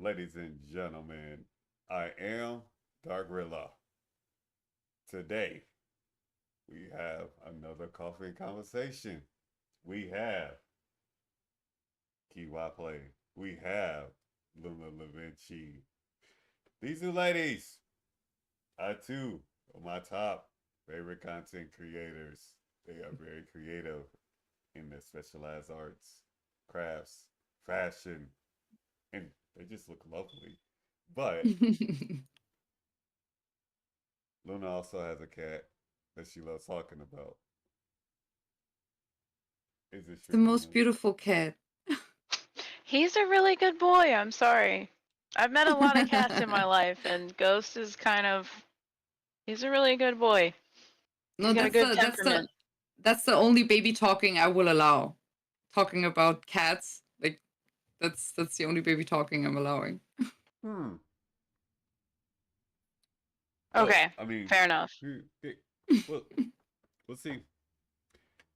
ladies and gentlemen. I am Dark Riddler. Today, we have another coffee conversation. We have KiwaPlay. We have LunaLaVinci. These two ladies are two of my top favorite content creators. They are very creative in their specialized arts, crafts, fashion, and they just look lovely. But Luna also has a cat that she loves talking about. Is it The true, most Luna? beautiful cat. He's a really good boy. I'm sorry. I've met a lot of cats in my life, and Ghost is he's a really good boy. No, He's got a that's good the that's the temperament. that's the only baby talking I will allow. Talking about cats, like that's the only baby talking I'm allowing. Hmm. Well, Okay, I mean, fair enough. well, let's see.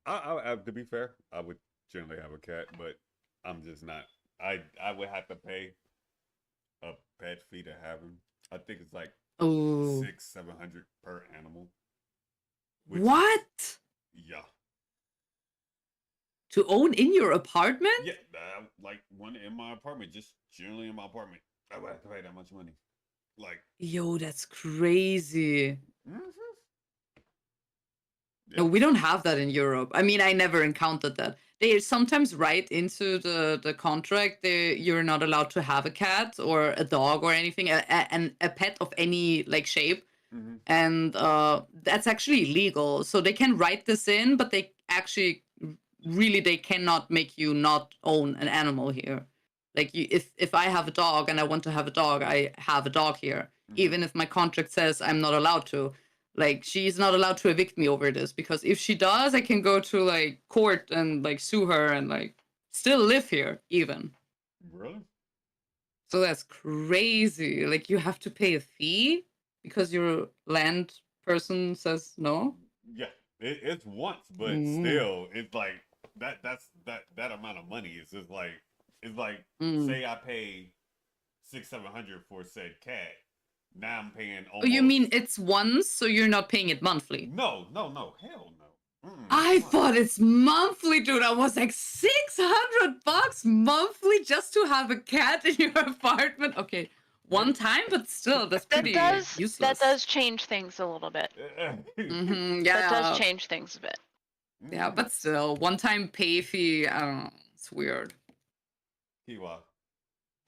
To be fair, I would generally have a cat, but I'm just not. I would have to pay a pet fee to have him. I think it's like Oh, 600-700 per animal, which is what? yeah, To own in your apartment? yeah. Like one in my apartment, just generally in my apartment, I would have to pay that much money. Like, Yo, that's crazy. mm-hmm. No, Yeah. we don't have that in Europe. I mean, I never encountered that. They sometimes write into the contract you're not allowed to have a cat or a dog or anything, a pet of any like shape, Mm-hmm. and that's actually illegal. So they can write this in, but they actually really they cannot make you not own an animal here. Like if I have a dog and I want to have a dog, I have a dog here, Mm-hmm. even if my contract says I'm not allowed to. Like she's not allowed to evict me over this because if she does, I can go to like court and like sue her and like still live here even. Really? So that's crazy. Like you have to pay a fee because your land person says no. Yeah, it's once, but Mm. still, it's like that amount of money is just like it's like Mm. say I pay 600-700 for said cat. Now I'm paying Oh, you almost mean it's once, so you're not paying it monthly? no, hell no. I Come on. thought it's monthly, dude. I was like $600 monthly just to have a cat in your apartment. Okay, one time, but still, that's That pretty that useless. does change things a little bit. That does Yeah, change things a bit. yeah, but still, one time pay fee. I don't know. It's weird. Kiwa,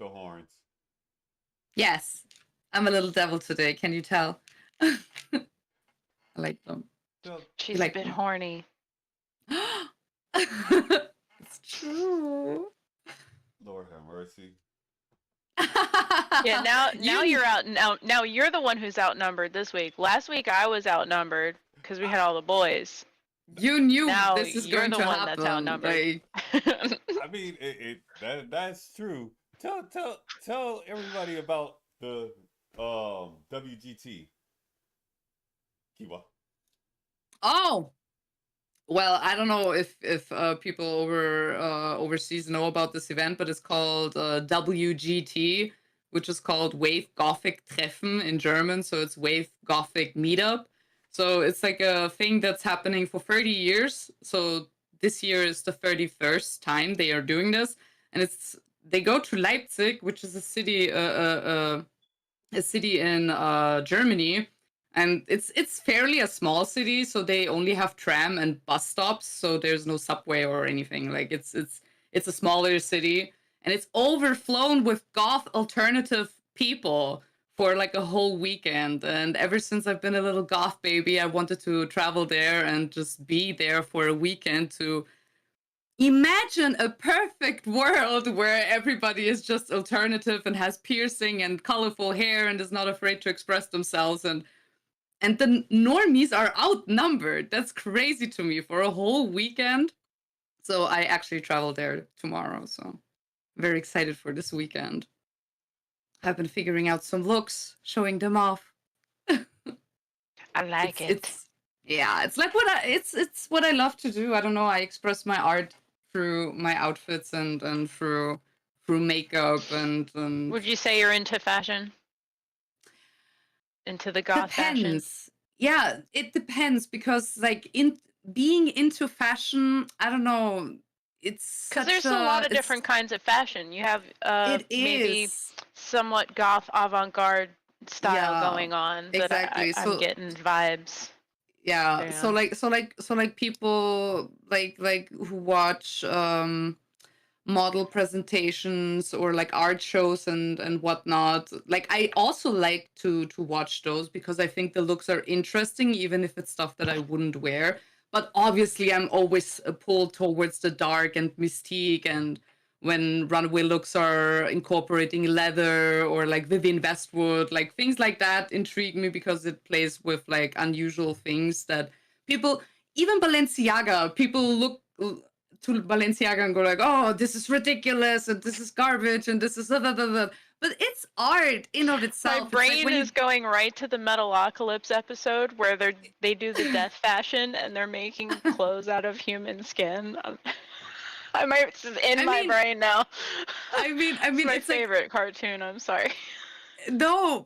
the horns. Yes, I'm a little devil today. Can you tell? I like them. Tell, You She's a like bit them? horny. It's true. Lord have mercy. Yeah, now You you're out. Now you're the one who's outnumbered this week. Last week I was outnumbered because we had all the boys. you knew Now this is you're going the to one that's happen. outnumbered. Like, I mean, that's true. Tell everybody about the WGT Kiwa. oh, well, I don't know if people overseas know about this event, but it's called WGT, which is called Wave Gothic Treffen in German. So it's Wave Gothic Meetup. So it's like a thing that's happening for 30 years. So this year is the 31st time they are doing this, and they go to Leipzig, which is a city in Germany, and it's fairly a small city, so they only have tram and bus stops, so there's no subway or anything. Like it's a smaller city, and it's overflown with goth alternative people for like a whole weekend. And ever since I've been a little goth baby, I wanted to travel there and just be there for a weekend to imagine a perfect world where everybody is just alternative and has piercing and colorful hair and is not afraid to express themselves, and the normies are outnumbered. That's crazy to me for a whole weekend. So I actually travel there tomorrow, so very excited for this weekend. I've been figuring out some looks, showing them off. I like it. It's yeah, it's like it's what I love to do. I don't know, I express my art through my outfits and through makeup and Would you say you're into fashion? Into the goth fashion? depends. Yeah, it depends because like in being into fashion, I don't know. It's Because such there's a lot of it's different kinds of fashion. You have it maybe is. somewhat goth avant-garde style Yeah, going on that exactly. I'm So getting vibes. yeah, so Yeah. like people like who watch model presentations or like art shows and whatnot. Like I also like to watch those because I think the looks are interesting, even if it's stuff that I wouldn't wear. But obviously, I'm always pulled towards the dark and mystique, and when runway looks are incorporating leather or like Vivienne Westwood, like things like that intrigue me because it plays with like unusual things that people, even Balenciaga, people look to Balenciaga and go like, "Oh, this is ridiculous and this is garbage and this is da da da da." But it's art in of My itself. It's like brain when you is going right to the Metalocalypse episode where they do the death fashion and they're making clothes out of human skin. It's in I my mean, brain now. I mean, It's my it's like favorite cartoon. I'm sorry. no.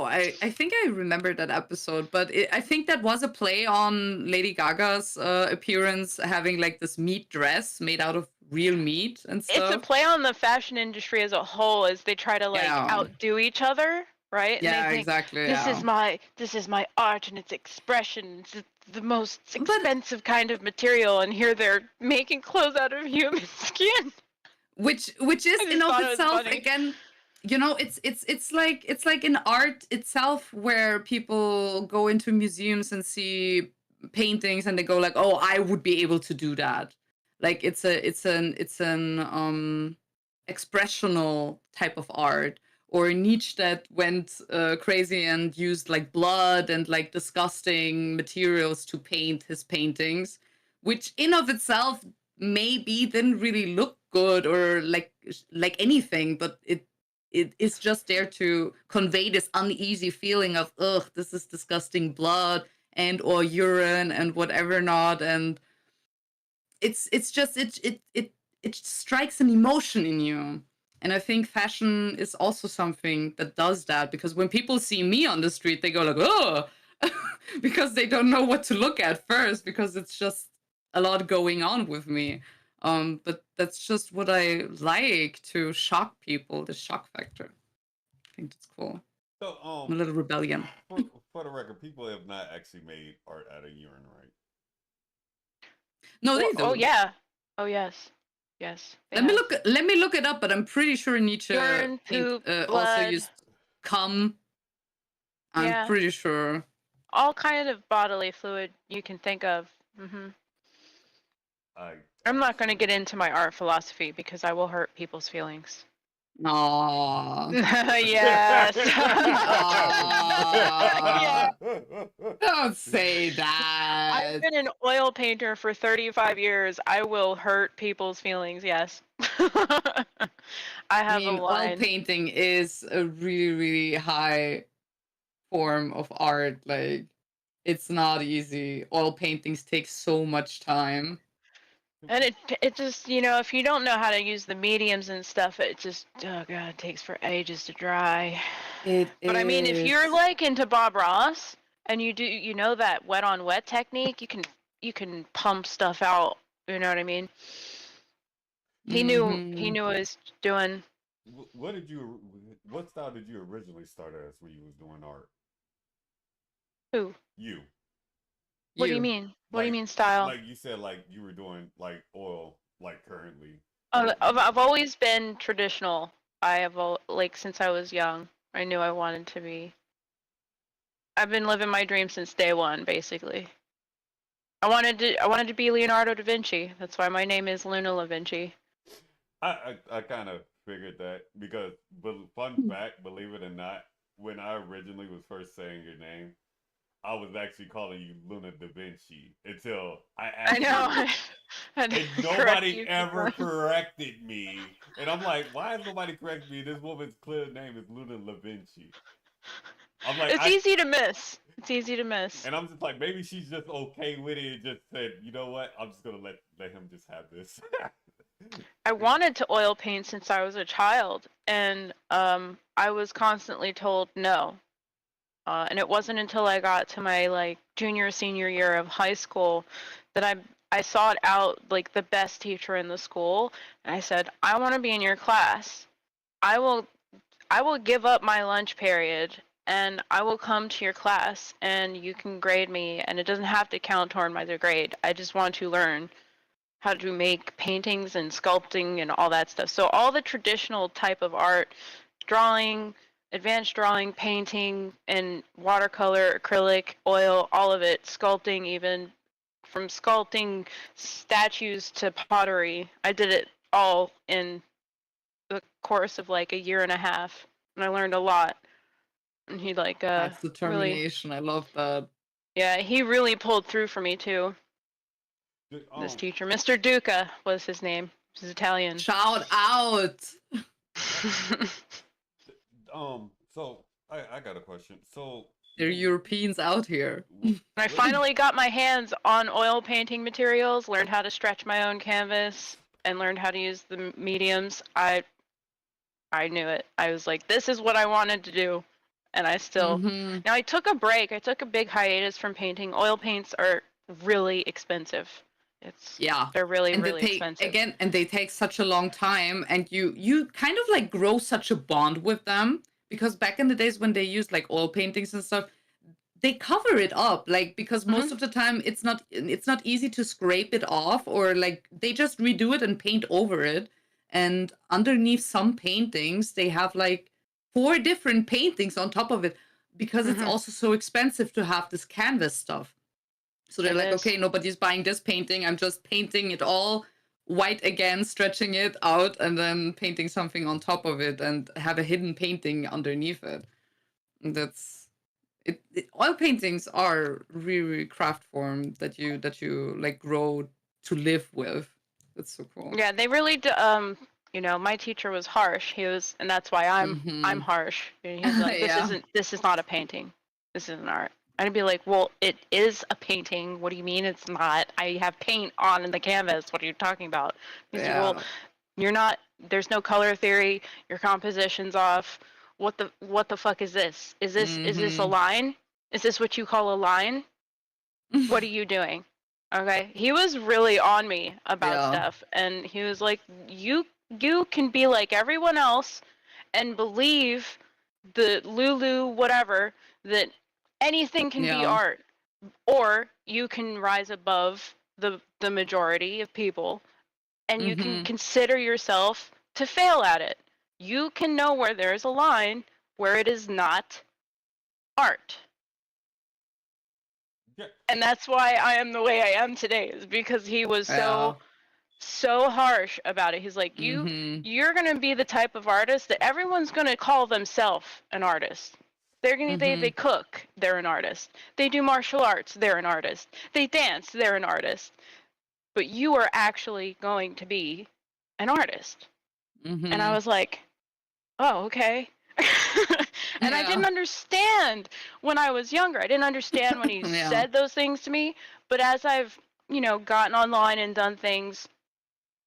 I think I remember that episode, but I think that was a play on Lady Gaga's appearance, having like this meat dress made out of real meat and It's a stuff. play on the fashion industry as a whole as they try to like Yeah, outdo each other, right? And they yeah, think exactly. this Yeah, is my art and its expression. It's the most but expensive kind of material, and here they're making clothes out of human skin. which is I in just of thought it was itself funny. again, it's like in art itself where people go into museums and see paintings and they go like, oh, I would be able to do that. Like it's an expressional type of art, or Nietzsche that went crazy and used like blood and like disgusting materials to paint his paintings, which in of itself maybe didn't really look good or like anything, but it is just there to convey this uneasy feeling of, ugh, this is disgusting blood and or urine and whatever not. And it's just it strikes an emotion in you. And I think fashion is also something that does that, because when people see me on the street they go like, oh, because they don't know what to look at first, because it's just a lot going on with me. But that's just what I like, to shock people, the shock factor. I think that's cool. So, A little rebellion. for the record, people have not actually made art out of urine, right? No, Well, they oh do. yeah. Oh yes. Yes. They Let me have. look. Let me look it up. But I'm pretty sure Nietzsche Urine, poop, also blood. used cum. I'm Yeah. pretty sure. All kind of bodily fluid you can think of. I I'm not going to get actually- into my art philosophy because I will hurt people's feelings. Aww. Yes. Aw. Yeah. Don't say I've that. been an oil painter for 35 years. I will hurt people's feelings, yes. I I have a mean, oil line. painting is a really, really high form of art. Like, it's not easy. Oil paintings take so much time. And it just, if you don't know how to use the mediums and stuff, it just, oh god, it takes for ages to dry. It But I mean, if you're is. like into Bob Ross and you know that wet on wet technique, you can pump stuff out. You know what I mean? He knew he Mhm. knew what he was doing. What style did you originally start as when you was doing art? Who? You. What do you You. mean? What do you Like mean style? like you said, like you were doing like oil like currently. I've always been traditional. I have like since I was young. I knew I wanted to be. I've been living my dream since day one, basically. I wanted to be Leonardo da Vinci. That's why my name is LunaLaVinci. I kind of figured that because, but fun fact, believe it or not, when I originally was first saying your name, I was actually calling you Luna Da Vinci until I I asked know. you, I had to and correct nobody you ever people. corrected me. And I'm like, why is nobody correcting me? This woman's clear name is Luna LaVinci. I'm like, It's easy to miss. It's easy to miss. and I'm just like, maybe she's just okay with it and just said, you know what? I'm just gonna let him just have this. I wanted to oil paint since I was a child, and I was constantly told no. And it wasn't until I got to my like junior senior year of high school that I sought out like the best teacher in the school, and I said, I want to be in your class. I will I will give up my lunch period and I will come to your class and you can grade me, and it doesn't have to count toward my grade. I just want to learn how to make paintings and sculpting and all that stuff. So all the traditional type of art, drawing, advanced drawing, painting, and watercolor, acrylic, oil, all of it, sculpting, even from sculpting statues to pottery. I did it all in the course of like a year and a half, and I learned a lot. And he like That's really, determination. I love that. yeah, he really pulled through for me too. This teacher, Mr. Duca was his name. He's Italian. Shout out. So I got a question. So There are Europeans out here. I finally got my hands on oil painting materials, learned how to stretch my own canvas, and learned how to use the mediums. I knew it. I was like, this is what I wanted to do. And I still now I took a break. I took a big hiatus from painting. Oil paints are really expensive. They're really, and really they take, expensive. Again, and they take such a long time, and you kind of like grow such a bond with them, because back in the days when they used like oil paintings and stuff, they cover it up, like, because most of the time it's not easy to scrape it off, or like they just redo it and paint over it. And underneath some paintings they have like 4 different paintings on top of it, because it's also so expensive to have this canvas stuff. So they're like, okay, nobody's buying this painting. I'm just painting it all white again, stretching it out, and then painting something on top of it, and have a hidden painting underneath it. And that's it. Oil paintings are really craft form that you like grow to live with. That's so cool. Yeah, they really do. You know, my teacher was harsh. He was, and that's why I'm harsh. He's like, this is not a painting. This isn't art. I'd be like, well, it is a painting. What do you mean it's not? I have paint on in the canvas. What are you talking about? He's like, well, you're not. There's no color theory. Your composition's off. What the fuck is this? Is this a line? Is this what you call a line? What are you doing? Okay, he was really on me about stuff, and he was like, you can be like everyone else and believe the Lulu whatever, that anything can be art, or you can rise above the majority of people, and you can consider yourself to fail at it. You can know where there's a line where it is not art. Yeah. And that's why I am the way I am today, is because he was so harsh about it. He's like, you're gonna be the type of artist that everyone's gonna call themselves an artist. They're gonna they cook, they're an artist. They do martial arts, they're an artist. They dance, they're an artist. But you are actually going to be an artist. And I was like, oh, okay. And I didn't understand when I was younger. I didn't understand when he said those things to me. But as I've, gotten online and done things,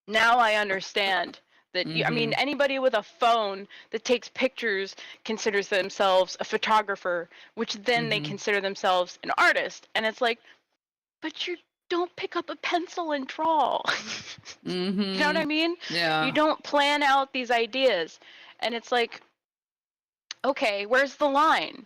now I understand that, I mean, anybody with a phone that takes pictures considers themselves a photographer, which then they consider themselves an artist. And it's like, but you don't pick up a pencil and draw. You know what I mean? Yeah. You don't plan out these ideas. And it's like, okay, where's the line?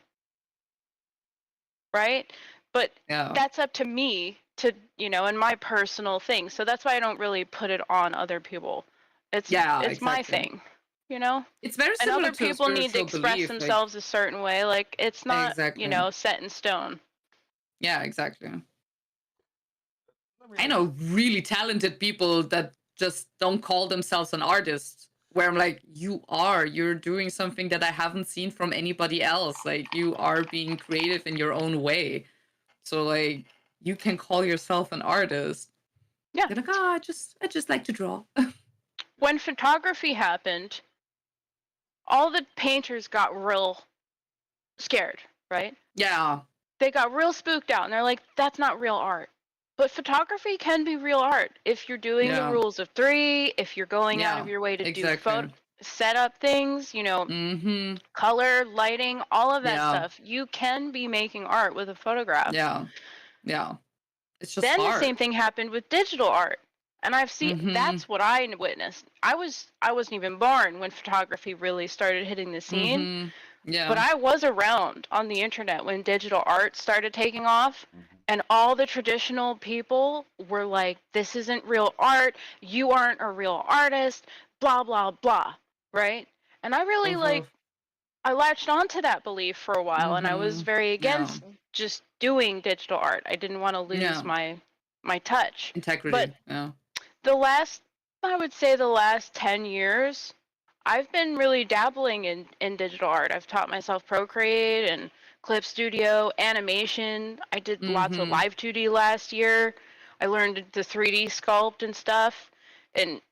Right? But that's up to me to, and my personal thing. So that's why I don't really put it on other people. It's my thing, It's very and similar other people need to express belief, themselves a certain way. Like, it's not, set in stone. Yeah, exactly. I know really talented people that just don't call themselves an artist, where I'm like, you're doing something that I haven't seen from anybody else. Like, you are being creative in your own way. So, like, you can call yourself an artist. Yeah. You're like, I just like to draw. When photography happened, all the painters got real scared, right? Yeah. They got real spooked out, and they're like, that's not real art. But photography can be real art if you're doing the Yeah. rules of 3, if you're going out of Yeah. your way to do Exactly. set up things, you know, Mm-hmm. color, lighting, all of that Yeah. stuff. You can be making art with a photograph. Yeah. Yeah. It's just Then the hard. same thing happened with digital art. And I've seen Mm-hmm. that's what I witnessed. I wasn't even born when photography really started hitting the scene. Mm-hmm. Yeah. But I was around on the internet when digital art started taking off, and all the traditional people were like, this isn't real art, you aren't a real artist, blah, blah, blah, right? And I really I latched onto that belief for a while, and I was very against just doing digital art. I didn't want to lose my touch. Integrity. But I would say the last 10 years, I've been really dabbling in digital art. I've taught myself Procreate and Clip Studio, animation. I did lots of Live 2D last year. I learned to 3D sculpt and stuff. And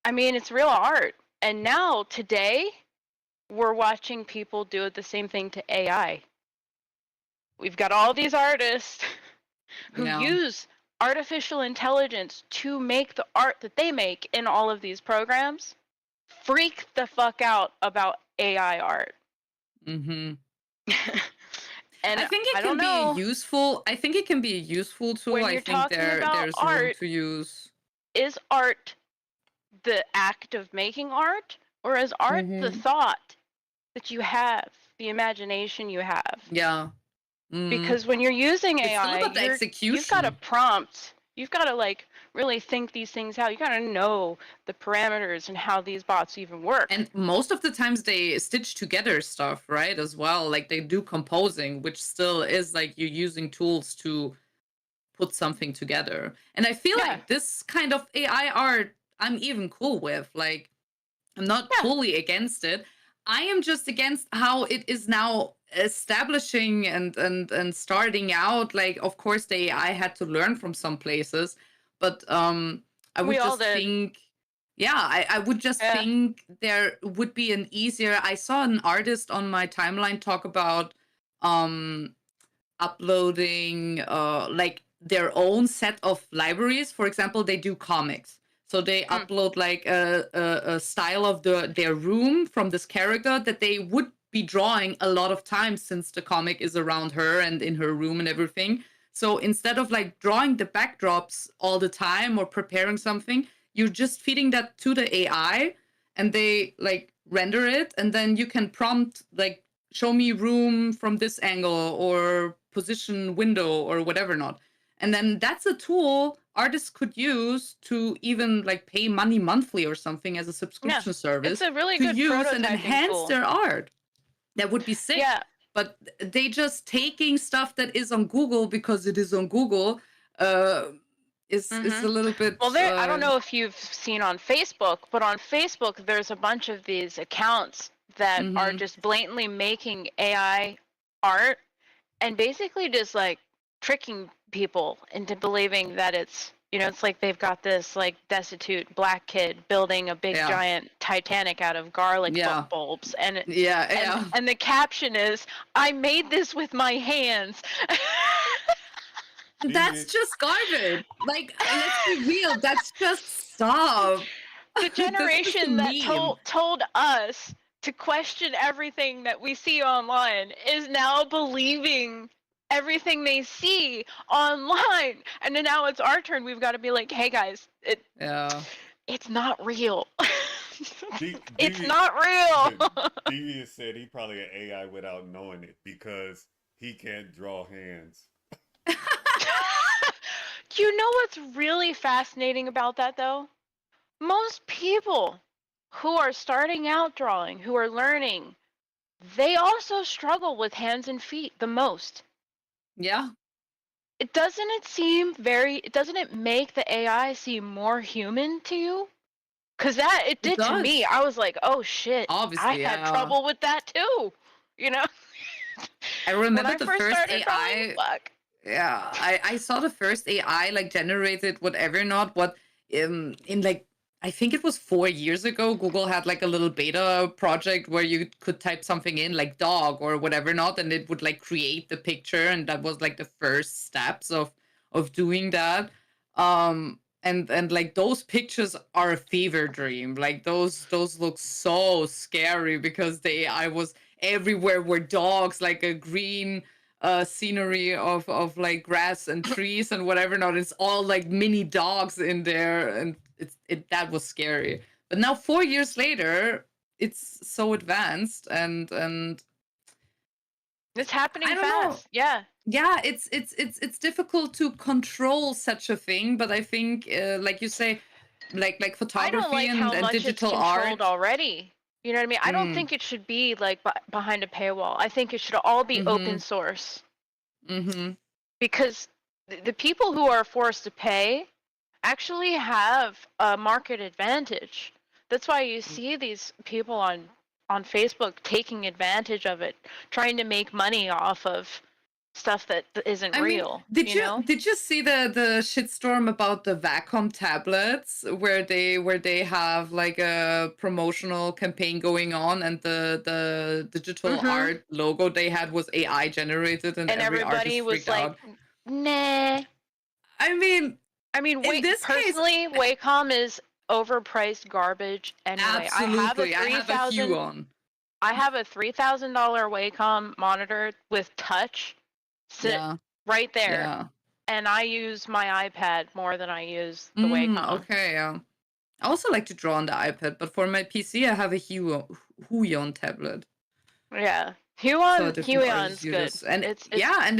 I mean, it's real art. And now, today, we're watching people do the same thing to AI. We've got all these artists who use artificial intelligence to make the art that they make in all of these programs. Freak the fuck out about AI art. Mm-hmm. And I think it can be useful. I think it can be a useful tool. When I you're think there's art, room to use. Is art the act of making art, or is art the thought that you have, the imagination you have? Yeah. Because when you're using AI, you've got a prompt. You've got to like really think these things out. You got to know the parameters and how these bots even work. And most of the times they stitch together stuff, right? As well, like they do composing, which still is like you're using tools to put something together. And I feel like this kind of AI art, I'm even cool with. Like, I'm not fully against it. I am just against how it is now establishing and starting out. Like, of course, the AI had to learn from some places, but I would just think, I would just think there would be an easier. I saw an artist on my timeline talk about uploading like their own set of libraries. For example, they do comics. So they upload like a style of their room from this character that they would be drawing a lot of times since the comic is around her and in her room and everything. So instead of like drawing the backdrops all the time or preparing something, you're just feeding that to the AI and they like render it. And then you can prompt like, show me room from this angle or position window or whatever not. And then that's a tool artists could use to even like pay money monthly or something as a subscription service. It's a really to good use and prototyping enhance tool. their art. That would be sick. Yeah. But they just taking stuff that is on Google because it is on Google is a little bit. Well, I don't know if you've seen on Facebook, but on Facebook there's a bunch of these accounts that are just blatantly making AI art and basically just like tricking people into believing that it's, you know, it's like they've got this like destitute black kid building a big giant Titanic out of garlic bulbs, and and the caption is, "I made this with my hands." That's just garbage. Like, let's be real. That's just stop. The generation that told us to question everything that we see online is now believing everything they see online, and then now it's our turn. We've got to be like, hey guys, it's not real. It's not real. Devious said he probably an AI without knowing it because he can't draw hands. You know what's really fascinating about that though? Most people who are starting out drawing, who are learning, they also struggle with hands and feet the most. Yeah. Doesn't it make the AI seem more human to you? Because it did to me. I was like, oh shit. Obviously, I had trouble with that too. You know? I remember the first AI. Drawing, yeah, I saw the first AI like generated whatever not what in like I think it was 4 years ago. Google had like a little beta project where you could type something in like dog or whatever not, and it would like create the picture, and that was like the first steps of of doing that. And like those pictures are a fever dream. Like those look so scary because I was everywhere were dogs, like a green scenery of like grass and trees and whatever not. It's all like mini dogs in there, and that was scary. But now 4 years later, it's so advanced, and it's happening I don't know. fast. Yeah. Yeah, it's difficult to control such a thing, but I think, like you say, like I photography don't like how and much it's digital controlled art. already. You know what I mean? I don't think it should be like behind a paywall. I think it should all be open source. Because the people who are forced to pay actually have a market advantage. That's why you see these people on Facebook taking advantage of it, trying to make money off of stuff that isn't real. Did you see the shitstorm about the Wacom tablets where they have like a promotional campaign going on, and the digital art logo they had was AI generated, and everybody was like, out. Nah. I mean, personally, Wacom is overpriced garbage anyway. Absolutely, I have a Hue on. I have a $3,000 Wacom monitor with touch. Right there. Yeah. And I use my iPad more than I use the Wacom. Okay, yeah. I also like to draw on the iPad, but for my PC, I have a Huion tablet. Yeah, Huion's good. And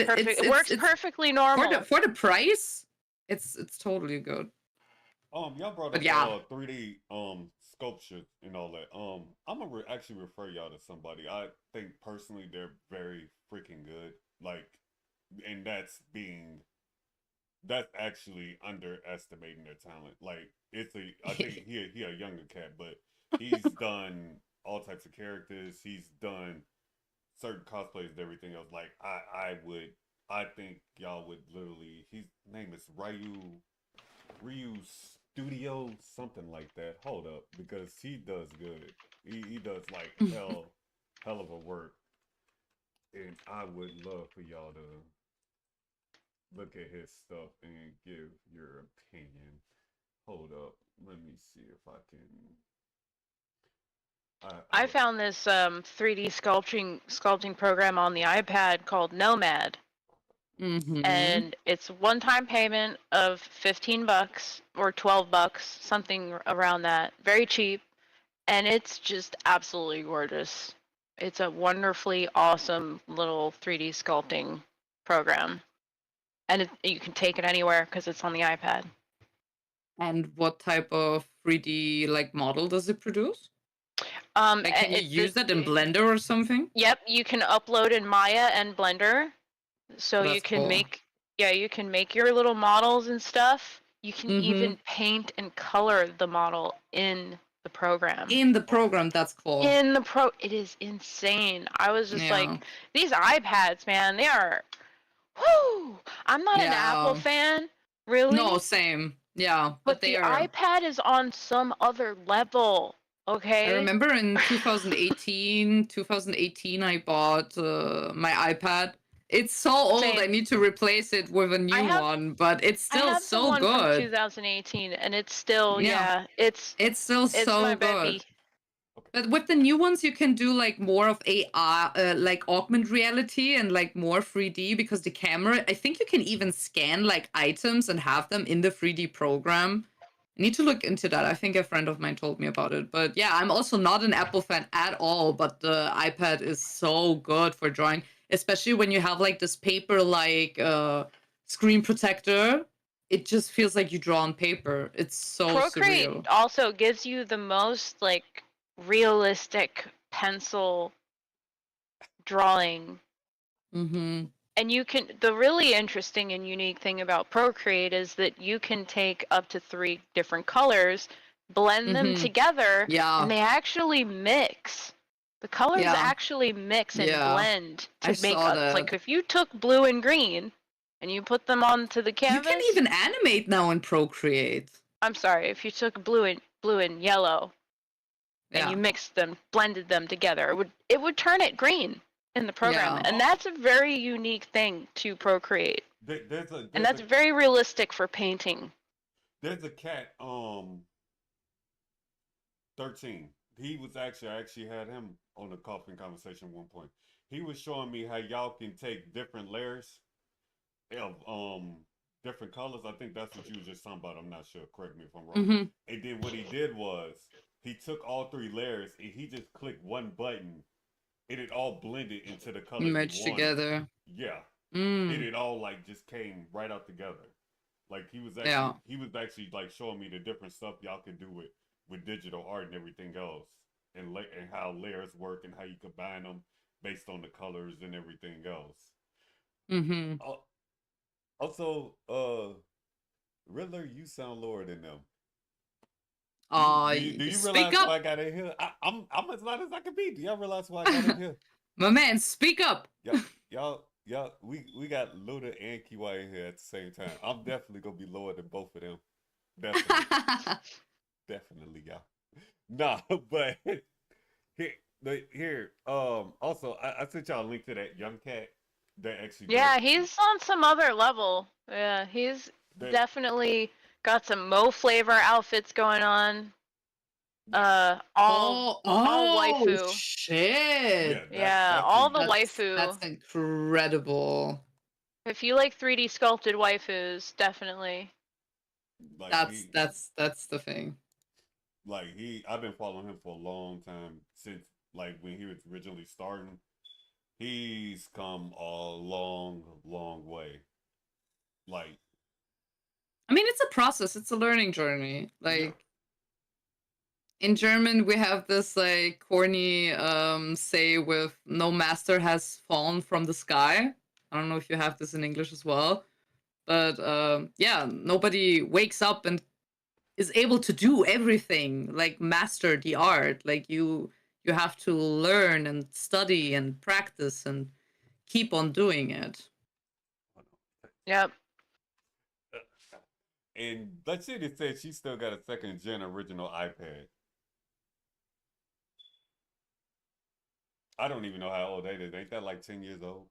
it works perfectly normal. For the price, it's totally good. Y'all brought up 3D sculpture and all that. I'm gonna actually refer y'all to somebody. I think personally they're very freaking good. Like, and that's actually underestimating their talent. Like, I think he a younger cat, but he's done all types of characters. He's done certain cosplays and everything else. Like, I think y'all would literally. His name is Ryu Studio, something like that. Hold up, because he does good. He does like hell of a work, and I would love for y'all to look at his stuff and give your opinion. Hold up, let me see if I can. I found this 3D sculpting program on the iPad called Nomad. And it's one-time payment of $15 or $12, something around that. Very cheap, and it's just absolutely gorgeous. It's a wonderfully awesome little 3D sculpting program, and you can take it anywhere because it's on the iPad. And what type of 3D like model does it produce? Like, can you use that in Blender or something? Yep, you can upload in Maya and Blender. So you can make your little models and stuff. You can even paint and color the model in the program. That's cool. It is insane. I was just like, these iPads, man, they are. Whoo! I'm not an Apple fan, really. No, same. Yeah, but the iPad is on some other level. Okay. I remember in 2018, I bought my iPad. It's so old. I need to replace it with a new one, but it's still so good. I have from 2018, and it's still it's still so good. Baby. But with the new ones, you can do like more of AR, like augmented reality and like more 3D, because the camera. I think you can even scan like items and have them in the 3D program. I need to look into that. I think a friend of mine told me about it. But yeah, I'm also not an Apple fan at all. But the iPad is so good for drawing, especially when you have like this paper-like screen protector. It just feels like you draw on paper. It's so Procreate surreal. Also gives you the most like realistic pencil drawing. And the really interesting and unique thing about Procreate is that you can take up to 3 different colors, blend them together, and they actually mix. The colors actually mix and blend to make up. Like, if you took blue and green and you put them onto the canvas. You can even animate now in Procreate. I'm sorry, if you took blue and yellow and you mixed them, blended them together, it would turn it green in the program. And that's a very unique thing to Procreate. And that's very realistic for painting. There's a cat, 13. He was I actually had him on a coffee conversation at one point. He was showing me how y'all can take different layers of different colors. I think that's what you was just talking about. I'm not sure. Correct me if I'm wrong. Mm-hmm. And then what he did was he took all 3 layers and he just clicked one button and it all blended into the color Merged he wanted. together. Yeah. Mm. And it all like just came right out together. Like he was actually like showing me the different stuff y'all can do with digital art and everything else, and how layers work and how you combine them based on the colors and everything else. Mm-hmm. Also, Riddler, you sound lower than them. Do you realize why I got in here? I'm as loud as I can be. Do y'all realize why I got in here? My man, speak up. Y'all, we got Luna and Kiwa in here at the same time. I'm definitely gonna be lower than both of them. Definitely, definitely, y'all. Nah, but here. Also, I sent y'all a link to that young cat that actually. Yeah, he's on some other level. Yeah, he's definitely got some Mo flavor outfits going on. All waifu. Shit. Yeah, all the waifu. That's incredible. If you like 3D sculpted waifus, definitely. Like that's the thing. Like I've been following him for a long time since like when he was originally starting. He's come a long, long way. Like, I mean, it's a process. It's a learning journey. Like, in German, we have this like corny say with "no master has fallen from the sky." I don't know if you have this in English as well, but yeah, nobody wakes up and is able to do everything, like master the art. Like you have to learn and study and practice and keep on doing it. Yep. And that shit it said she still got a 2nd gen original iPad. I don't even know how old that is. Ain't that like 10 years old?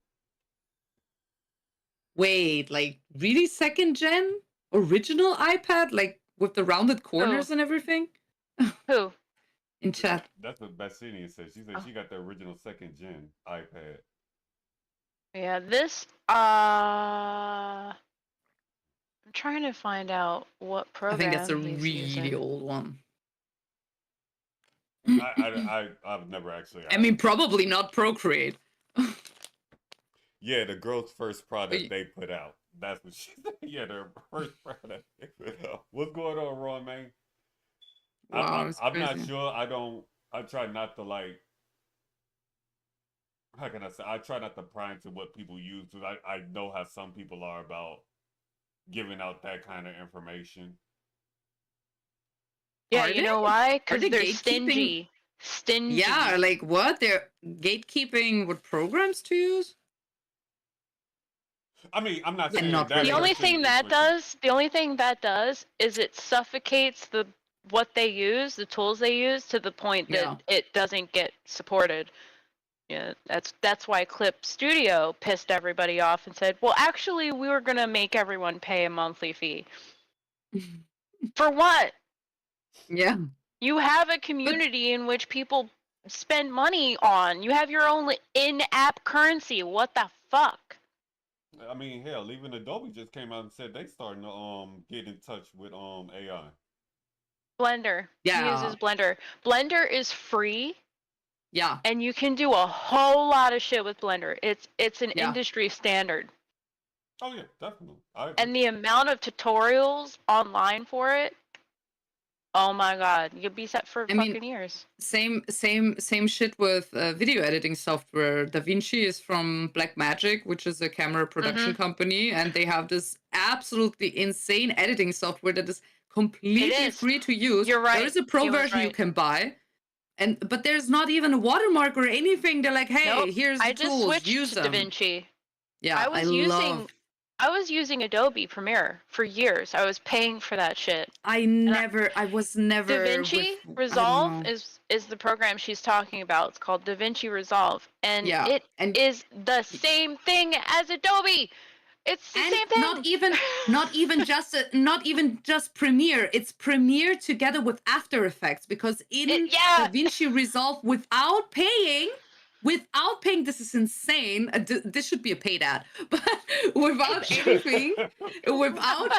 Wait, like really 2nd gen original iPad, like with the rounded corners and everything? Who? In chat. That's what Bassinian said. She said she got the original 2nd gen iPad. Yeah, this I'm trying to find out what program. I think it's a really old one. I've never actually. I mean, probably not Procreate. Yeah, the girl's first product they put out. That's what she said. Yeah, their first product they put out. What's going on, Ron, man? Wow, I'm not sure. I try not to like. How can I say? I try not to pry into what people use because I know how some people are about giving out that kind of information. Yeah, you know why? Because they're stingy. Stingy. Yeah, like what? They're gatekeeping what programs to use? I mean, I'm not saying not that. The only thing that does is it suffocates what they use, the tools they use, to the point that it doesn't get supported. Yeah, that's why Clip Studio pissed everybody off and said, well, actually, we were going to make everyone pay a monthly fee. For what? Yeah. You have a community in which people spend money on. You have your own in-app currency. What the fuck? I mean, hell, even Adobe just came out and said they starting to get in touch with AI. Blender. Yeah. He uses Blender. Blender is free. Yeah. And you can do a whole lot of shit with Blender. It's an industry standard. Oh yeah, definitely. And the amount of tutorials online for it, oh my god, you'll be set for fucking years. Same shit with video editing software. DaVinci is from Blackmagic, which is a camera production company, and they have this absolutely insane editing software that is completely free to use. You're right. There is a pro version you can buy. But there's not even a watermark or anything. They're like, hey, here's the tools, use them. I just switched to DaVinci. Yeah, I was using Adobe Premiere for years. I was paying for that shit. I was never. DaVinci Resolve is the program she's talking about. It's called DaVinci Resolve, and it is the same thing as Adobe. It's the And same thing. not even just Premiere. It's Premiere together with After Effects, because in DaVinci Resolve, without paying, this is insane. This should be a paid ad, but without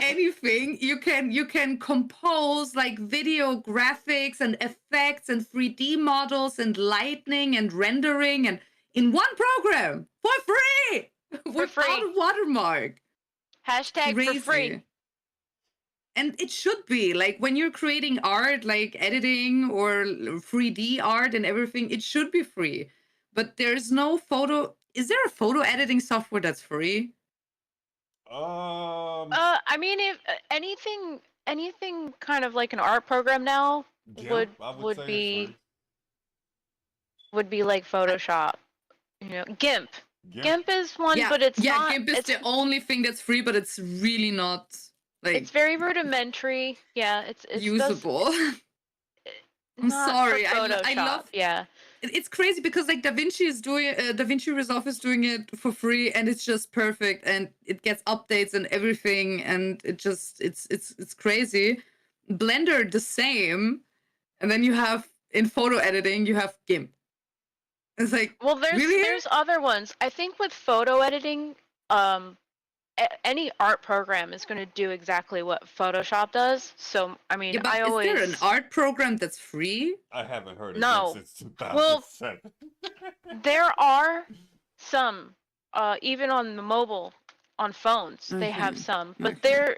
anything, you can compose like video graphics and effects and 3D models and lighting and rendering, and in one program for free. Without a watermark. Hashtag Crazy. for free. And it should be like when you're creating art, like editing or 3D art and everything, it should be free. But there's no photo. Is there a photo editing software that's free? I mean, if anything kind of like an art program now would be like Photoshop. You know, GIMP. GIMP is one, but it's not. GIMP is the only thing that's free, but it's really not like. It's very rudimentary. Yeah, it's usable. I'm sorry. I love. Yeah. It's crazy because like DaVinci is doing DaVinci Resolve is doing it for free, and it's just perfect, and it gets updates and everything, and it's crazy. Blender the same, and then you have in photo editing you have GIMP. It's like, well, there's other ones. I think with photo editing, any art program is going to do exactly what Photoshop does. So, I mean, is there an art program that's free? I haven't heard of it since 2007. Well, there are some, even on the mobile, on phones, they have some, but they're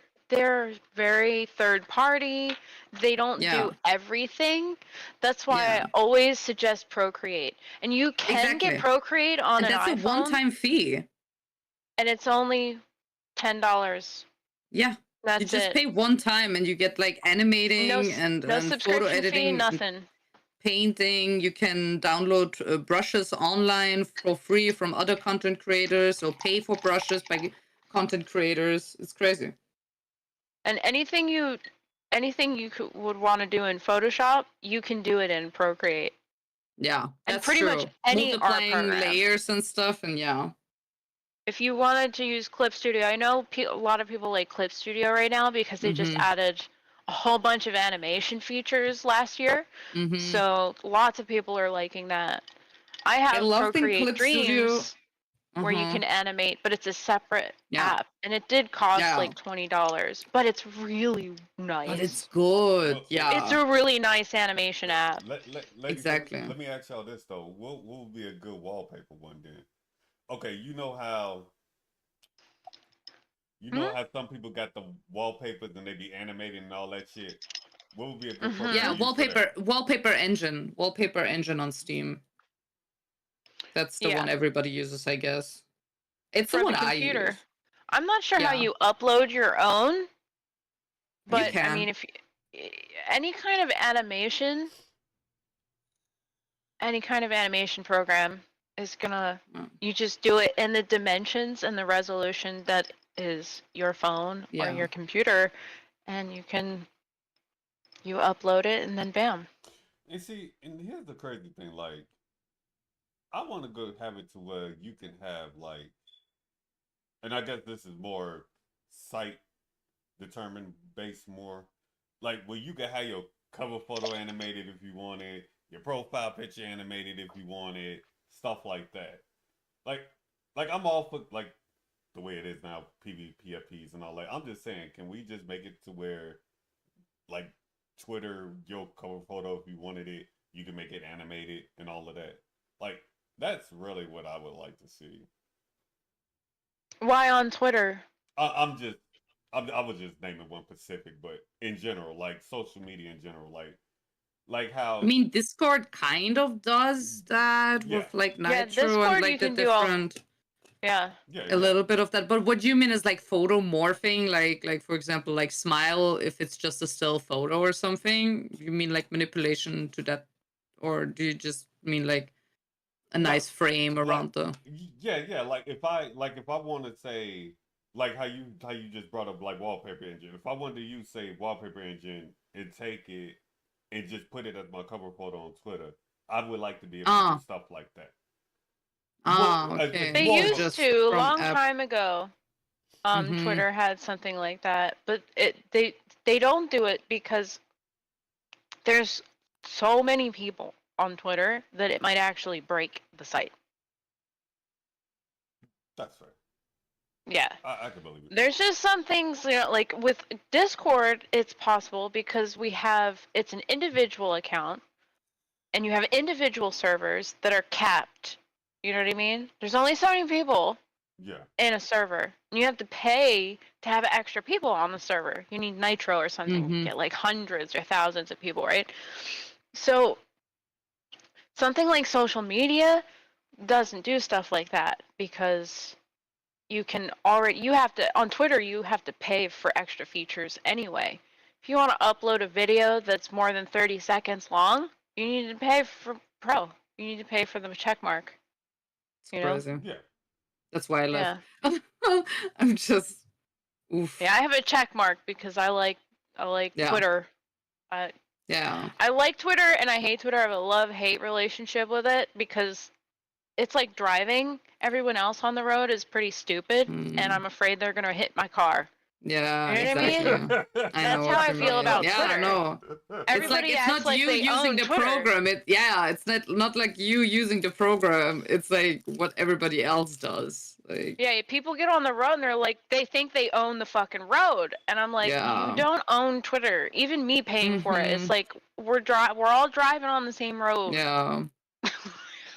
very third party. They don't do everything. That's why I always suggest Procreate. And you can get Procreate on an iPhone. That's a one-time fee. And it's only $10. Yeah. That's you just pay one time and you get like animating and photo editing. Fee, nothing. Painting. You can download brushes online for free from other content creators, or pay for brushes by content creators. It's crazy. And anything you would want to do in Photoshop, you can do it in Procreate. Yeah, that's and pretty true. much any art program. Layers and stuff, and If you wanted to use Clip Studio, I know a lot of people like Clip Studio right now because they just added a whole bunch of animation features last year. So lots of people are liking that. I have Procreate Dreams where you can animate, but it's a separate app, and it did cost like $20, but it's really nice. But it's good. It's a really nice animation app. Exactly. Let me ask y'all this though: what will be a good wallpaper one day? Okay, you know how some people got the wallpapers and they be animating and all that shit. What would be a good program? wallpaper engine on Steam. That's the one everybody uses, I guess. It's the one I use. I'm not sure how you upload your own, but I mean, if any kind of animation program is gonna, you just do it in the dimensions and the resolution that is your phone or your computer, and you upload it and then bam. And see, and here's the crazy thing, like, I want to go have it to where you can have like, and I guess this is more site determined based more, like where you can have your cover photo animated if you want it, your profile picture animated if you want it, stuff like that. Like I'm all for like the way it is now, PVPFPs and all that. I'm just saying, can we just make it to where like Twitter, your cover photo, if you wanted it, you can make it animated and all of that. Like, that's really what I would like to see. Why on Twitter? I was just naming one specific, but in general, like social media in general, like how. I mean, Discord kind of does that with like Nitro and like the different. A little bit of that, but what you mean is like photo morphing, like for example, like Smile, if it's just a still photo or something. You mean like manipulation to that, or do you just mean like a nice frame around the? Yeah. Like if I want to say, like how you just brought up like wallpaper engine. If I wanted to use say wallpaper engine and take it and just put it as my cover photo on Twitter, I would like to be able to do stuff like that. Okay. They used to a long time ago. Twitter had something like that, but they don't do it because there's so many people on Twitter that it might actually break the site. That's fair. Yeah. I can believe it. There's just some things, like with Discord, it's possible because it's an individual account and you have individual servers that are capped. You know what I mean? There's only so many people in a server. And you have to pay to have extra people on the server. You need Nitro or something to get like hundreds or thousands of people, right? So something like social media doesn't do stuff like that because you have to, on Twitter, you have to pay for extra features anyway. If you want to upload a video that's more than 30 seconds long, you need to pay for Pro. You need to pay for the check mark. Surprising. Yeah. That's why I left. Yeah. I'm just oof. Yeah, I have a check mark because I like Twitter. Yeah. I like Twitter and I hate Twitter. I have a love-hate relationship with it because it's like driving. Everyone else on the road is pretty stupid, and I'm afraid they're gonna hit my car. Yeah, you know exactly. What I mean? That's how I feel about Twitter. Yeah, no. Everybody it's not like you using the Twitter. program. It's not like you using the program. It's like what everybody else does. Like, yeah, people get on the road and they're like, they think they own the fucking road, and I'm like, you don't own Twitter. Even me paying for it, it's like we're all driving on the same road. Yeah.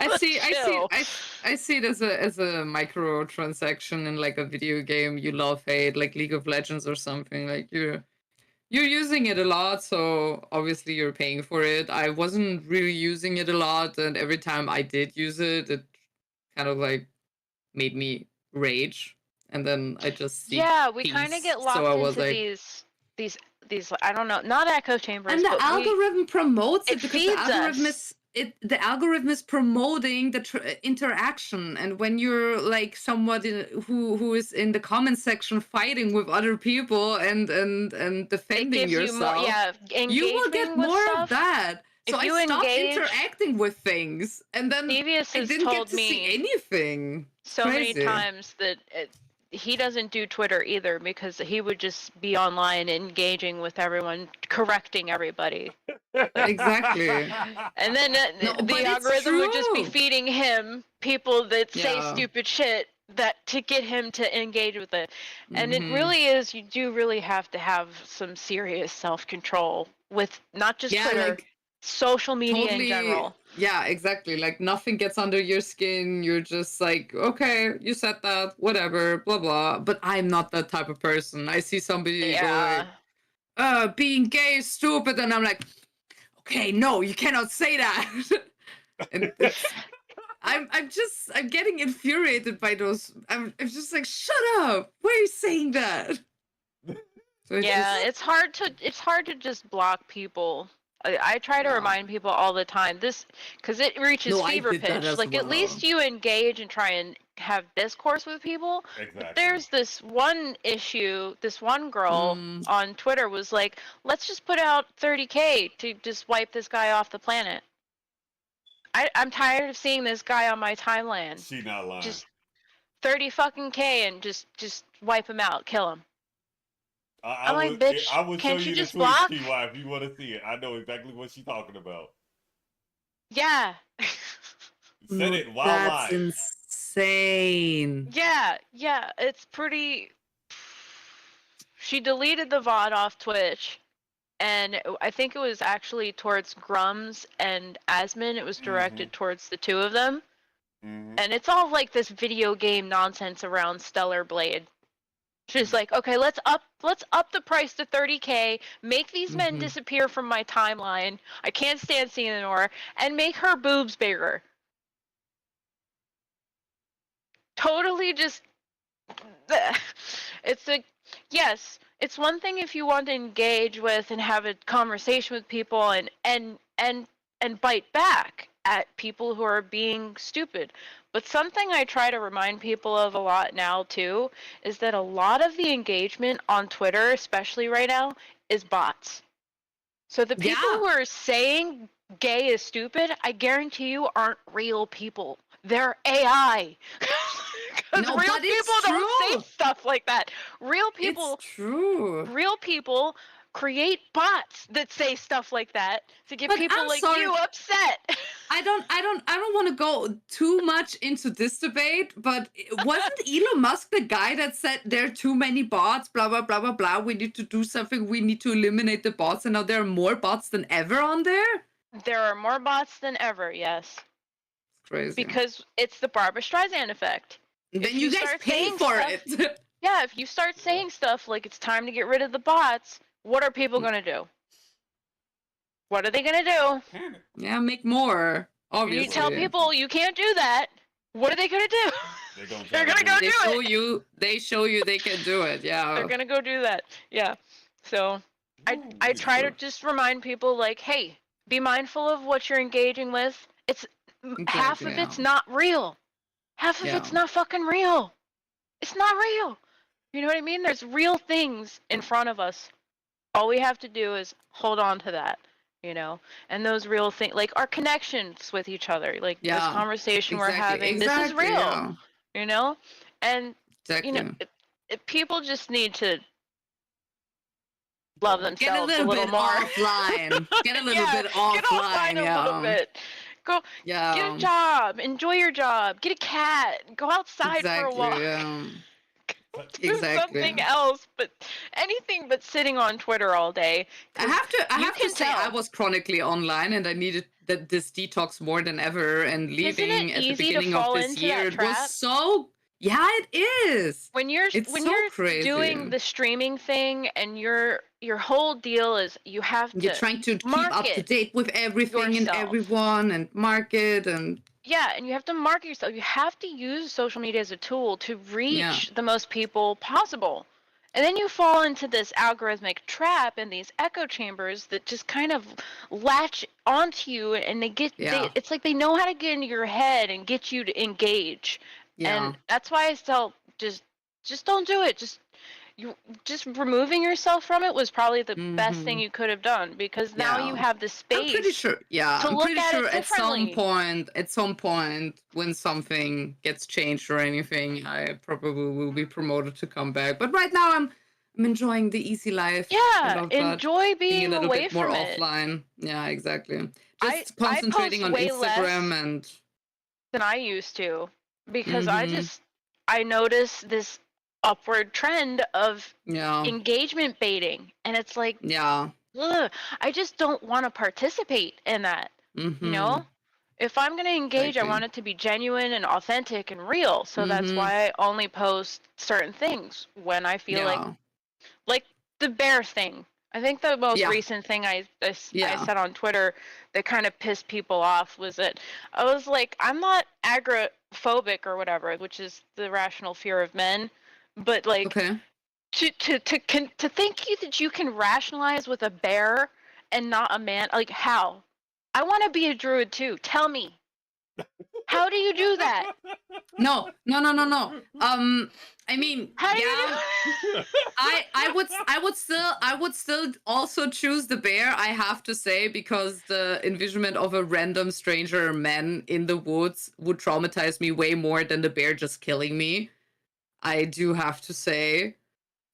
I see it as a microtransaction in like a video game you love hate, like League of Legends or something. Like you're using it a lot, so obviously you're paying for it. I wasn't really using it a lot, and every time I did use it, it kind of like made me rage, and then I just we kind of get locked into like, these I don't know, not echo chambers, and the algorithm promotes it because the algorithm us. The algorithm is promoting the interaction, and when you're like somebody who is in the comment section fighting with other people and defending yourself, you will get more of that. So I stopped interacting with things, and then Devious I didn't get to see anything. So many times that he doesn't do Twitter either because he would just be online engaging with everyone, correcting everybody. Exactly. And then the algorithm would just be feeding him people that say stupid shit to get him to engage with it. And it really is, you do really have to have some serious self-control with not just Twitter, like, social media in general. Yeah, exactly. Like nothing gets under your skin. You're just like, okay, you said that, whatever, blah blah. But I'm not that type of person. I see somebody going, being gay is stupid, and I'm like, okay, no, you cannot say that. And I'm getting infuriated by those. I'm just like, shut up. Why are you saying that? So it's hard to just block people. I try to remind people all the time this because it reaches fever pitch. Like at least you engage and try and have discourse with people. Exactly. But there's this one issue. This one girl on Twitter was like, "Let's just put out 30K to just wipe this guy off the planet." I'm tired of seeing this guy on my timeline. She not lying. Just 30 fucking K and just wipe him out, kill him. I'm like, bitch, I will can't show you you just the block? tweet, Kiwa, if you want to see it. I know exactly what she's talking about. Yeah. Said it while live. That's insane. Yeah, it's pretty. She deleted the VOD off Twitch, and I think it was actually towards Grums and Asmin. It was directed towards the two of them. And it's all like this video game nonsense around Stellar Blade. She's like, okay, let's up the price to 30K, make these men disappear from my timeline. I can't stand seeing them anymore, and make her boobs bigger. Totally just it's like, yes, it's one thing if you want to engage with and have a conversation with people and bite back at people who are being stupid. But something I try to remind people of a lot now, too, is that a lot of the engagement on Twitter, especially right now, is bots. So the people who are saying gay is stupid, I guarantee you aren't real people. They're AI. Because No, real but it's people don't say true. stuff like that. Real people, It's true. real people create bots that say stuff like that to get But people I'm like sorry. you upset. I don't want to go too much into this debate, but wasn't Elon Musk the guy that said there are too many bots, blah blah blah blah blah, we need to do something, we need to eliminate the bots, and now there are more bots than ever on there? There are more bots than ever, yes. It's crazy. Because it's the Barbra Streisand effect. Then you guys pay for it. Yeah, if you start saying stuff like it's time to get rid of the bots, what are people going to do? What are they going to do? Yeah, make more. Obviously. You tell people you can't do that. What are they going to do? They're going to go do it. They show you they can do it. Yeah. They're going to go do that. Yeah. So I try to just remind people like, hey, be mindful of what you're engaging with. It's half of it's not real. Half of it's not fucking real. It's not real. You know what I mean? There's real things in front of us. All we have to do is hold on to that, you know? And those real things, like our connections with each other, like this conversation we're having, this is real, you know? And, you know, if people just need to love themselves Get a little bit more. Offline. Get a little bit offline. Get offline a little bit. Go get a job. Enjoy your job. Get a cat. Go outside for a walk. Do something else, but anything but sitting on Twitter all day. I have to say I was chronically online and I needed this detox more than ever, and leaving at the beginning of this year it was so it is. When you're doing the streaming thing and your whole deal is you're trying to keep up to date with everything and everyone and market and and you have to market yourself. You have to use social media as a tool to reach the most people possible. And then you fall into this algorithmic trap and these echo chambers that just kind of latch onto you, and it's like they know how to get into your head and get you to engage. And that's why I tell just don't do it. Just removing yourself from it was probably the best thing you could have done, because now you have the space. I'm pretty sure. I'm pretty sure at some point when something gets changed or anything, I probably will be promoted to come back. But right now, I'm enjoying the easy life. Yeah, enjoy being a little away bit more from it. Offline. Yeah, exactly. Just concentrating on Instagram and than I used to, because I noticed this upward trend of engagement baiting, and it's like ugh, I just don't want to participate in that. You know, if I'm going to engage, I want it to be genuine and authentic and real, so that's why I only post certain things when I feel like the bear thing. I think the most recent thing I said on Twitter that kind of pissed people off was that I was like, I'm not agoraphobic or whatever, which is the rational fear of men. But like to think that you can rationalize with a bear and not a man, like how? I want to be a druid too. Tell me, how do you do that? No. I mean, how do you I would still also choose the bear. I have to say, because the envisionment of a random stranger man in the woods would traumatize me way more than the bear just killing me. I do have to say,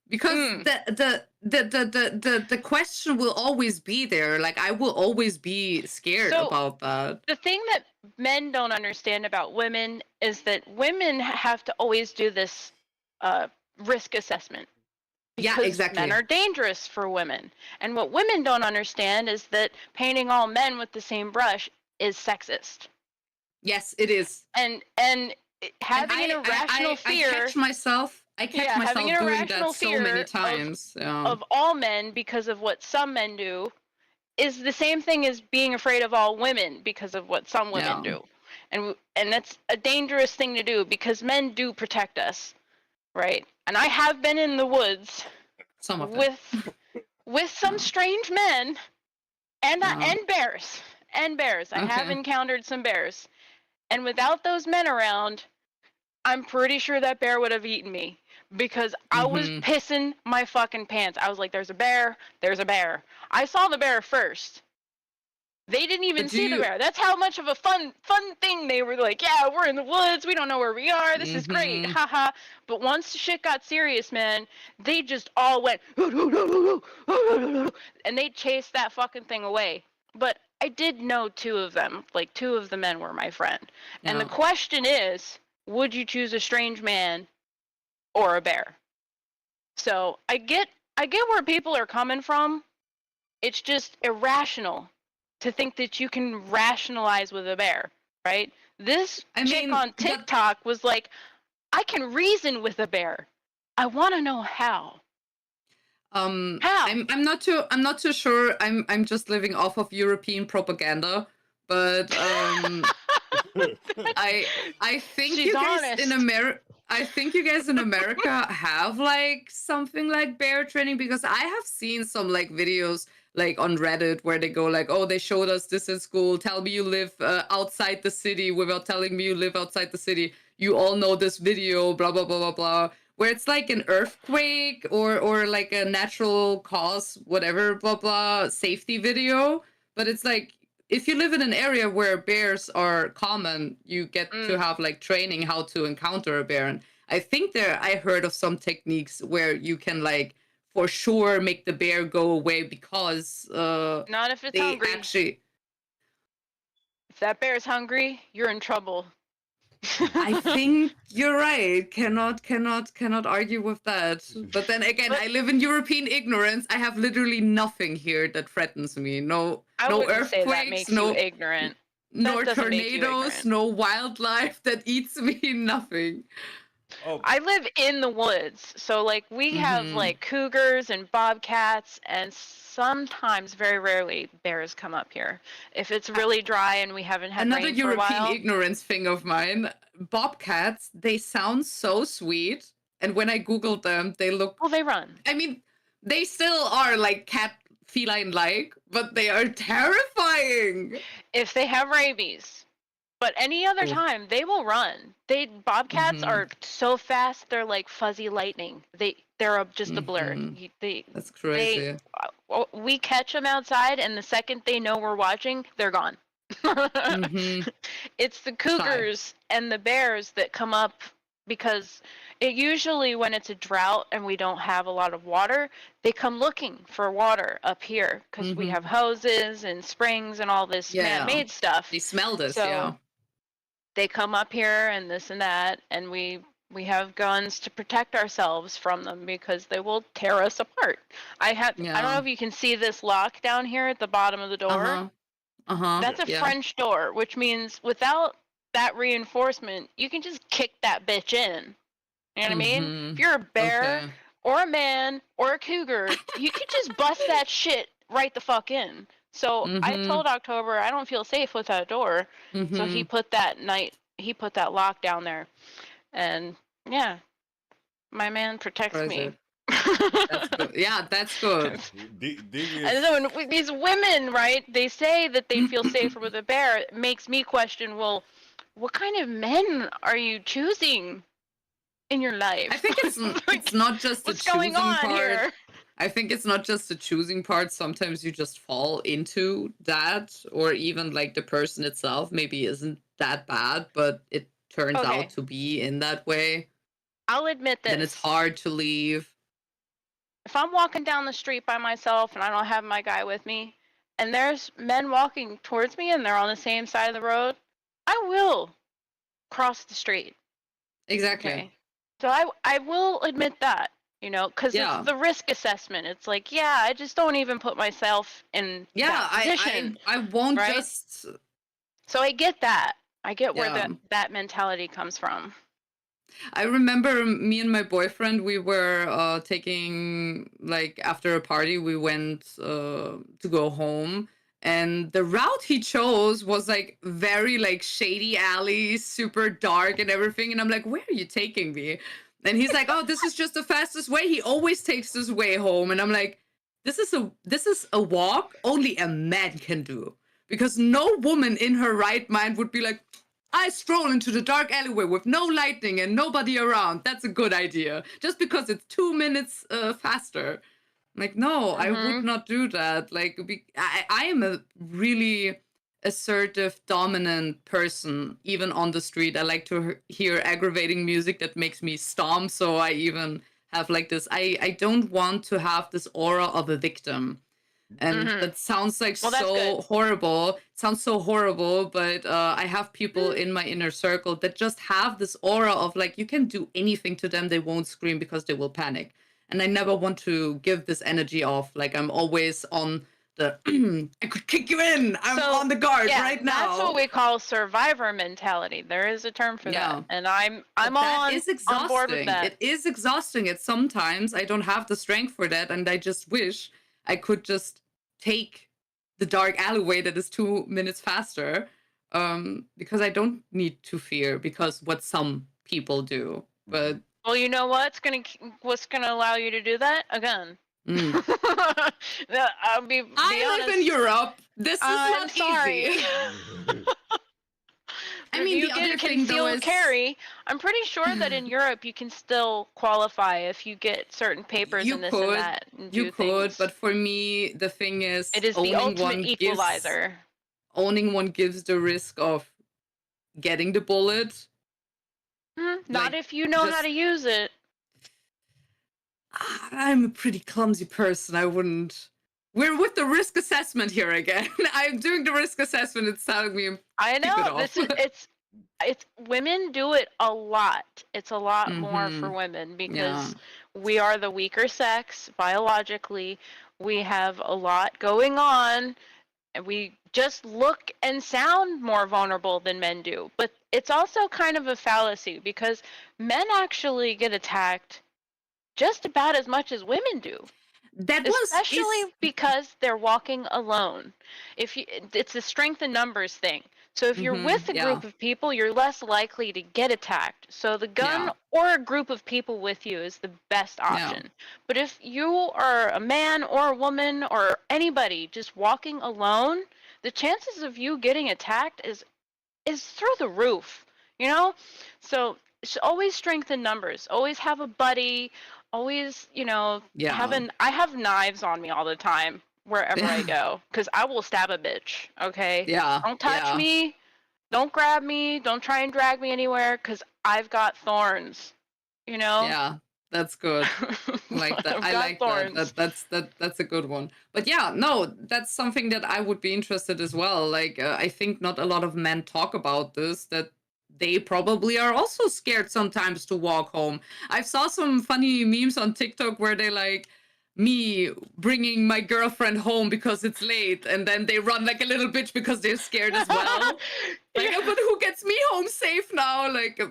because the question will always be there. Like, I will always be scared about that. The thing that men don't understand about women is that women have to always do this risk assessment. Because men are dangerous for women. And what women don't understand is that painting all men with the same brush is sexist. Yes, it is. And having an irrational fear. I catch myself doing that so many times. Of all men because of what some men do is the same thing as being afraid of all women because of what some women do. And that's a dangerous thing to do, because men do protect us, right? And I have been in the woods with some strange men and bears. I have encountered some bears. And without those men around, I'm pretty sure that bear would have eaten me, because I was pissing my fucking pants. I was like, there's a bear. I saw the bear first. They didn't even But see the bear. That's how much of a fun thing they were like, yeah, we're in the woods. We don't know where we are. This is great. Haha. But once the shit got serious, man, they just all went, and they chased that fucking thing away. But I did know 2 of them. Like, 2 of the men were my friend. And the question is, would you choose a strange man or a bear? So I get where people are coming from. It's just irrational to think that you can rationalize with a bear, right? This chick on TikTok was like, I can reason with a bear. I want to know how. How? I'm not too sure. I'm just living off of European propaganda, but I think She's you guys honest. in America. I think you guys in America have like something like bear training, because I have seen some like videos like on Reddit where they go like, oh, they showed us this in school. Tell me you live outside the city without telling me you live outside the city. You all know this video, blah, blah, blah, blah, blah. Where it's like an earthquake or like a natural cause, whatever, blah, blah, safety video. But it's like, if you live in an area where bears are common, you get to have like training how to encounter a bear. And I think I heard of some techniques where you can like for sure make the bear go away, because not if it's hungry. Actually, if that bear's hungry, you're in trouble. I think you're right. Cannot argue with that. But then again, I live in European ignorance. I have literally nothing here that threatens me. No earthquakes, say that makes you ignorant. No tornadoes, no wildlife that eats me, nothing. Oh. I live in the woods, so like we have like cougars and bobcats, and sometimes, very rarely, bears come up here. If it's really dry and we haven't had another rain for a European while. ignorance thing of mine, bobcats, they sound so sweet, and when I googled them, they look. Well, they run. I mean, they still are like cat feline-like, but they are terrifying. If they have rabies. But any other time, they will run. Bobcats are so fast, they're like fuzzy lightning. They're just a blur. That's crazy. We catch them outside, and the second they know we're watching, they're gone. It's the cougars and the bears that come up, because it usually, when it's a drought and we don't have a lot of water, they come looking for water up here, because we have hoses and springs and all this man-made stuff. They smell this, so they come up here and this and that, and we have guns to protect ourselves from them, because they will tear us apart. I don't know if you can see this lock down here at the bottom of the door. That's a French door, which means without that reinforcement, you can just kick that bitch in. You know what I mean? If you're a bear or a man or a cougar, you can just bust that shit right the fuck in. So I told October I don't feel safe with that door. So he put that lock down there, and yeah, my man protects me. That's good. Yeah, that's good. And then when these women, right, they say that they feel safer with a bear, it makes me question, well, what kind of men are you choosing in your life? I think it's not just the choosing part. Here? I think it's not just the choosing part. Sometimes you just fall into that, or even like the person itself maybe isn't that bad, but it turns out to be in that way. I'll admit this. Then it's hard to leave. If I'm walking down the street by myself and I don't have my guy with me, and there's men walking towards me and they're on the same side of the road, I will cross the street. Exactly. Okay? So I will admit that, because it's the risk assessment. It's like, I just don't even put myself in that position. I won't just. So I get that. I get where that mentality comes from. I remember me and my boyfriend, we were taking, like, after a party, we went to go home. And the route he chose was, like, very, like, shady alley, super dark and everything. And I'm like, where are you taking me? And he's like, oh, this is just the fastest way. He always takes this way home. And I'm like, this is a walk only a man can do. Because no woman in her right mind would be like, I stroll into the dark alleyway with no lighting and nobody around. That's a good idea. Just because it's 2 minutes faster. Like, no, I would Mhm. not do that. Like, I am a really assertive, dominant person, even on the street. I like to hear aggravating music that makes me stomp. So I even have like this. I don't want to have this aura of a victim. And Mhm. that sounds like Well, that's so good. horrible. It sounds so horrible, but I have people in my inner circle that just have this aura of like, you can do anything to them, they won't scream because they will panic. And I never want to give this energy off. Like, I'm always on the, I could kick you in. I'm So, on the guard yeah, right that's what now. we call survivor mentality. There is a term for that, Yeah. and I'm But all that is on board with exhausting. that. It is exhausting. It sometimes I don't have the strength for that, and I just wish I could just take the dark alleyway that is 2 minutes faster, because I don't need to fear because what some people do. But Well, you know what's gonna allow you to do that? A gun. mm. I'll be I honest. live in Europe. This is I'm not sorry. easy. I If mean, you the get other thing though concealed is carry, I'm pretty sure that in Europe you can still qualify if you get certain papers you and this and could, that and do could, things. but for me, the thing is It is the ultimate equalizer. owning one gives the risk of getting the bullet. Not Like, if you know how to use it. I'm a pretty clumsy person. I wouldn't. We're with the risk assessment here again. I'm doing the risk assessment. It's telling me I keep it know off. it's women do it a lot. It's a lot more for Mhm. women Yeah. because we are the weaker sex biologically. We have a lot going on, and we just look and sound more vulnerable than men do. But it's also kind of a fallacy because men actually get attacked just about as much as women do. That Especially because they're walking alone. It's a strength in numbers thing. So if you're with a yeah. group of people, you're less likely to get attacked. So the gun Yeah. or a group of people with you is the best option. But if you are a man or a woman or anybody just walking alone, the chances of you getting attacked is through the roof, you know? So always strengthen numbers. Always have a buddy. Always, I have knives on me all the time wherever I go because I will stab a bitch. Okay. Yeah. Don't touch me. Don't grab me. Don't try and drag me anywhere because I've got thorns. You know. Yeah. That's good. Like that. I like thorns. That's a good one. But yeah, no, that's something that I would be interested as well. Like, I think not a lot of men talk about this, that they probably are also scared sometimes to walk home. I saw some funny memes on TikTok where they like me bringing my girlfriend home because it's late, and then they run like a little bitch because they're scared as well. Like, but who gets me home safe now? Like,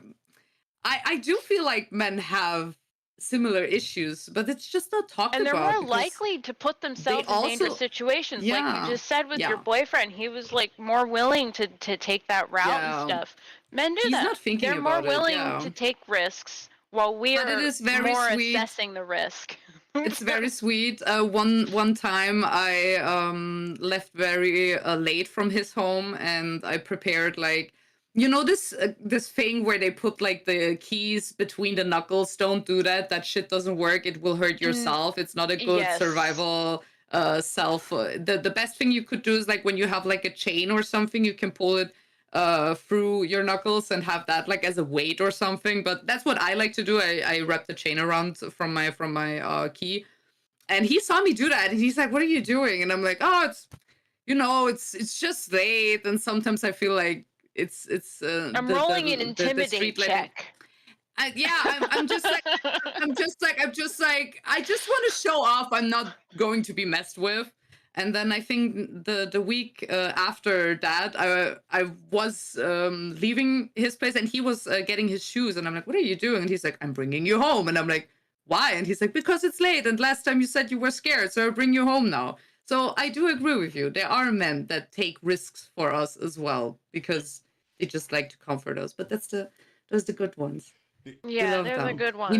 I do feel like men have similar issues, but it's just not talked about. And they're more likely to put themselves in dangerous situations. Like you just said with your boyfriend, he was like more willing to take that route and stuff. Men do that. Not thinking they're more willing to take risks while we are more assessing the risk. It's very sweet. One time I left very late from his home, and I prepared like, this thing where they put like the keys between the knuckles. Don't do that. That shit doesn't work. It will hurt yourself. It's not a good survival self. The best thing you could do is like when you have like a chain or something, you can pull it through your knuckles and have that like as a weight or something. But that's what I like to do. I wrap the chain around from my key, and he saw me do that, and he's like, "What are you doing?" And I'm like, "Oh, it's just late." And sometimes I feel like it's I'm rolling an intimidate check. I'm just like I just want to show off. I'm not going to be messed with. And then I think the week after that, I was leaving his place, and he was getting his shoes, and I'm like, "What are you doing?" And he's like, "I'm bringing you home." And I'm like, "Why?" And he's like, "Because it's late, and last time you said you were scared, so I'll bring you home now." So I do agree with you. There are men that take risks for us as well because they just like to comfort us. But those the good ones. Yeah, they're the good ones. We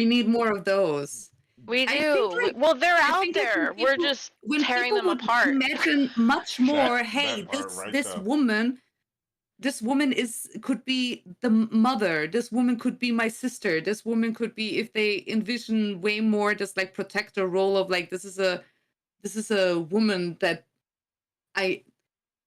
need more of those. We do. Well, they're out there. We're just tearing them apart. Imagine much more. Hey, this woman. this woman could be the mother. This woman could be my sister. This woman could be, if they envision way more this like protector role of like, this is a woman that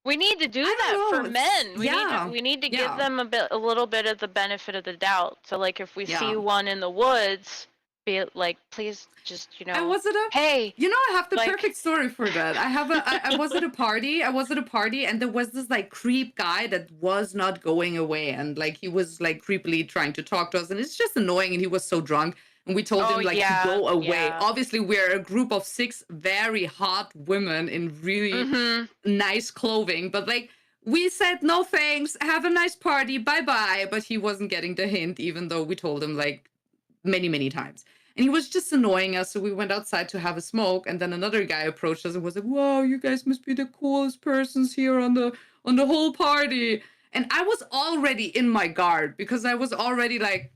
we need to do I that don't for know, men. yeah, We need to yeah, give them a little bit of the benefit of the doubt. So like if we see yeah. one in the woods, be it like, please just, And was it hey, I have the like- perfect story for that. I was at a party. And there was this like creep guy that was not going away. And like he was like creepily trying to talk to us. And it's just annoying. And he was so drunk. And we told him like to go away. yeah. Obviously, we're a group of 6 very hot women in really nice clothing. But like we said, no thanks. Have a nice party. Bye-bye. But he wasn't getting the hint, even though we told him like many, many times. And he was just annoying us. So we went outside to have a smoke. And then another guy approached us and was like, wow, you guys must be the coolest persons here on the whole party. And I was already in my guard because I was already like,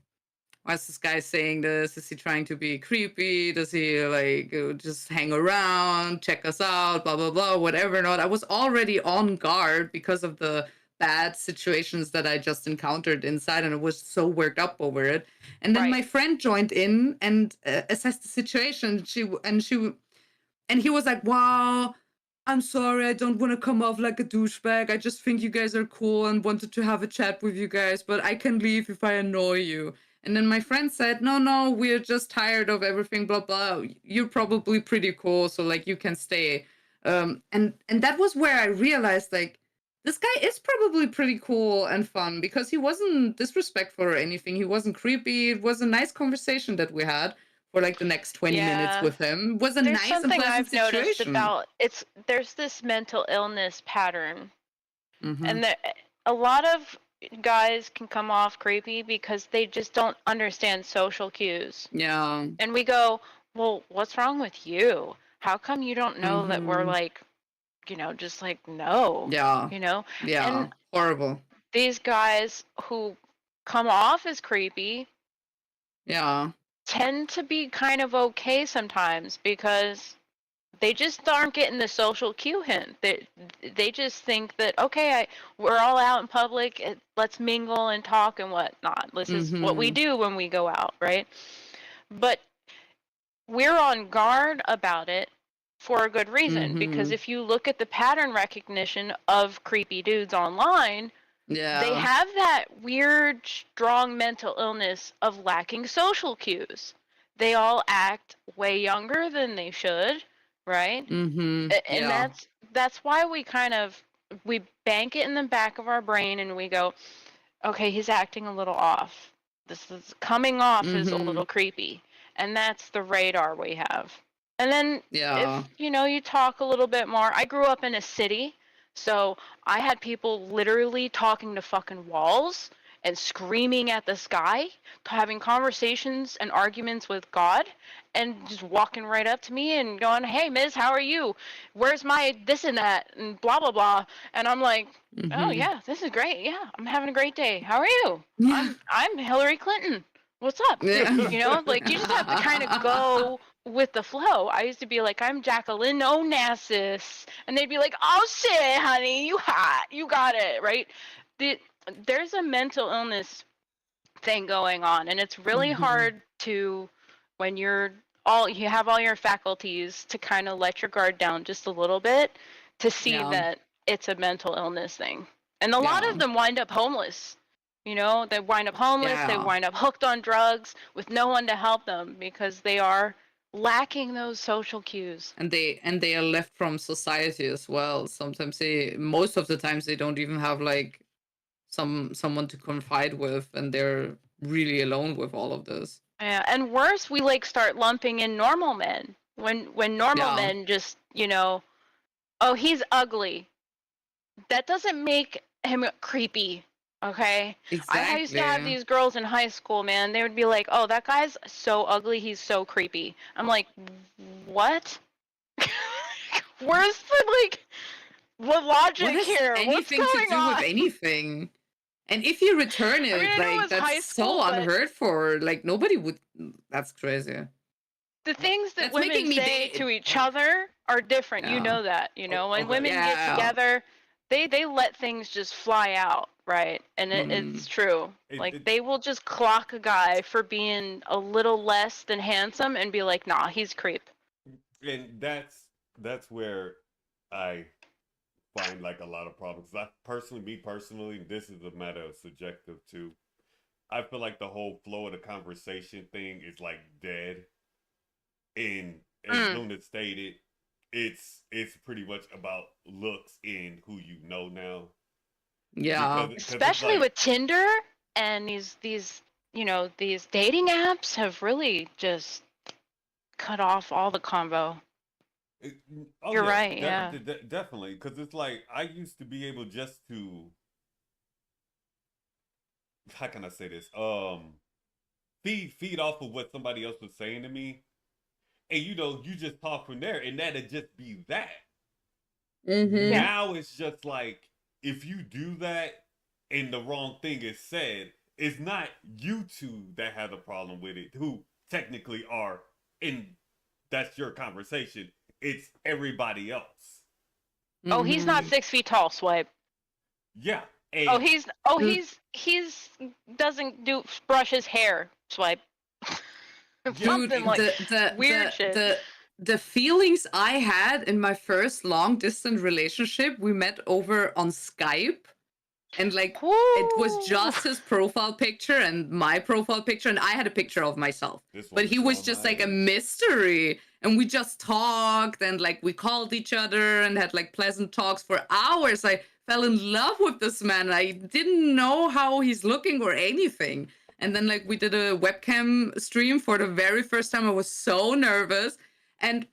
why is this guy saying this? Is he trying to be creepy? Does he like just hang around, check us out, blah, blah, blah, whatever not. I was already on guard because of the bad situations that I just encountered inside, and I was so worked up over it. And then my friend joined in and assessed the situation. And he was like, wow, I'm sorry, I don't want to come off like a douchebag. I just think you guys are cool and wanted to have a chat with you guys, but I can leave if I annoy you. And then my friend said, no, we're just tired of everything, blah, blah. You're probably pretty cool, so like you can stay. And that was where I realized like, this guy is probably pretty cool and fun because he wasn't disrespectful or anything. He wasn't creepy. It was a nice conversation that we had for like the next 20 minutes with him. It was a nice and pleasant I've situation. Noticed about there's this mental illness pattern, and a lot of guys can come off creepy because they just don't understand social cues. Yeah. And we go, well, what's wrong with you? How come you don't know that we're like, just like, no. Yeah. Yeah. And horrible. These guys who come off as creepy tend to be kind of okay sometimes because they just aren't getting the social cue hint. They just think that, okay, we're all out in public, let's mingle and talk and whatnot. This is what we do when we go out, right? But we're on guard about it for a good reason, because if you look at the pattern recognition of creepy dudes online, they have that weird, strong mental illness of lacking social cues. They all act way younger than they should, right? And that's why we bank it in the back of our brain and we go, okay, he's acting a little off. This is coming off as a little creepy. And that's the radar we have. And then if, you talk a little bit more, I grew up in a city, so I had people literally talking to fucking walls and screaming at the sky, having conversations and arguments with God, and just walking right up to me and going, hey, Miz, how are you? Where's my this and that? And blah, blah, blah. And I'm like, oh, yeah, this is great. Yeah, I'm having a great day. How are you? Yeah. I'm Hillary Clinton. What's up? Yeah. Like, you just have to kind of go with the flow. I used to be like, I'm Jacqueline Onassis. And they'd be like, oh, shit, honey, you hot. You got it, right? There's a mental illness thing going on, and it's really hard to, when you have all your faculties, to kind of let your guard down just a little bit to see that it's a mental illness thing. And a lot of them wind up homeless. They wind up homeless, they wind up hooked on drugs with no one to help them because they are lacking those social cues. And they are left from society as well. Sometimes most of the times they don't even have like someone to confide with, and they're really alone with all of this. Yeah, and worse, we like start lumping in normal men when normal men just, oh, he's ugly. That doesn't make him creepy, okay? Exactly. I used to have these girls in high school, man. They would be like, oh, that guy's so ugly, he's so creepy. I'm like, what? Where's what logic here? What's going anything to do with anything? And if you return it, that's so unheard for. Like, nobody would. That's crazy. The things that women say to each other are different. You know that. When women get together, they let things just fly out. Right. And it's true. Like, they will just clock a guy for being a little less than handsome and be like, nah, he's creep. And that's where I find like a lot of problems. Me personally, this is a matter of subjective too. I feel like the whole flow of the conversation thing is like dead. And as Luna stated, it's pretty much about looks and who you know now. Yeah. Because especially like, with Tinder and these you know, these dating apps have really just cut off all the convo. You're right, yeah. Definitely. Because it's like I used to be able just to, how can I say this? Feed off of what somebody else was saying to me, and you know, you just talk from there, and that'd just be that. Now it's just like if you do that and the wrong thing is said, it's not you two that have a problem with it, who technically are in, that's your conversation. It's everybody else. Oh, he's not 6 feet tall, swipe. Yeah. And he's doesn't brush his hair, swipe. Something like weird shit. The feelings I had in my first long distance relationship, we met over on Skype. And like, it was just his profile picture and my profile picture, and I had a picture of myself. But he was just like a mystery. And we just talked and like we called each other and had like pleasant talks for hours. I fell in love with this man. I didn't know how he's looking or anything. And then like we did a webcam stream for the very first time. I was so nervous. And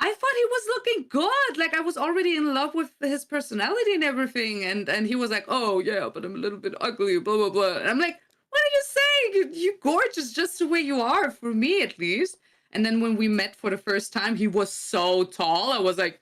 I thought he was looking good. Like I was already in love with his personality and everything. And he was like, oh yeah, but I'm a little bit ugly, blah, blah, blah. And I'm like, what are you saying? You're gorgeous just the way you are, for me at least. And then when we met for the first time, he was so tall. I was like,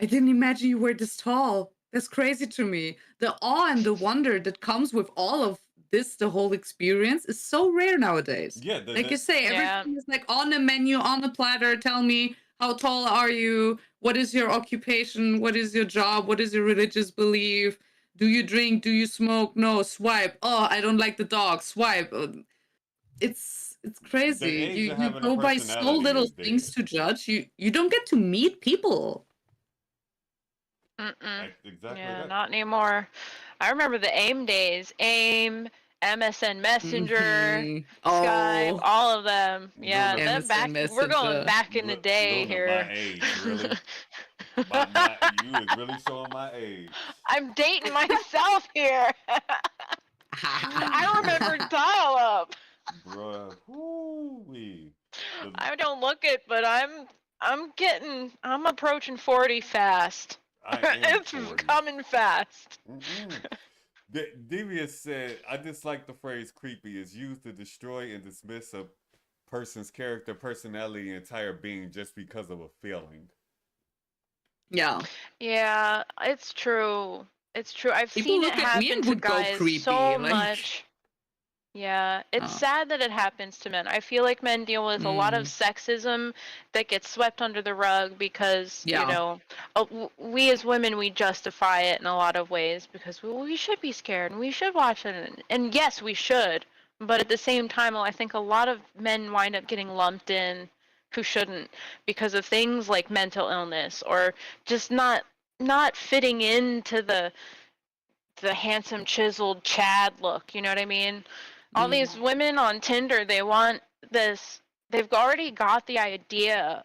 I didn't imagine you were this tall. That's crazy to me. The awe and the wonder that comes with all of this, the whole experience, is so rare nowadays. Yeah. Like you say, everything is like on the menu, on the platter. Tell me, how tall are you? What is your occupation? What is your job? What is your religious belief? Do you drink? Do you smoke? No, swipe. Oh, I don't like the dog. Swipe. It's crazy. You go by so little things to judge. You don't get to meet people. Exactly. Yeah, not anymore. I remember the AIM days. AIM, MSN Messenger, Skype, all of them. Yeah, we're going back in the day here. My age, really. You is really showing my age. I'm dating myself here. I remember dial-up. Bruh, whoo-wee. I don't look it, but I'm approaching 40 fast. It's 40. Coming fast. Devious said, I dislike the phrase creepy. Is used to destroy and dismiss a person's character, personality, and entire being just because of a feeling. Yeah. Yeah, it's true. It's true. I've seen it happen to guys so much. Yeah, it's sad that it happens to men. I feel like men deal with a lot of sexism that gets swept under the rug because, you know, we as women, we justify it in a lot of ways because we should be scared and we should watch it. And yes, we should. But at the same time, I think a lot of men wind up getting lumped in who shouldn't because of things like mental illness or just not fitting into the handsome, chiseled Chad look. You know what I mean? All these women on Tinder, they want this, they've already got the idea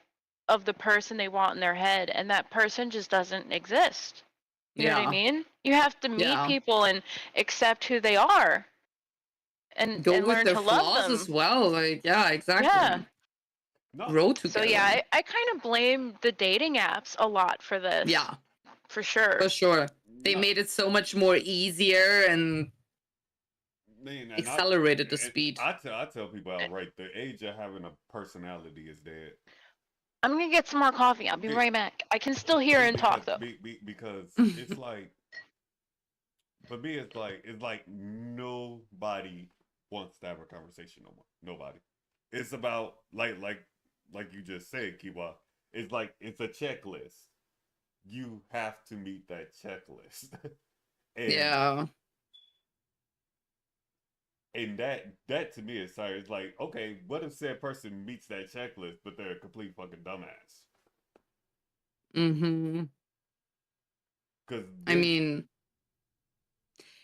of the person they want in their head, and that person just doesn't exist. You know what I mean? You have to meet people and accept who they are. And learn to love them as well. Like, yeah, exactly. Yeah. Grow together. So yeah, I kind of blame the dating apps a lot for this. Yeah. For sure. For sure. They made it so much more easier and accelerated the speed. I tell people outright, the age of having a personality is dead. I'm gonna get some more coffee. I'll be right back. I can still hear and talk though. Because it's like, for me, it's like nobody wants to have a conversation no more. Nobody. It's about like you just said, Kiwa. It's like it's a checklist. You have to meet that checklist. Yeah. And that to me is sorry. It's like, okay, what if said person meets that checklist, but they're a complete fucking dumbass? Mm-hmm. Because I mean,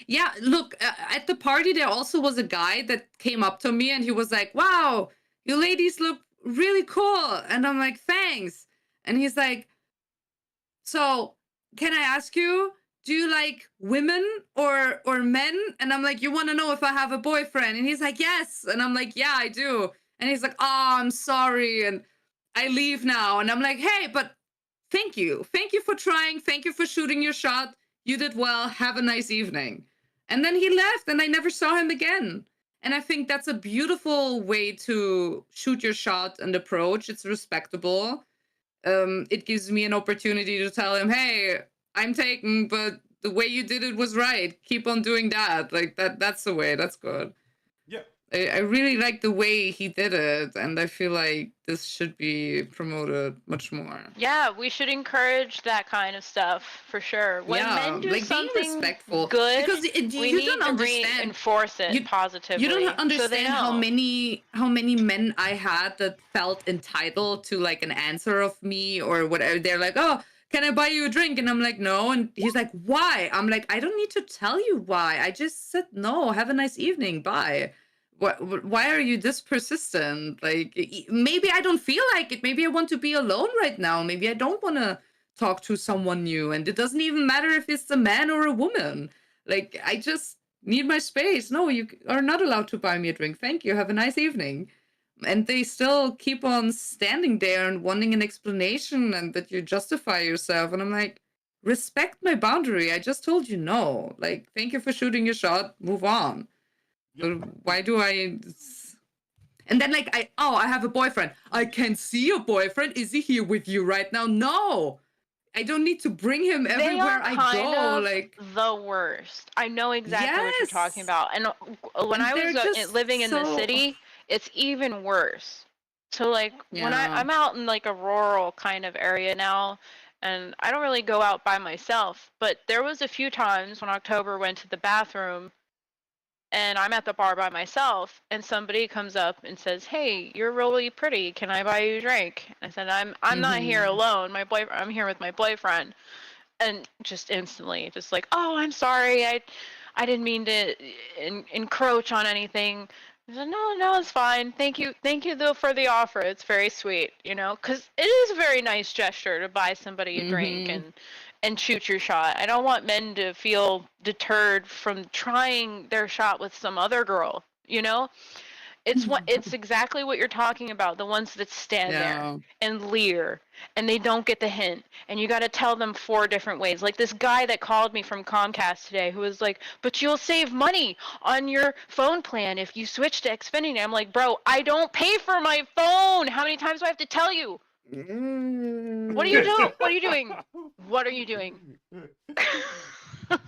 yeah, look, at the party, there also was a guy that came up to me and he was like, wow, you ladies look really cool. And I'm like, thanks. And he's like, so can I ask you, do you like women or men? And I'm like, you want to know if I have a boyfriend? And he's like, yes. And I'm like, yeah, I do. And he's like, oh, I'm sorry. And I leave now. And I'm like, hey, but thank you. Thank you for trying. Thank you for shooting your shot. You did well. Have a nice evening. And then he left and I never saw him again. And I think that's a beautiful way to shoot your shot and approach. It's respectable. It gives me an opportunity to tell him, hey, I'm taken, but the way you did it was right. Keep on doing that. Like that's the way. That's good. yeah, I really like the way he did it, and I feel like this should be promoted much more. Yeah, we should encourage that kind of stuff for sure. When men do like being something respectful, good, because we you need don't to understand. reinforce it positively. You don't so they understand how know. many men I had that felt entitled to like an answer of me or whatever. They're like, oh, can I buy you a drink? And I'm like, no. And he's like, why? I'm like, I don't need to tell you why. I just said no. Have a nice evening. Bye. Why are you this persistent? Like, maybe I don't feel like it. Maybe I want to be alone right now. Maybe I don't want to talk to someone new. And it doesn't even matter if it's a man or a woman. Like, I just need my space. No, you are not allowed to buy me a drink. Thank you. Have a nice evening. And they still keep on standing there and wanting an explanation and that you justify yourself. And I'm like, respect my boundary. I just told you no. Like, thank you for shooting your shot. Move on. yep. Why do I? And then like I have a boyfriend. I can see your boyfriend. Is he here with you right now? No, I don't need to bring him everywhere I go. Like the worst. I know exactly what you're talking yes. about. And when And I was they're just living in the so- city, it's even worse. So like when I'm out in like a rural kind of area now, and I don't really go out by myself, but there was a few times when October went to the bathroom and I'm at the bar by myself and somebody comes up and says, hey, you're really pretty, can I buy you a drink? And I said, I'm not here alone, I'm here with my boyfriend. And just instantly just like, oh, I'm sorry, I didn't mean to encroach on anything. I said, no, it's fine, thank you though for the offer, it's very sweet, because it is a very nice gesture to buy somebody a drink and shoot your shot. I don't want men to feel deterred from trying their shot with some other girl, It's exactly what you're talking about, the ones that stand there and leer and they don't get the hint. And you got to tell them 4 different ways. Like this guy that called me from Comcast today who was like, but you'll save money on your phone plan if you switch to Xfinity. I'm like, bro, I don't pay for my phone. How many times do I have to tell you? What are you doing? What are you doing? What are you doing?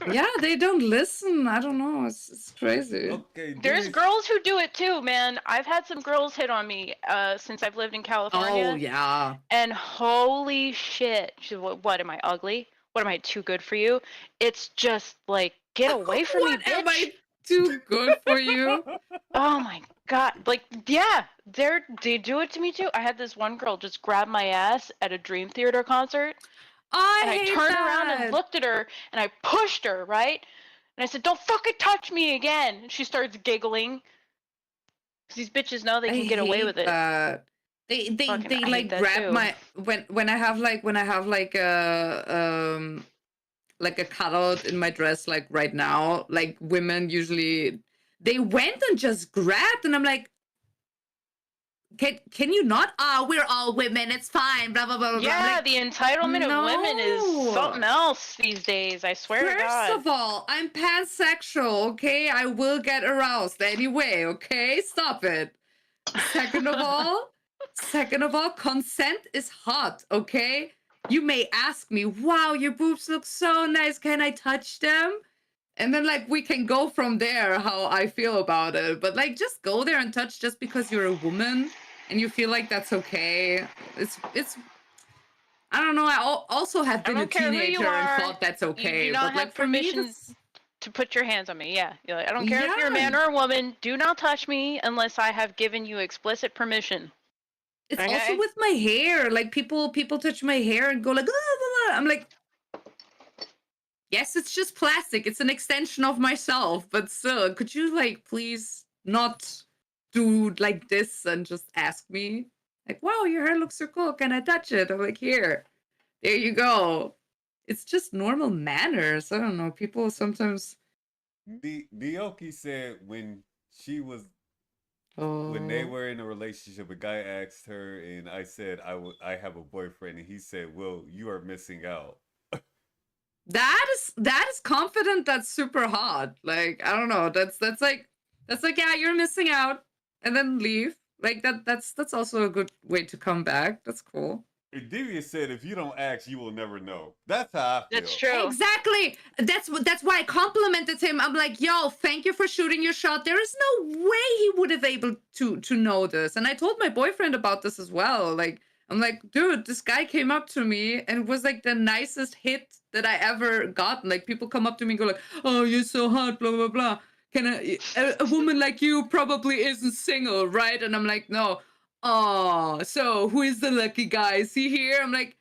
Yeah, they don't listen. I don't know. It's crazy. Okay. There's girls who do it too, man. I've had some girls hit on me since I've lived in California. Oh, yeah. And holy shit. She's, what, am I ugly? What, am I too good for you? It's just like, get away from me, bitch. What, am I too good for you? Oh my god. Like, yeah, they do it to me too. I had this one girl just grab my ass at a Dream Theater concert. I turned around and looked at her and I pushed her, right? And I said, don't fucking touch me again. And she starts giggling. Because these bitches know they can get away with it. They like grab my when I have like a cutout in my dress like right now, like women usually they went and just grabbed and I'm like, can you not? We're all women, it's fine, blah blah blah blah. Yeah, like, the entitlement of women is something else these days, I swear to God. First of all, I'm pansexual, okay? I will get aroused anyway, okay? Stop it. Second of all, consent is hot, okay? You may ask me, wow, your boobs look so nice, can I touch them? And then like we can go from there how I feel about it. But like just go there and touch just because you're a woman and you feel like that's okay. It's I don't know, I also have been a teenager and thought that's okay. You do not but like have for me, permission to put your hands on me. Yeah, you're like, I don't care if you're a man or a woman. Do not touch me unless I have given you explicit permission. It's also with my hair. Like people touch my hair and go like, I'm like, yes, it's just plastic. It's an extension of myself, but still, could you like please not do like this and just ask me? Like, wow, your hair looks so cool. Can I touch it? I'm like, here, there you go. It's just normal manners. I don't know. People sometimes. Dioki said when she was when they were in a relationship, a guy asked her, and I said I have a boyfriend, and he said, "Well, you are missing out." That is confident. That's super hot. Like, I don't know. That's like yeah, you're missing out, and then leave. Like that's also a good way to come back. That's cool. Devious said, "If you don't ask, you will never know." That's how I feel. That's true. Exactly. That's why I complimented him. I'm like, yo, thank you for shooting your shot. There is no way he would have able to know this. And I told my boyfriend about this as well. Like, I'm like, dude, this guy came up to me and it was like the nicest hit that I ever gotten. Like, people come up to me and go like, oh, you're so hot, blah blah blah. A woman like you probably isn't single, right? And I'm like, no. Oh, so who is the lucky guy? Is he here? I'm like,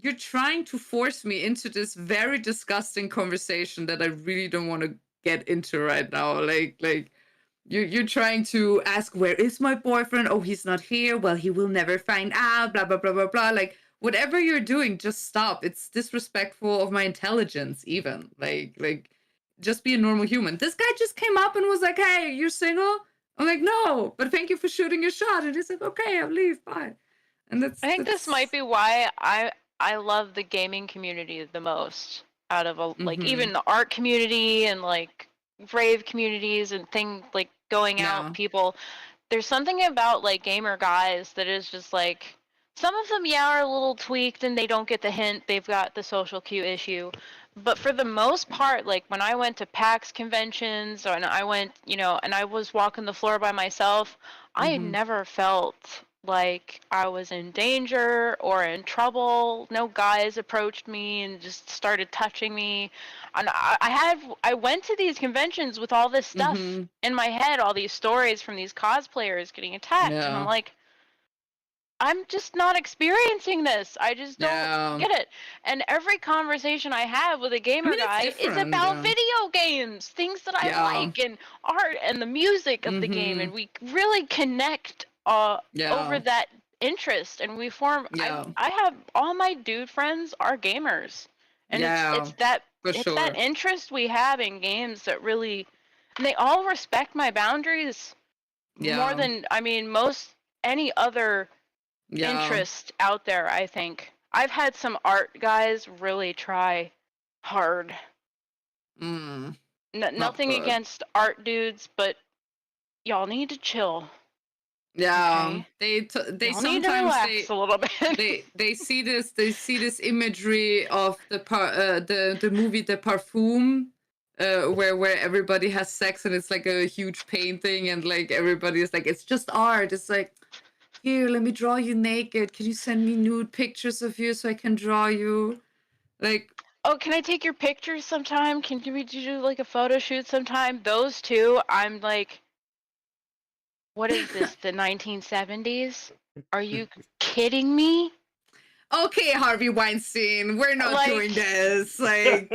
you're trying to force me into this very disgusting conversation that I really don't want to get into right now. Like you're trying to ask, where is my boyfriend? Oh, he's not here. Well, he will never find out. Blah blah blah blah blah. Like, whatever you're doing, just stop. It's disrespectful of my intelligence. Even like, just be a normal human. This guy just came up and was like, hey, you're single? I'm like, no, but thank you for shooting your shot. And he's like, okay, I'll leave. Bye. And I think this might be why I love the gaming community the most out of like even the art community and like rave communities and things like going out people. There's something about like gamer guys that is just like, some of them are a little tweaked and they don't get the hint. They've got the social cue issue. But for the most part, like when I went to PAX conventions and I went, and I was walking the floor by myself, I never felt like I was in danger or in trouble. No guys approached me and just started touching me. And I went to these conventions with all this stuff in my head, all these stories from these cosplayers getting attacked. And I'm like, I'm just not experiencing this. I just don't get it. And every conversation I have with a gamer guy is about video games, things that I like, and art and the music of the game. And we really connect over that interest. And we form, I have all my dude friends are gamers. And it's that interest we have in games that really, and they all respect my boundaries more than, most any other interest out there. I think I've had some art guys really try hard. Nothing against art dudes, but y'all need to chill. Okay? They sometimes need to relax a little bit. they see this imagery of the movie The Parfum, where everybody has sex and it's like a huge painting and like everybody is like, it's just art. It's like, here, let me draw you naked. Can you send me nude pictures of you so I can draw you? Like, oh, can I take your pictures sometime? Can we do like a photo shoot sometime? Those two, I'm like, what is this, the 1970s? Are you kidding me? Okay, Harvey Weinstein, we're not doing this. Like,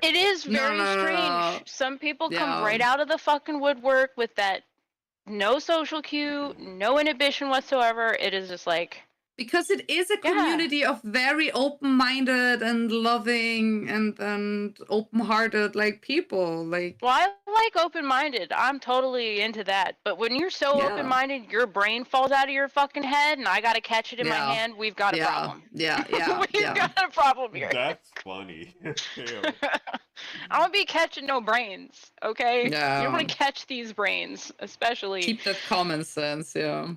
it is very strange. Some people come right out of the fucking woodwork with that. No social cue, no inhibition whatsoever. It is just like, because it is a community of very open-minded and loving and open-hearted like people. Like, well, I like open-minded. I'm totally into that. But when you're so open-minded, your brain falls out of your fucking head, and I gotta catch it in my hand. We've got a problem. We've got a problem here. That's funny. I don't be catching no brains, okay? You don't want to catch these brains, especially. Keep that common sense, So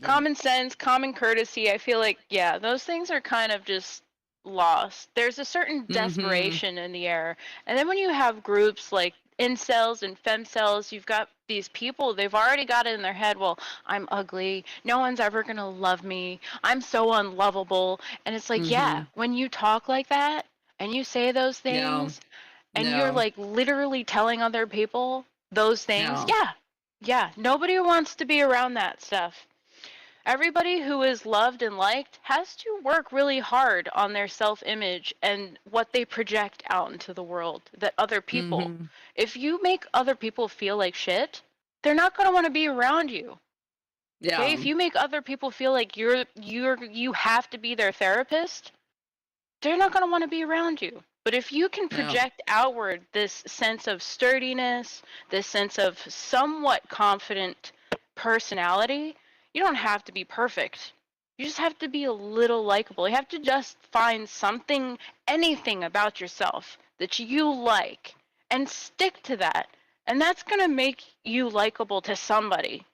common sense, common courtesy. I feel like, those things are kind of just lost. There's a certain desperation in the air. And then when you have groups like incels and femcels, you've got these people, they've already got it in their head, well, I'm ugly, no one's ever gonna love me, I'm so unlovable. And it's like, when you talk like that, and you say those Yeah. things and you're Yeah. like literally telling other people those things, Yeah. yeah, nobody wants to be around that stuff. Everybody who is loved and liked has to work really hard on their self-image and what they project out into the world, that other people. Mm-hmm. If you make other people feel like shit, they're not going to want to be around you. Okay? Yeah. If you make other people feel like you have to be their therapist, they're not going to want to be around you. But if you can Yeah. project outward this sense of sturdiness, this sense of somewhat confident personality, you don't have to be perfect. You just have to be a little likable. You have to just find something, anything about yourself that you like and stick to that. And that's going to make you likable to somebody.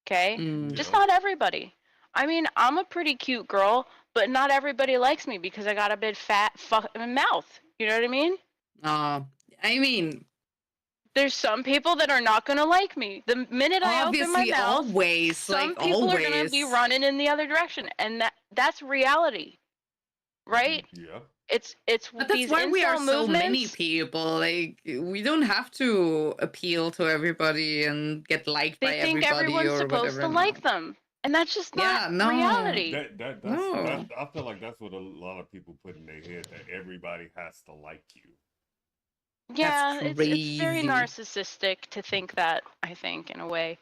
Okay? Just Yep. not everybody. I mean, I'm a pretty cute girl, but not everybody likes me because I got a big fat fucking mouth. You know what I mean? I mean, There's some people that are not going to like me. The minute I open my obviously, mouth, always, some like people are going to be always. running in the other direction, and that's reality, right? Yeah. It's But that's these why we are incel so many movements. people. Like, we don't have to appeal to everybody and get liked They by think everybody everyone's or supposed whatever. to No. like them, and that's just not Yeah, no. reality. That's No. I feel like that's what a lot of people put in their head, that everybody has to like you. That's Yeah, it's very crazy. narcissistic to think that, I think, in a way.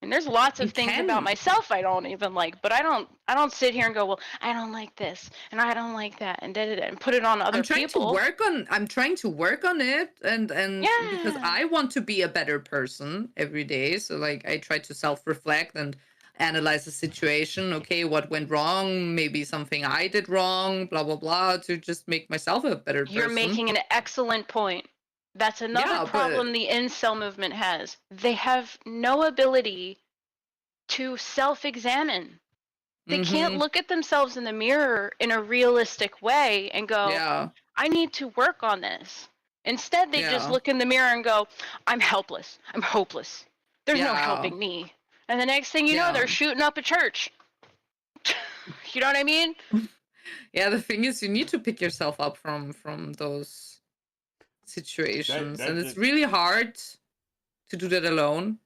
And there's lots You of things about can. myself I don't even like, but I don't sit here and go, well, I don't like this and I don't like that and da da da and put it on other people. I'm trying to work on it, and because Yeah. I want to be a better person every day. So like I try to self-reflect and analyze the situation. Okay, what went wrong? Maybe something I did wrong, blah blah blah, to just make myself a better You're person. making an excellent point. That's another Yeah, problem but the incel movement has. They have no ability to self-examine. They can't mm-hmm. look at themselves in the mirror in a realistic way and go, Yeah, I need to work on this. Instead, they just yeah, look in the mirror and go, I'm helpless. I'm hopeless. There's no yeah, helping me. And the next thing you know, yeah. they're shooting up a church. You know what I mean? Yeah, the thing is, you need to pick yourself up from those situations, and That it's just really hard to do that alone.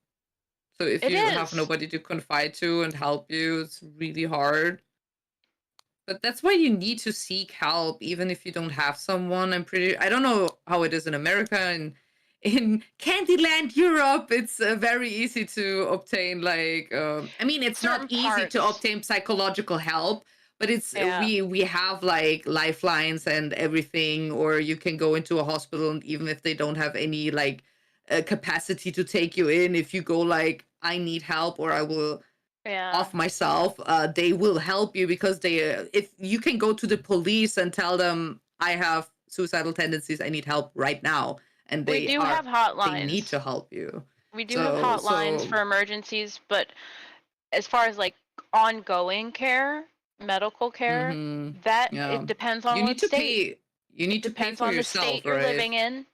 So if It you have is. nobody to confide to and help you, it's really hard. But that's why you need to seek help, even if you don't have someone. I don't know how it is in America and in Candyland, Europe, it's very easy to obtain I mean, it's not Certain easy to parts. obtain psychological help, but it's Yeah. we have like lifelines and everything, or you can go into a hospital and even if they don't have any capacity to take you in, if you go like I need help or I will Yeah. off myself, they will help you because if you can go to the police and tell them I have suicidal tendencies, I need help right now, and We do have they need hotlines. to help you. We do have hotlines So for emergencies, but as far as like ongoing care, medical care, mm-hmm, that yeah, it depends on what state. you It need to pay depends for on the yourself, state you're right? living in.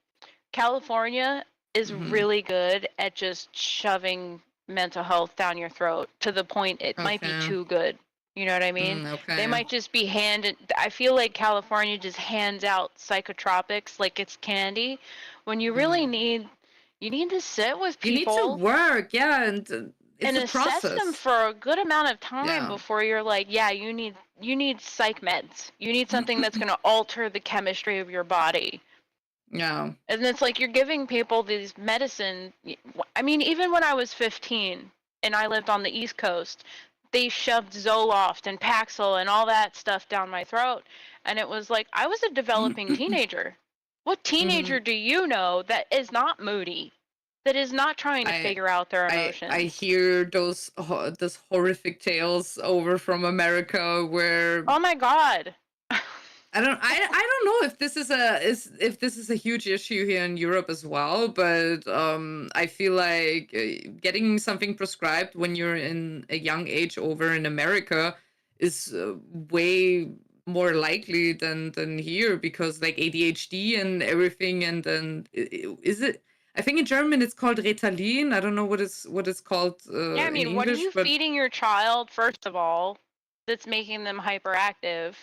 California is Mm-hmm. really good at just shoving mental health down your throat to the point it might be Okay. too good. You know what I mean? They Okay. might just be I feel like California just hands out psychotropics like it's candy when you really you need to sit with You need to people work, yeah, and it's and a assess them process. for a good amount of time Yeah. before you're like, yeah, you need psych meds. You need something that's going to alter the chemistry of your body. Yeah. And it's like you're giving people these medicine. I mean, even when I was 15 and I lived on the East Coast, they shoved Zoloft and Paxil and all that stuff down my throat. And it was like, I was a developing teenager. What teenager do you know that is not moody? That is not trying to I figure out their I emotions? hear those horrific tales over from America where Oh my God. I don't know if if this is a huge issue here in Europe as well, but I feel like getting something prescribed when you're in a young age over in America is way more likely than here because like ADHD and everything, and then is it? I think in German it's called Ritalin. I don't know what it's called Yeah, I in mean, what are English, you but feeding your child, first of all, that's making them hyperactive?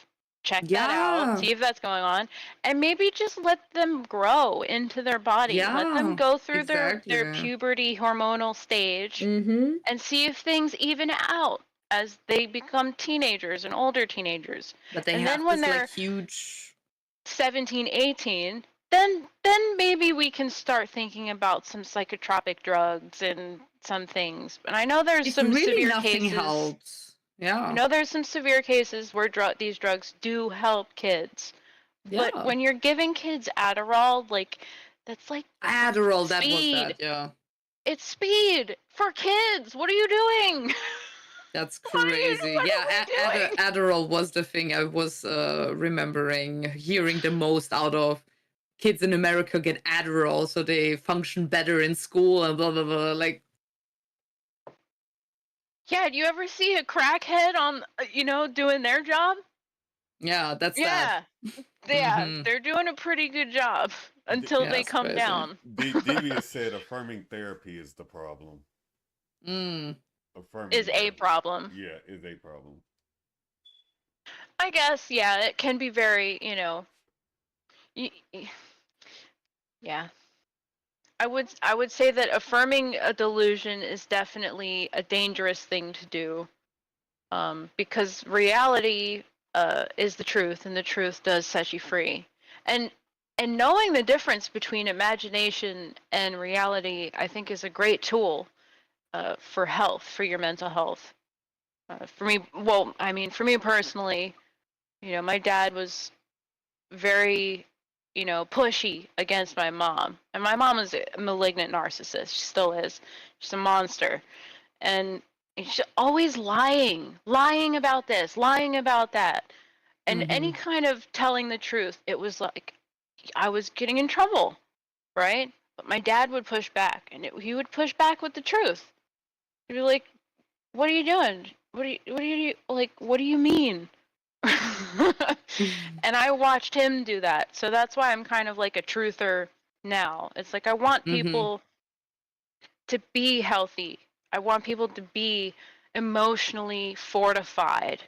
check that out, see if that's going on, and maybe just let them grow into their body. Let them go through their puberty hormonal stage and see if things even out as they become teenagers and older teenagers. But they and have then when this they're like huge 17, 18, then maybe we can start thinking about some psychotropic drugs and some things. And I know there's some really severe nothing cases. helps. Yeah. I know there's some severe cases where these drugs do help kids. But when you're giving kids Adderall, like that's like Adderall, speed. that was that, yeah. It's speed for kids. What are you doing? That's crazy. Adderall was the thing I was hearing the most out of. Kids in America get Adderall so they function better in school and blah blah blah. Like, yeah, do you ever see a crackhead on doing their job? Yeah, that's that. Yeah, they're doing a pretty good job until they come down. Devious said affirming therapy is the problem. Affirming is a problem. Yeah, is a problem. I guess, yeah, it can be very, yeah. I would say that affirming a delusion is definitely a dangerous thing to do, because reality is the truth, and the truth does set you free. And knowing the difference between imagination and reality, I think, is a great tool for health, for your mental health. For me personally, my dad was very, pushy against my mom. And my mom is a malignant narcissist. She still is. She's a monster. And she's always lying about this, lying about that. And any kind of telling the truth, it was like I was getting in trouble, right? But my dad would push back, and he would push back with the truth. He'd be like, "What are you doing? What do you mean?" And I watched him do that. So that's why I'm kind of like a truther now. It's like I want people to be healthy. I want people to be emotionally fortified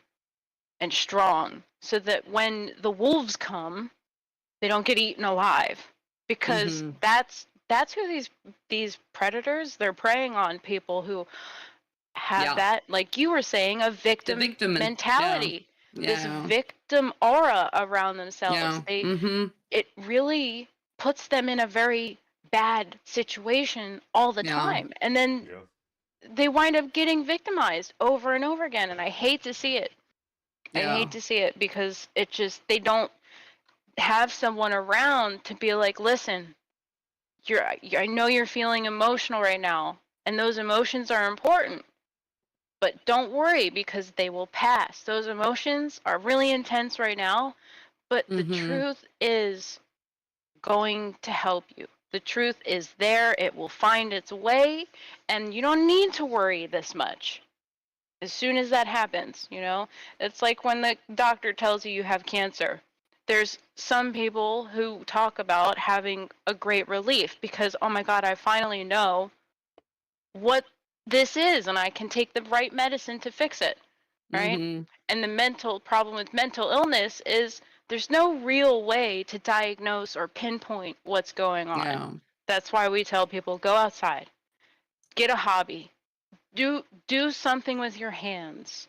and strong so that when the wolves come, they don't get eaten alive. Because that's who these predators, they're preying on people who have that, like you were saying, a victim mentality. This victim aura around themselves. It really puts them in a very bad situation all the time. And then they wind up getting victimized over and over again. And I hate to see it. I hate to see it because it just, they don't have someone around to be like, listen, I know you're feeling emotional right now, and those emotions are important. But don't worry, because they will pass. Those emotions are really intense right now, but the truth is going to help you. The truth is there. It will find its way, and you don't need to worry this much. As soon as that happens, it's like when the doctor tells you have cancer. There's some people who talk about having a great relief because, oh my God, I finally know what this is, and I can take the right medicine to fix it, right? And the mental problem with mental illness is there's no real way to diagnose or pinpoint what's going on. That's why we tell people, go outside, get a hobby, do something with your hands,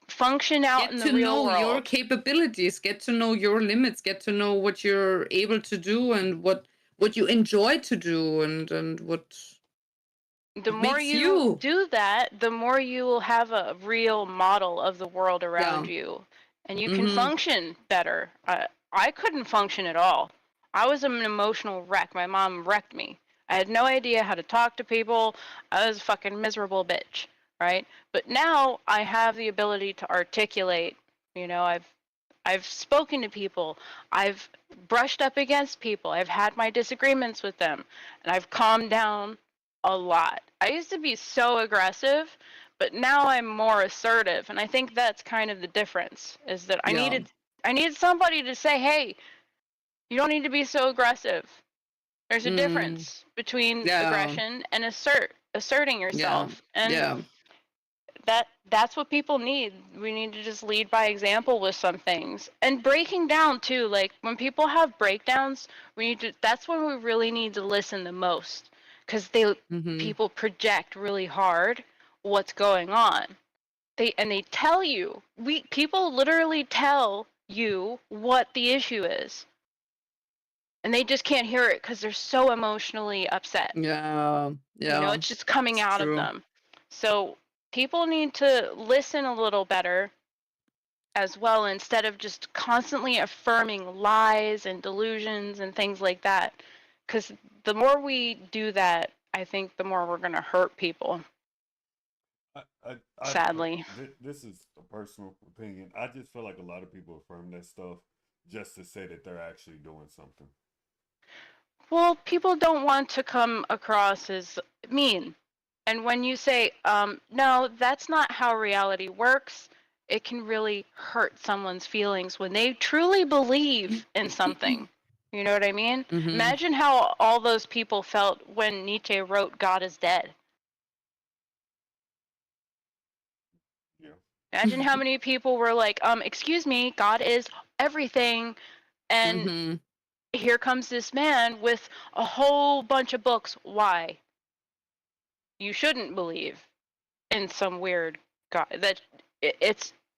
function out in the real world. Get to know your capabilities, get to know your limits, get to know what you're able to do and what you enjoy to do and what. The more you do that, the more you will have a real model of the world around you, and you can function better. I couldn't function at all. I was an emotional wreck. My mom wrecked me. I had no idea how to talk to people. I was a fucking miserable bitch, right? But now I have the ability to articulate. I've spoken to people. I've brushed up against people. I've had my disagreements with them, and I've calmed down a lot. I used to be so aggressive, but now I'm more assertive, and I think that's kind of the difference. Is that I needed somebody to say, "Hey, you don't need to be so aggressive." There's a difference between aggression and asserting yourself. And that's what people need. We need to just lead by example with some things. And breaking down too, like when people have breakdowns, that's when we really need to listen the most, cuz people project really hard what's going on. They tell you. People literally tell you what the issue is. And they just can't hear it cuz they're so emotionally upset. Yeah. It's just coming out true. of them. So people need to listen a little better as well, instead of just constantly affirming lies and delusions and things like that. Because the more we do that, I think the more we're going to hurt people. Sadly. This is a personal opinion. I just feel like a lot of people affirm that stuff just to say that they're actually doing something. Well, people don't want to come across as mean. And when you say, no, that's not how reality works, it can really hurt someone's feelings when they truly believe in something. You know what I mean? Imagine how all those people felt when Nietzsche wrote God is dead. Yeah. Imagine how many people were like, excuse me, God is everything. And here comes this man with a whole bunch of books. Why? You shouldn't believe in some weird God.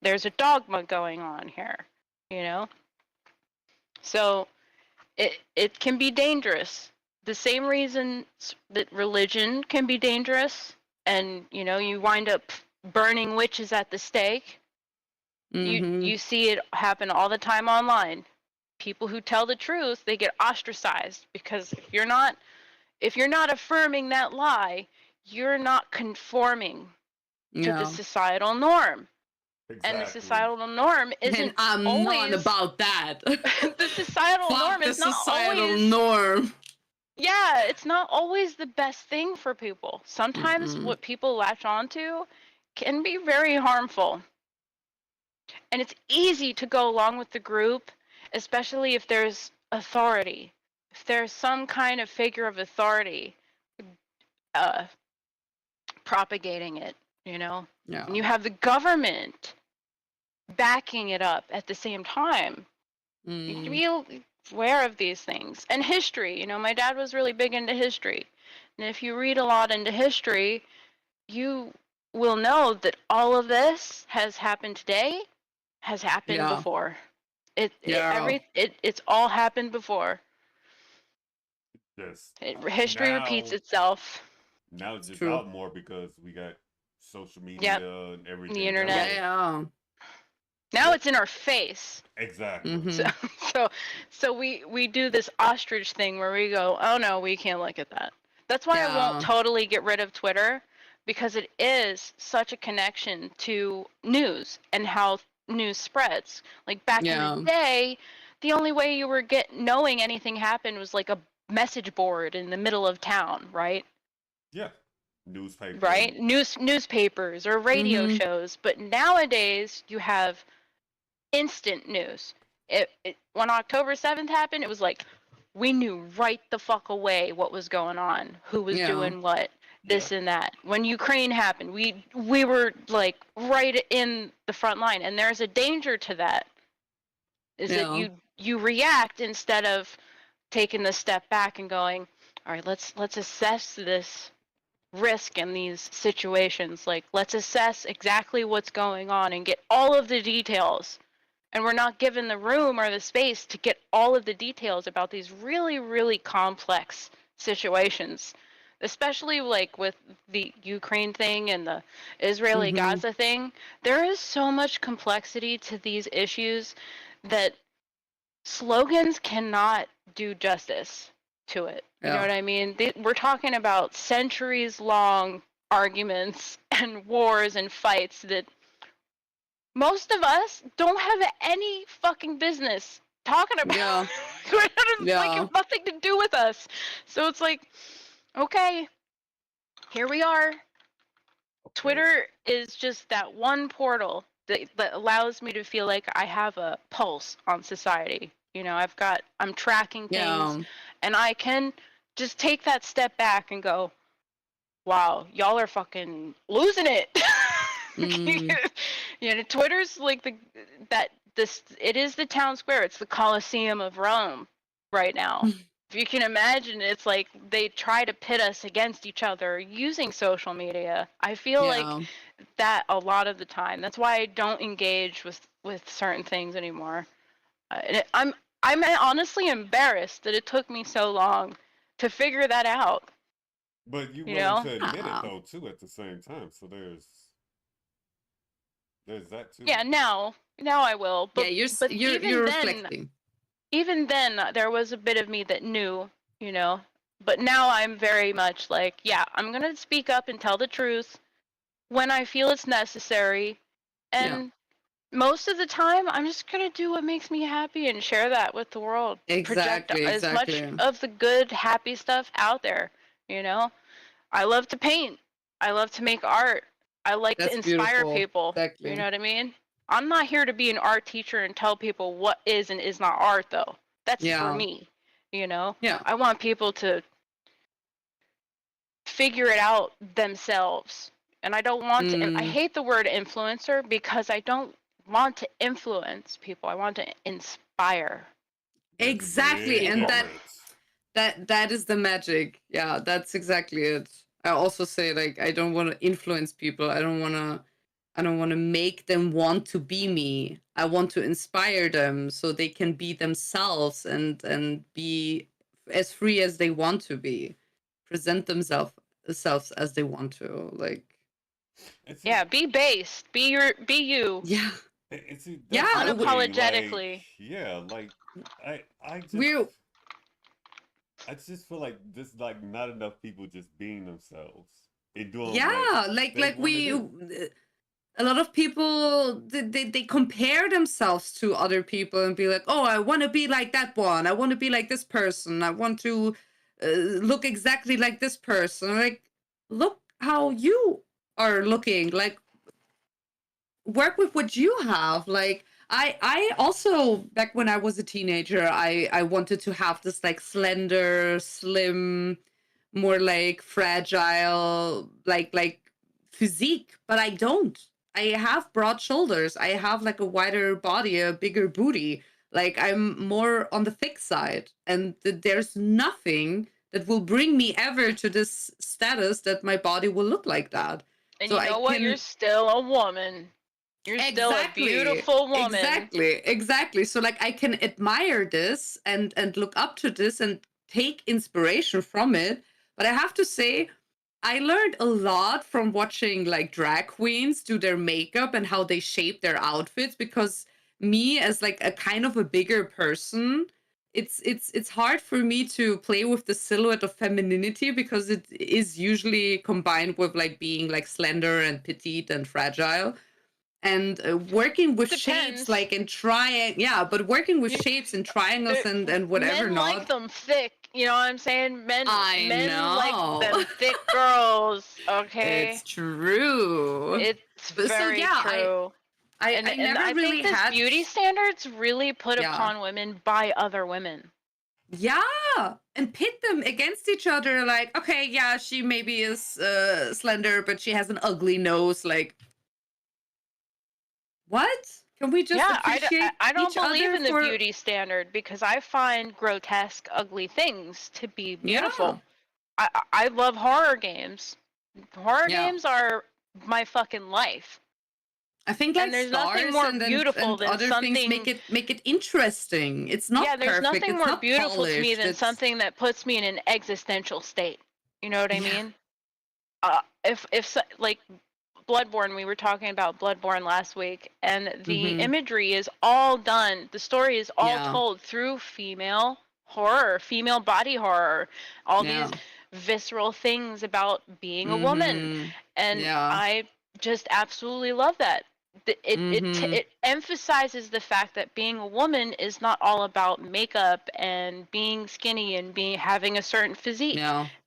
There's a dogma going on here, So it can be dangerous. The same reason that religion can be dangerous, and you wind up burning witches at the stake. You see it happen all the time online. People who tell the truth, they get ostracized, because if you're not affirming that lie, you're not conforming to the societal norm. Exactly. And the societal norm isn't and I'm always not about that. The societal norm is not societal norm. Yeah, it's not always the best thing for people. Sometimes what people latch onto can be very harmful. And it's easy to go along with the group, especially if there's authority. If there's some kind of figure of authority propagating it, Yeah. And you have the government backing it up at the same time. You can be aware of these things. And history, my dad was really big into history. And if you read a lot into history, you will know that all of this has happened today, has happened before. It's all happened before. Yes. History repeats itself. Now it's just out more because we got social media and everything. The internet. Yeah. Now it's in our face. Exactly. So we do this ostrich thing where we go, oh no, we can't look at that. That's why I won't totally get rid of Twitter, because it is such a connection to news and how news spreads. Like back in the day, the only way you were knowing anything happened was like a message board in the middle of town, right? Yeah. Newspaper. Right? Newspapers or radio shows. But nowadays you have instant news. When October 7th happened, it was like we knew right the fuck away what was going on, who was doing what, this and that. When Ukraine happened, we were like right in the front line, and there's a danger to that. Is that you react instead of taking the step back and going, all right, let's assess this risk in these situations. Like, let's assess exactly what's going on and get all of the details. And we're not given the room or the space to get all of the details about these really, really complex situations, especially like with the Ukraine thing and the Israeli Gaza thing. There is so much complexity to these issues that slogans cannot do justice to it. You know what I mean? We're talking about centuries-long arguments and wars and fights that most of us don't have any fucking business talking about. Like, have nothing to do with us. So it's like, okay, here we are. Twitter is just that one portal that allows me to feel like I have a pulse on society. I'm tracking things, and I can just take that step back and go, wow, y'all are fucking losing it. Mm. Twitter's like it is the town square. It's the Colosseum of Rome right now. If you can imagine, it's like they try to pit us against each other using social media. I feel like that a lot of the time. That's why I don't engage with certain things anymore. I'm honestly embarrassed that it took me so long to figure that out. But you You willing know? to admit it though too at the same time. So there's that too. Yeah, now I will. But Yeah, but you're reflecting. Even then, there was a bit of me that knew, But now I'm very much like, yeah, I'm gonna speak up and tell the truth when I feel it's necessary, and most of the time, I'm just gonna do what makes me happy and share that with the world. Project as much of the good, happy stuff out there. I love to paint. I love to make art. I like to inspire people. Exactly. You know what I mean? I'm not here to be an art teacher and tell people what is and is not art, though. That's for me. Yeah. I want people to figure it out themselves. And I don't want to, and I hate the word influencer because I don't want to influence people. I want to inspire. Exactly. And that is the magic. Yeah, that's exactly it. I also say, like, I don't want to influence people. I don't want to make them want to be me. I want to inspire them so they can be themselves and be as free as they want to be. Present themselves as they want to. Like, yeah, be based. Be you. Yeah. Unapologetically. I just feel like just like not enough people just being themselves. A lot of people they compare themselves to other people and be like, oh, I want to be like that one. I want to be like this person. I want to look exactly like this person. Like, look how you are looking. Like, work with what you have. Like, I also, back when I was a teenager, I wanted to have this like slender, slim, more like fragile, like physique, but I don't. I have broad shoulders. I have like a wider body, a bigger booty. Like, I'm more on the thick side, and there's nothing that will bring me ever to this status that my body will look like that. And so you're still a woman. You're still a beautiful woman. Exactly. So like, I can admire this and look up to this and take inspiration from it. But I have to say, I learned a lot from watching like drag queens do their makeup and how they shape their outfits, because me as like a kind of a bigger person, it's hard for me to play with the silhouette of femininity, because it is usually combined with like being like slender and petite and fragile. And working with shapes like in but working with shapes and triangles and whatever. Men like them thick, you know what I'm saying? Men like them thick girls. Okay, it's true. It's very true. I think this beauty standards really put upon women by other women. Yeah, and pit them against each other. Like, okay, yeah, she maybe is slender, but she has an ugly nose. Like, what? Can we just appreciate I don't believe in the for... beauty standard, because I find grotesque, ugly things to be beautiful. Yeah. I love horror games. Horror games are my fucking life. I think like, and there's nothing more beautiful than other something. Things make it interesting. It's not. Yeah, there's perfect. nothing it's more beautiful polished. to me than something that puts me in an existential state. You know what I mean? If like Bloodborne, we were talking about Bloodborne last week, and the imagery is all done. The story is all told through female horror, female body horror, all these visceral things about being a woman, and I just absolutely love that. It emphasizes the fact that being a woman is not all about makeup and being skinny and having a certain physique.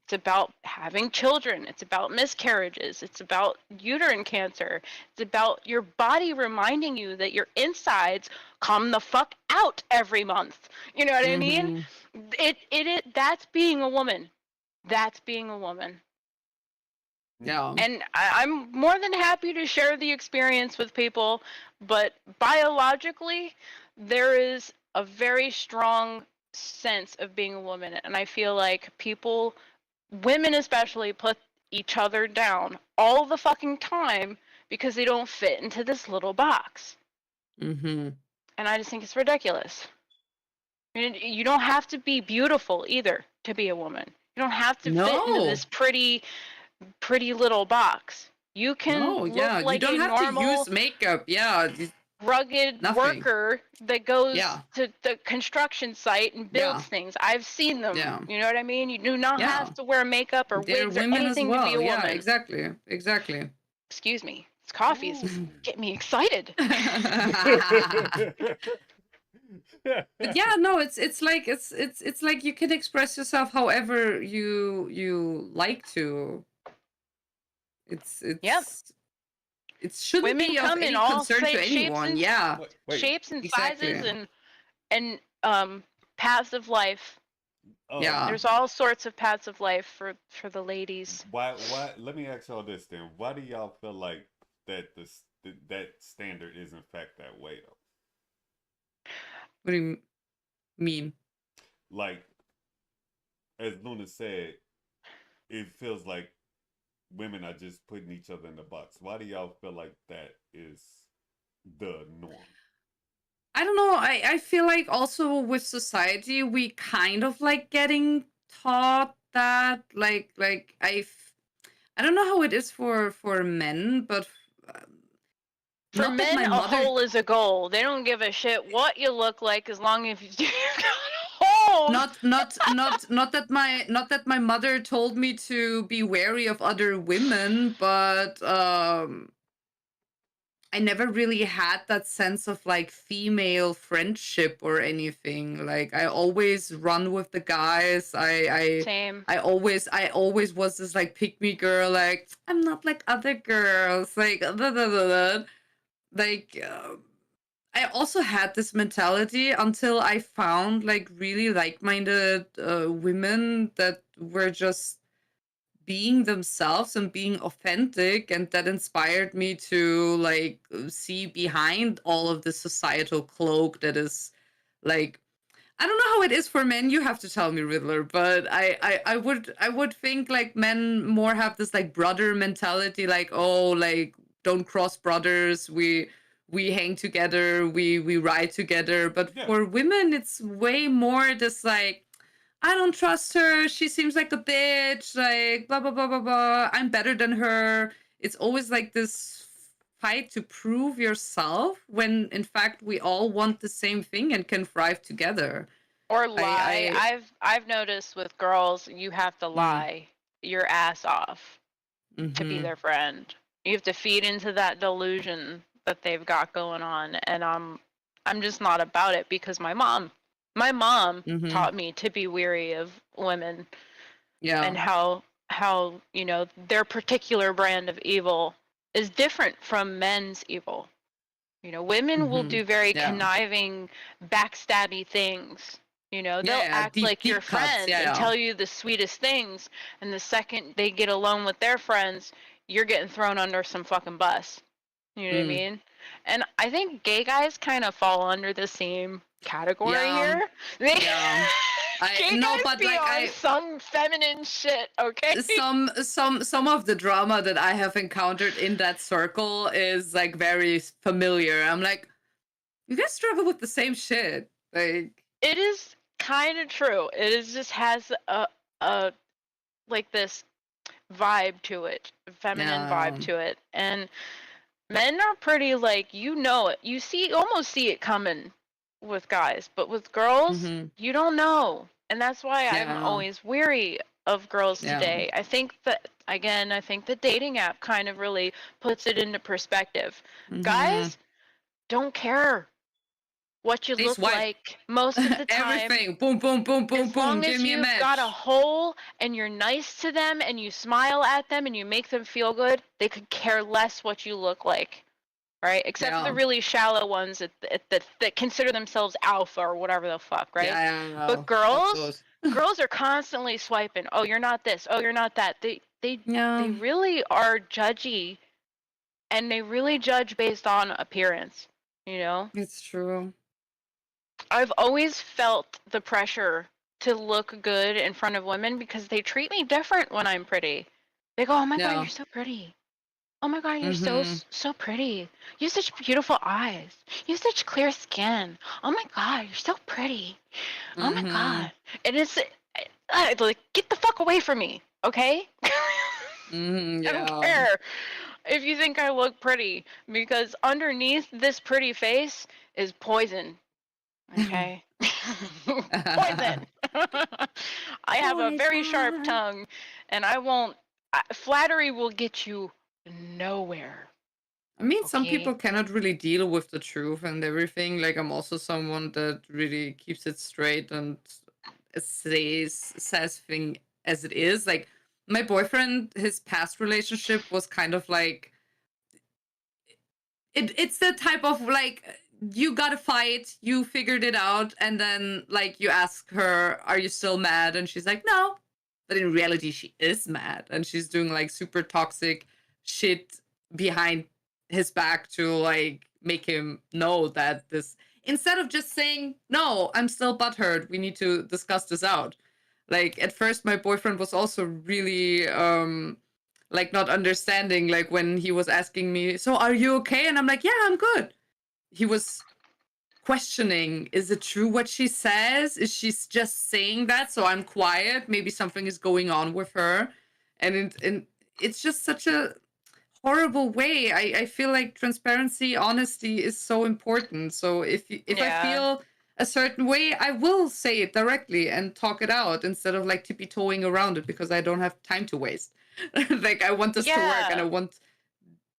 It's about having children. It's about miscarriages. It's about uterine cancer. It's about your body reminding you that your insides come the fuck out every month. You know what I mean? That's being a woman. That's being a woman. Yeah. And I'm more than happy to share the experience with people, but biologically, there is a very strong sense of being a woman. And I feel like people, women especially, put each other down all the fucking time because they don't fit into this little box. Mm-hmm. And I just think it's ridiculous. I mean, you don't have to be beautiful either to be a woman. You don't have to fit into this pretty little box. You can look you like don't a have normal to use makeup. Yeah, rugged nothing. worker that goes to the construction site and builds Yeah. things. I've seen them. Yeah. You know what I mean? You do not have to wear makeup or They're wigs or women anything as well. to be a Yeah, woman. exactly. Exactly. Excuse me. This coffee is getting me excited. But yeah, no, it's like it's like you can express yourself however you like to. It shouldn't Women be of come in any all concern to shapes anyone. and Yeah, shapes and exactly. sizes and paths of life. Yeah. There's all sorts of paths of life for the ladies. Why let me ask y'all this then. Why do y'all feel like that that standard is in fact that way though? What do you mean? Like, as Luna said, it feels like women are just putting each other in the box. Why do y'all feel like that is the norm? I don't know. I feel like also with society, we kind of like getting taught that I don't know how it is for men, but for men, a hole is a goal. They don't give a shit what you look like as long as you've got a hole. Not that my mother told me to be wary of other women, but I never really had that sense of like female friendship or anything. Like I always run with the guys. Same. I always was this like pick me girl. Like I'm not like other girls. Like like I also had this mentality until I found like really like-minded women that were just being themselves and being authentic, and that inspired me to like see behind all of the societal cloak that is like I don't know how it is for men. You have to tell me, Riddler. But I would think like men more have this like brother mentality, like oh like don't cross brothers. We hang together. We ride together. But for women, it's way more this like I don't trust her. She seems like a bitch. Like blah blah blah blah blah. I'm better than her. It's always like this fight to prove yourself when in fact we all want the same thing and can thrive together. Or lie. I've noticed with girls, you have to lie your ass off to be their friend. You have to feed into that delusion that they've got going on, and I'm just not about it because my mom taught me to be weary of women. Yeah. And how you know their particular brand of evil is different from men's evil. You know, women will do very conniving, backstabby things. You know, they'll act like your friend and tell you the sweetest things, and the second they get alone with their friends, you're getting thrown under some fucking bus. You know what I mean? And I think gay guys kind of fall under the same category here. Yeah. Gay guys but be like on some feminine shit, okay? Some of the drama that I have encountered in that circle is like very familiar. I'm like, you guys struggle with the same shit. Like it is kind of true. It is just has a like this vibe to it, feminine vibe to it, and men are pretty like you know it. You almost see it coming with guys, but with girls, you don't know, and that's why I'm always weary of girls today. I think that again, I think the dating app kind of really puts it into perspective. Guys don't care what you look like most of the time. Everything. Boom, boom, boom, boom, as long as you've got a hole and you're nice to them and you smile at them and you make them feel good, they could care less what you look like. Right? Except for the really shallow ones that consider themselves alpha or whatever the fuck, right? Yeah, but girls are constantly swiping. Oh, you're not this. Oh, you're not that. They they Yeah, really are judgy, and they really judge based on appearance, you know? it's true. I've always felt the pressure to look good in front of women because they treat me different when I'm pretty. They go, "Oh my god, Yeah. you're so pretty. Oh my god, you're Mm-hmm. so pretty. You have such beautiful eyes. You have such clear skin. Oh my god, you're so pretty. Oh my Mm-hmm. god." And it's like, get the fuck away from me, okay? Mm-hmm. I don't Yeah. care if you think I look pretty, because underneath this pretty face is poison. Okay. Poison. I have a very sharp Poison. tongue, and I won't. Flattery will get you nowhere. I mean, some Okay. people cannot really deal with the truth and everything. Like, I'm also someone that really keeps it straight and says thing as it is. Like, my boyfriend, his past relationship was kind of like it's the type of like you got a fight, you figured it out, and then like you ask her, "Are you still mad?" And she's like, "No," but in reality, she is mad, and she's doing like super toxic shit behind his back to like make him know that this. Instead of just saying, "No, I'm still butthurt. We need to discuss this out." Like at first, my boyfriend was also really like not understanding, like when he was asking me, "So are you okay?" And I'm like, "Yeah, I'm good." He was questioning, is it true what she says? Is she just saying that so I'm quiet? Maybe something is going on with her. And it's just such a horrible way. I feel like transparency, honesty is so important. So if I Yeah. feel a certain way, I will say it directly and talk it out instead of like tippy-toeing around it because I don't have time to waste. Like I want this to work and I Yeah. want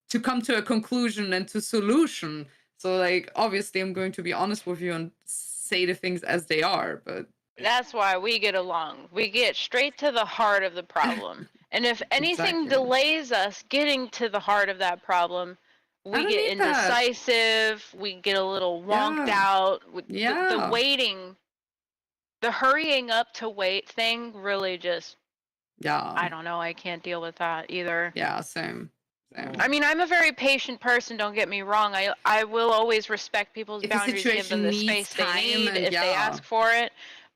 to come to a conclusion and to solution. So like obviously I'm going to be honest with you and say the things as they are, but That's why we get along. We get straight to the heart of the problem. And if anything exactly. delays us getting to the heart of that problem, I we don't get need that. indecisive, we get a little wonked Yeah. out. The Yeah. waiting, the hurrying up to wait thing really just, Yeah. I don't know, I can't deal with that either. Yeah, same. Same. I mean, I'm a very patient person, don't get me wrong. I will always respect people's If a boundaries, give them situation the needs space they time need and if they yeah. ask for it.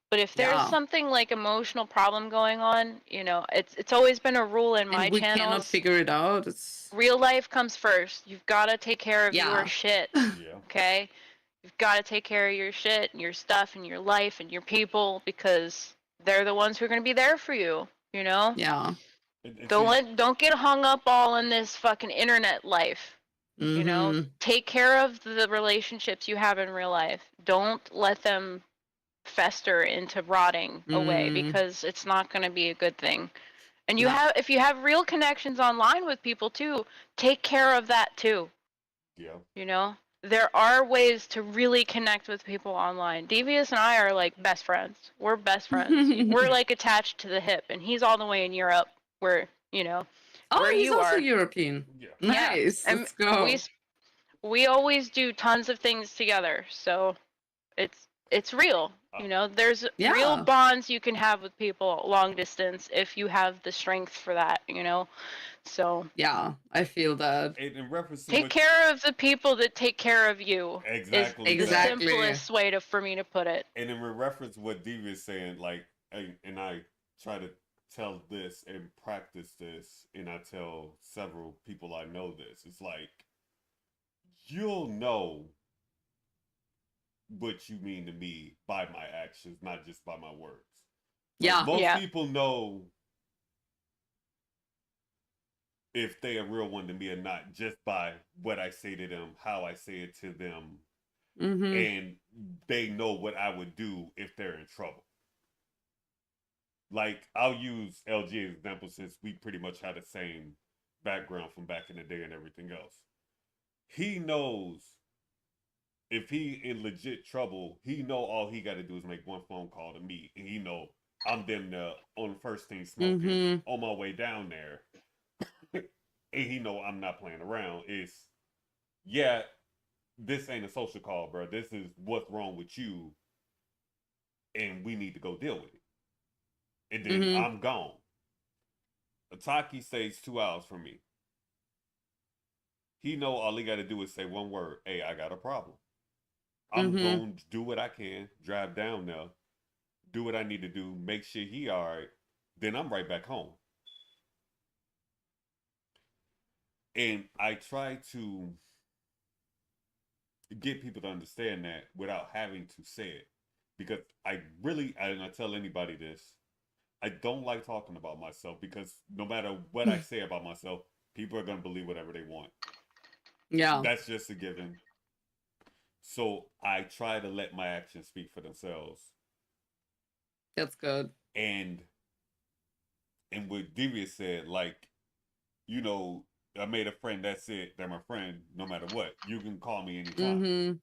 But if there's Yeah. something like emotional problem going on, it's always been a rule in my And we cannot channels. figure it out. It's Real life comes first. You've got to take care of your yeah. shit, Yeah. okay? You've got to take care of your shit and your stuff and your life and your people, because they're the ones who are going to be there for you, you know? Yeah. Don't get hung up all in this fucking internet life. Mm-hmm. Take care of the relationships you have in real life. Don't let them fester into rotting away, Mm. because it's not going to be a good thing. And No. if you have real connections online with people too, take care of that too. Yeah. There are ways to really connect with people online. Devious and I are like best friends. We're best friends. We're like attached to the hip, and he's all the way in Europe, where Oh, where he's you also are. European. Yeah. Yeah, Nice. and Let's go. we always do tons of things together. So it's real. There's real Yeah. bonds you can have with people long distance if you have the strength for that. So Yeah, I feel that. In reference to take what care of the people that take care of you is exactly the that, Exactly. simplest way for me to put it. and in reference to what Diva is saying, like, and I try to tell this and practice this, and I tell several people I know this. It's like you'll know what you mean to me by my actions, not just by my words. Like Yeah. most Yeah. people know if they a real one to me or not just by what I say to them, how I say it to them, Mm-hmm. and they know what I would do if they're in trouble. Like I'll use LG as an example since we pretty much had the same background from back in the day and everything else. He knows if he in legit trouble, he know all he got to do is make one phone call to me, and he know I'm them on first thing smoking Mm-hmm. on my way down there, and he know I'm not playing around. It's yeah, this ain't a social call, bro. This is what's wrong with you, and we need to go deal with it. And then Mm-hmm. I'm gone. Taki stays 2 hours from me. He know all he got to do is say one word. Hey, I got a problem. I'm going to do what I can, drive down there, do what I need to do, make sure he all right. Then I'm right back home. And I try to get people to understand that without having to say it. Because I tell anybody this, I don't like talking about myself because no matter what I say about myself, people are going to believe whatever they want. Yeah. That's just a given. So I try to let my actions speak for themselves. That's good. And what Devious said, like, you know, I made a friend, that's it. They're my friend no matter what. You can call me anytime.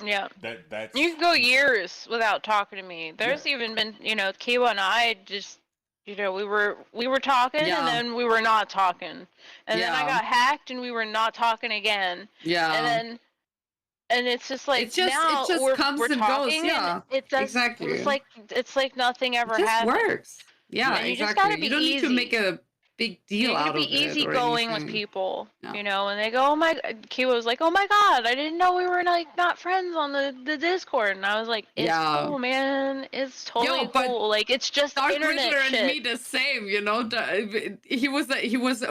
Yeah. That's you can go years without talking to me. There's even been, you know, Kiwa and I just, you know, we were talking and then we were not talking. And then I got hacked and we were not talking again. Yeah. And it's just like it just we're comes and talking goes. Yeah. And it does exactly. It's like nothing ever it just happened. works. Yeah, and you exactly. just gotta be you don't easy. need to make a big deal out of it. You gotta be easy going with people, No. you know, and they go, oh my, Kiwa was like, oh my god, I didn't know we were like not friends on the Discord, and I was like, it's cool, man, it's totally cool, like, it's just internet Riddler shit. and me the same, you know, he was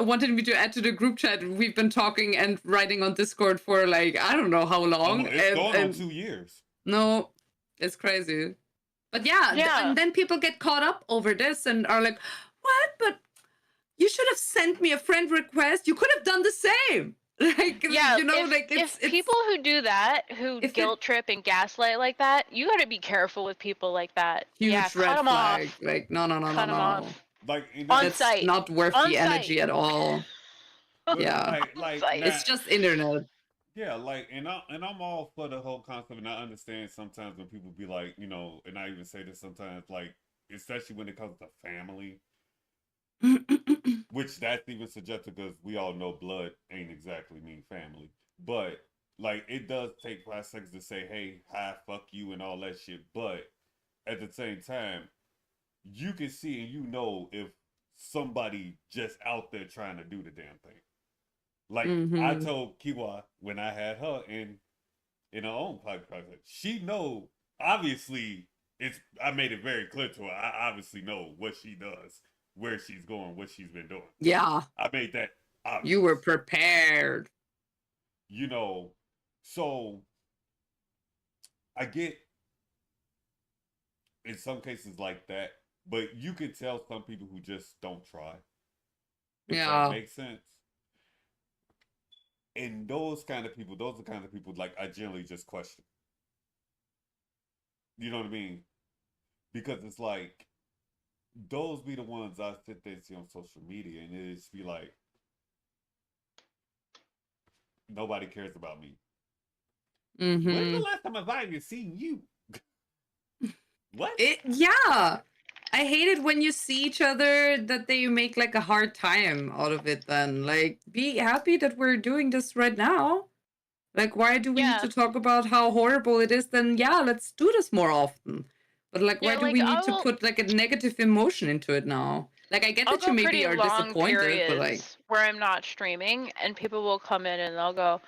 wanted me to add to the group chat. We've been talking and writing on Discord for like, I don't know how long. It's going on 2 years. No, it's crazy. But and then people get caught up over this and are like, what? But you should have sent me a friend request. You could have done the same. Like, you know, if people who do that, who guilt trip and gaslight like that, you got to be careful with people like that. Huge cut red them flag. off. Like, no. Cut them off. Like, on site. Not worth on the site. energy at all. Yeah. Like it's just internet. Yeah, like, and I'm all for the whole concept, and I understand sometimes when people be like, you know, and I even say this sometimes, like, especially when it comes to family, which that's even subjective because we all know blood ain't exactly mean family, but like it does take 5 seconds to say, hey, hi, fuck you, and all that shit, but at the same time, you can see and you know if somebody just out there trying to do the damn thing. Like, I told Kiwa when I had her in her own podcast, she know, obviously, I made it very clear to her, I obviously know what she does, where she's going, what she's been doing. Yeah. I made that obvious. You were prepared. You know, so I get in some cases like that, but you can tell some people who just don't try. If that makes sense. And those are the kind of people like I generally just question. You know what I mean? Because it's like those be the ones I sit there and see on social media, and it just be like nobody cares about me. When's the last time I've even seen you? What? I hate it when you see each other that they make like a hard time out of it then. Like, be happy that we're doing this right now. Like, why do we need to talk about how horrible it is? Then, let's do this more often. But, like, why do we need to put, like, a negative emotion into it now? Like, I get that you maybe are disappointed, but, like... where I'm not streaming, and people will come in and they'll go,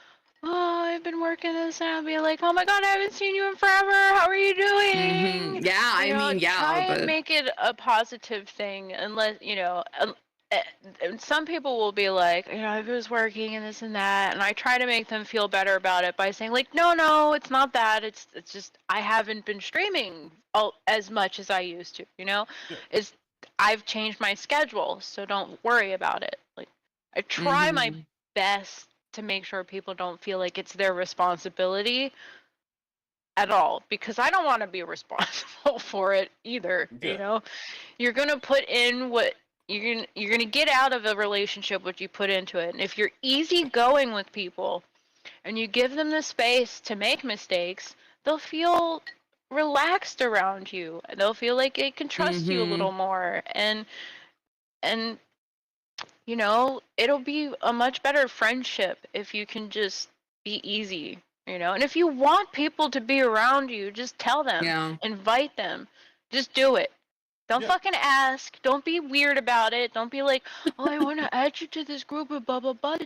oh, I've been working this, and I'll be like, oh my god, I haven't seen you in forever, how are you doing? Try and make it a positive thing, unless, you know, some people will be like, you know, I was working and this and that, and I try to make them feel better about it by saying, like, no, it's not that, it's just, I haven't been streaming as much as I used to, you know? I've changed my schedule, so don't worry about it. Like, I try my best to make sure people don't feel like it's their responsibility at all, because I don't want to be responsible for it either. You know, you're gonna put in what you're gonna get out of a relationship what you put into it, and if you're easygoing with people and you give them the space to make mistakes, they'll feel relaxed around you. They'll feel like they can trust you a little more, and you know, it'll be a much better friendship if you can just be easy, you know? And if you want people to be around you, just tell them, invite them, just do it. Don't fucking ask. Don't be weird about it. Don't be like, oh, I want to add you to this group of blah blah blah,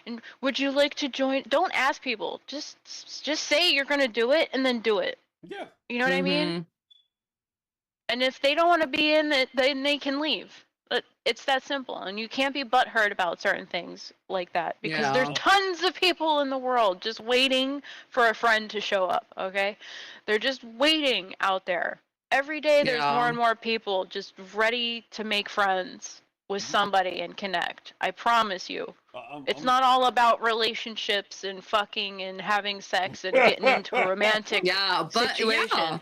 and would you like to join? Don't ask people. Just say you're gonna do it and then do it. Yeah. You know what I mean? And if they don't want to be in it, then they can leave. But it's that simple, and you can't be butthurt about certain things like that because there's tons of people in the world just waiting for a friend to show up. Okay, they're just waiting out there. Every day there's more and more people just ready to make friends with somebody and connect. I promise you. It's not all about relationships and fucking and having sex and getting into a romantic situation.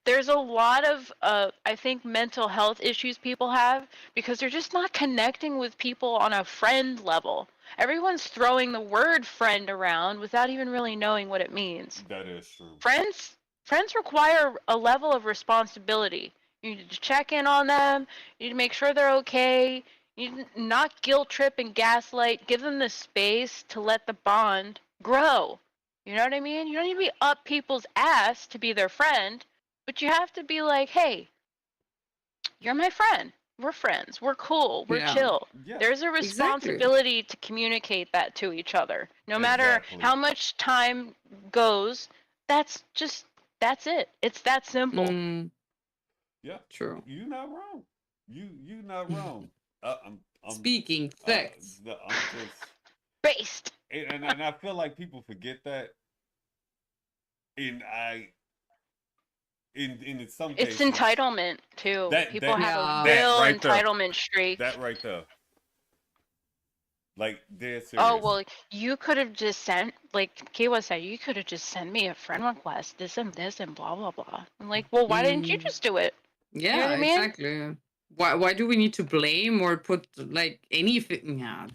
There's a lot of, I think, mental health issues people have because they're just not connecting with people on a friend level. Everyone's throwing the word friend around without even really knowing what it means. That is true. Friends require a level of responsibility. You need to check in on them. You need to make sure they're okay. You need to not guilt trip and gaslight. Give them the space to let the bond grow. You know what I mean? You don't need to be up people's ass to be their friend. But you have to be like, hey, you're my friend. We're friends. We're cool. We're chill. Yeah. There's a responsibility to communicate that to each other. No matter how much time goes, that's it. It's that simple. Yeah. True. You're not wrong. You not wrong. I'm speaking facts. I'm just based. And I feel like people forget that. In some cases, it's entitlement too. People have a real entitlement streak. That right there. Like, they're serious. Oh, well, you could have just sent, like Kiwa said, you could have just sent me a friend request, this and blah blah blah. I'm like, well, why didn't you just do it? Yeah, you know what I mean? Exactly. Why do we need to blame or put like anything? Yeah,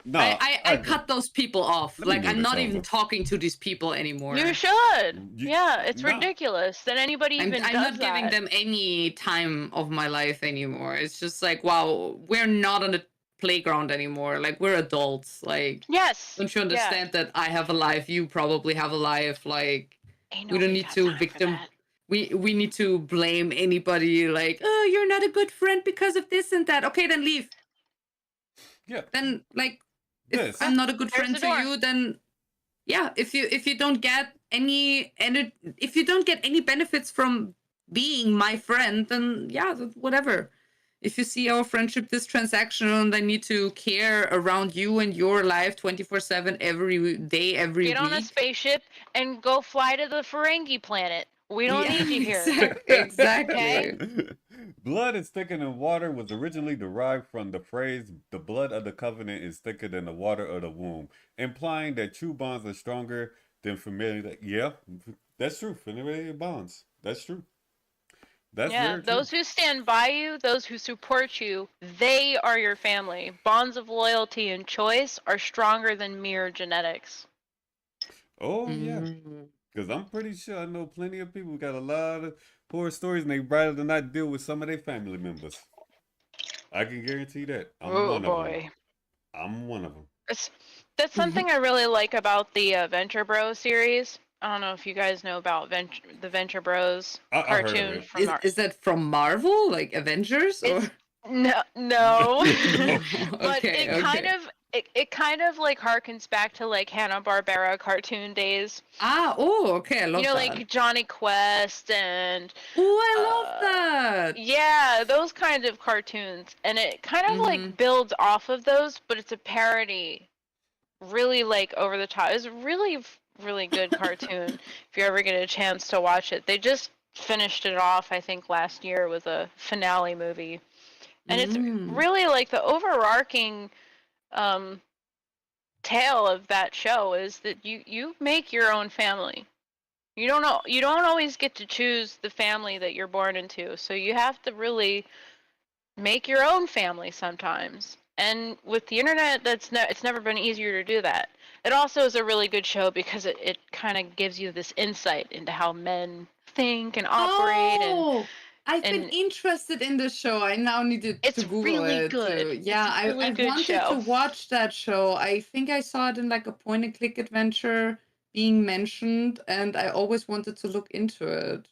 no, I cut those people off. Like, I'm not even talking to these people anymore. You should. Yeah, it's ridiculous that anybody even I'm not giving them any time of my life anymore. It's just like, wow, we're not on a playground anymore. Like, we're adults. Like, yes. Don't you understand that I have a life? You probably have a life. Like, we don't need to victim. We need to blame anybody. Like, oh, you're not a good friend because of this and that. Okay, then leave. Yeah. Then like. If I'm not a good friend to you, then if you don't get any benefits from being my friend, then whatever. If you see our friendship this transactional and I need to care around you and your life 24/7 every day, every week. Get on a spaceship and go fly to the Ferengi planet. We don't need you here. Exactly. Okay? Blood is thicker than water was originally derived from the phrase, the blood of the covenant is thicker than the water of the womb, implying that true bonds are stronger than familiar. Yeah, that's true. Familiar bonds. That's true. That's very true. Those who stand by you, those who support you, they are your family. Bonds of loyalty and choice are stronger than mere genetics. Oh, yeah. Because I'm pretty sure I know plenty of people who got a lot of horror stories and they rather not deal with some of their family members. I can guarantee that. I'm one of them. That's something I really like about the Venture Bros series. I don't know if you guys know about the Venture Bros cartoon. Is that from Marvel, like Avengers? Or? No. But it kind of like harkens back to like Hanna-Barbera cartoon days. Okay, I love that. Like Johnny Quest and I love that. Yeah, those kinds of cartoons, and it kind of like builds off of those, but it's a parody. Really like over the top. It's a really good cartoon. If you ever get a chance to watch it, they just finished it off, I think, last year with a finale movie, and it's really like the overarching tale of that show is that you make your own family. You don't always get to choose the family that you're born into, so you have to really make your own family sometimes. And with the internet, it's never been easier to do that. It also is a really good show because it kind of gives you this insight into how men think and operate. I've been interested in this show. I now need to Google really it. Good. Yeah, I wanted to watch that show. I think I saw it in like a point-and-click adventure being mentioned, and I always wanted to look into it.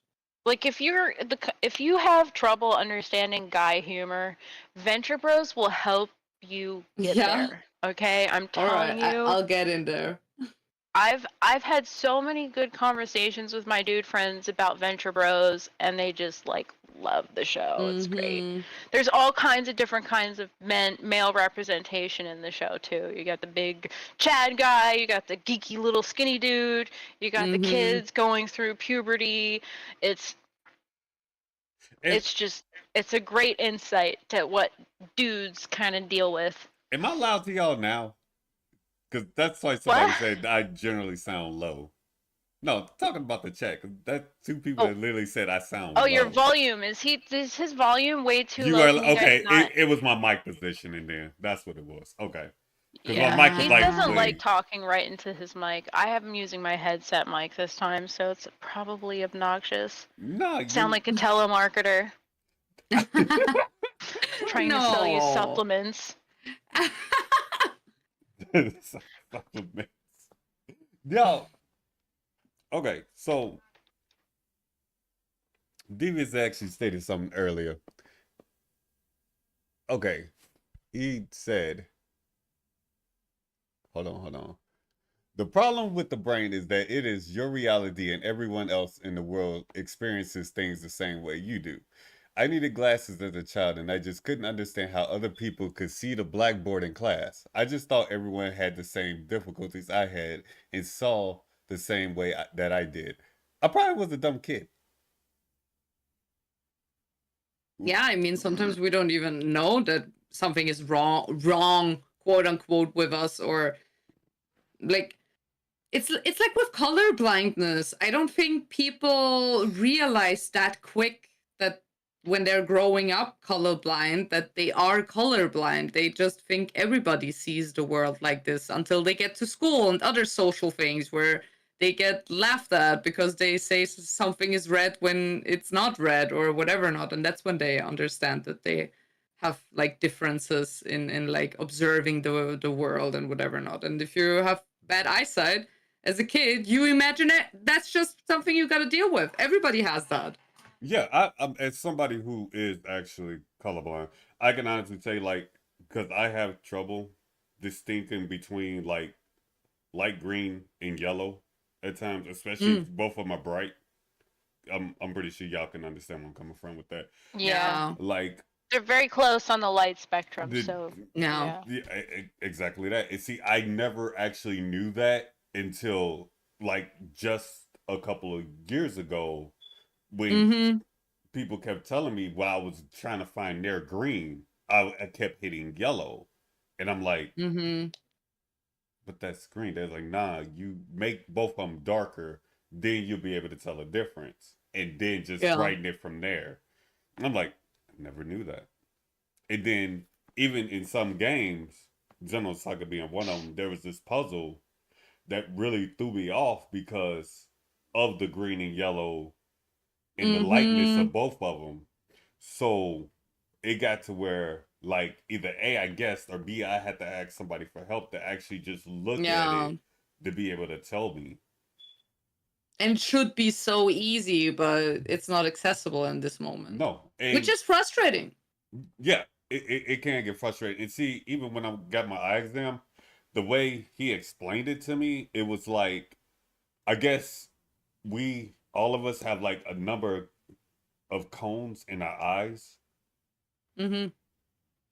Like if you have trouble understanding guy humor, Venture Bros will help you get there. Okay, I'm telling you. I'll get in there. I've had so many good conversations with my dude friends about Venture Bros, and they just like love the show. It's great. There's all kinds of different kinds of male representation in the show too. You got the big Chad guy, you got the geeky little skinny dude, you got the kids going through puberty. It's a great insight to what dudes kind of deal with. Am I loud to y'all now? Because that's why somebody said I generally sound low. No, talking about the chat. That's two people that literally said I sound low. Your volume. Is his volume way too low? Okay, it was my mic position in there. That's what it was. Okay. Yeah, my mic was he doesn't like talking right into his mic. I have him using my headset mic this time, so it's probably obnoxious. No, sound like a telemarketer. Trying to sell you supplements. Supplements. Yo. Okay, so Devious actually stated something earlier. Okay, he said, hold on. The problem with the brain is that it is your reality and everyone else in the world experiences things the same way you do. I needed glasses as a child and I just couldn't understand how other people could see the blackboard in class. I just thought everyone had the same difficulties I had and saw the same way that I did. I probably was a dumb kid. Yeah, I mean, sometimes we don't even know that something is wrong, quote unquote, with us, or like it's like with color blindness. I don't think people realize that quick that when they're growing up colorblind that they are colorblind. They just think everybody sees the world like this until they get to school and other social things where they get laughed at because they say something is red when it's not red or whatever not, and that's when they understand that they have like differences in like observing the world and whatever not. And if you have bad eyesight as a kid, you imagine it, that's just something you got to deal with. Everybody has that. Yeah, I'm as somebody who is actually colorblind, I can honestly say, like, because I have trouble distincting between like light green and yellow at times, especially if both of them are bright. I'm pretty sure y'all can understand where I'm coming from with that. Yeah. Like they're very close on the light spectrum, so yeah, exactly that. And see, I never actually knew that until like just a couple of years ago when people kept telling me while I was trying to find their green, I kept hitting yellow. And I'm like, but that's green. They're like, nah, you make both of them darker, then you'll be able to tell a difference. And then just brighten it from there. And I'm like, I never knew that. And then even in some games, General Saga being one of them, there was this puzzle that really threw me off because of the green and yellow and the lightness of both of them. So it got to where like either A, I guessed, or B, I had to ask somebody for help to actually just look at it to be able to tell me. And should be so easy, but it's not accessible in this moment. No. Which is frustrating. Yeah, it can get frustrating. And see, even when I got my eye exam, the way he explained it to me, it was like, I guess all of us have like a number of cones in our eyes.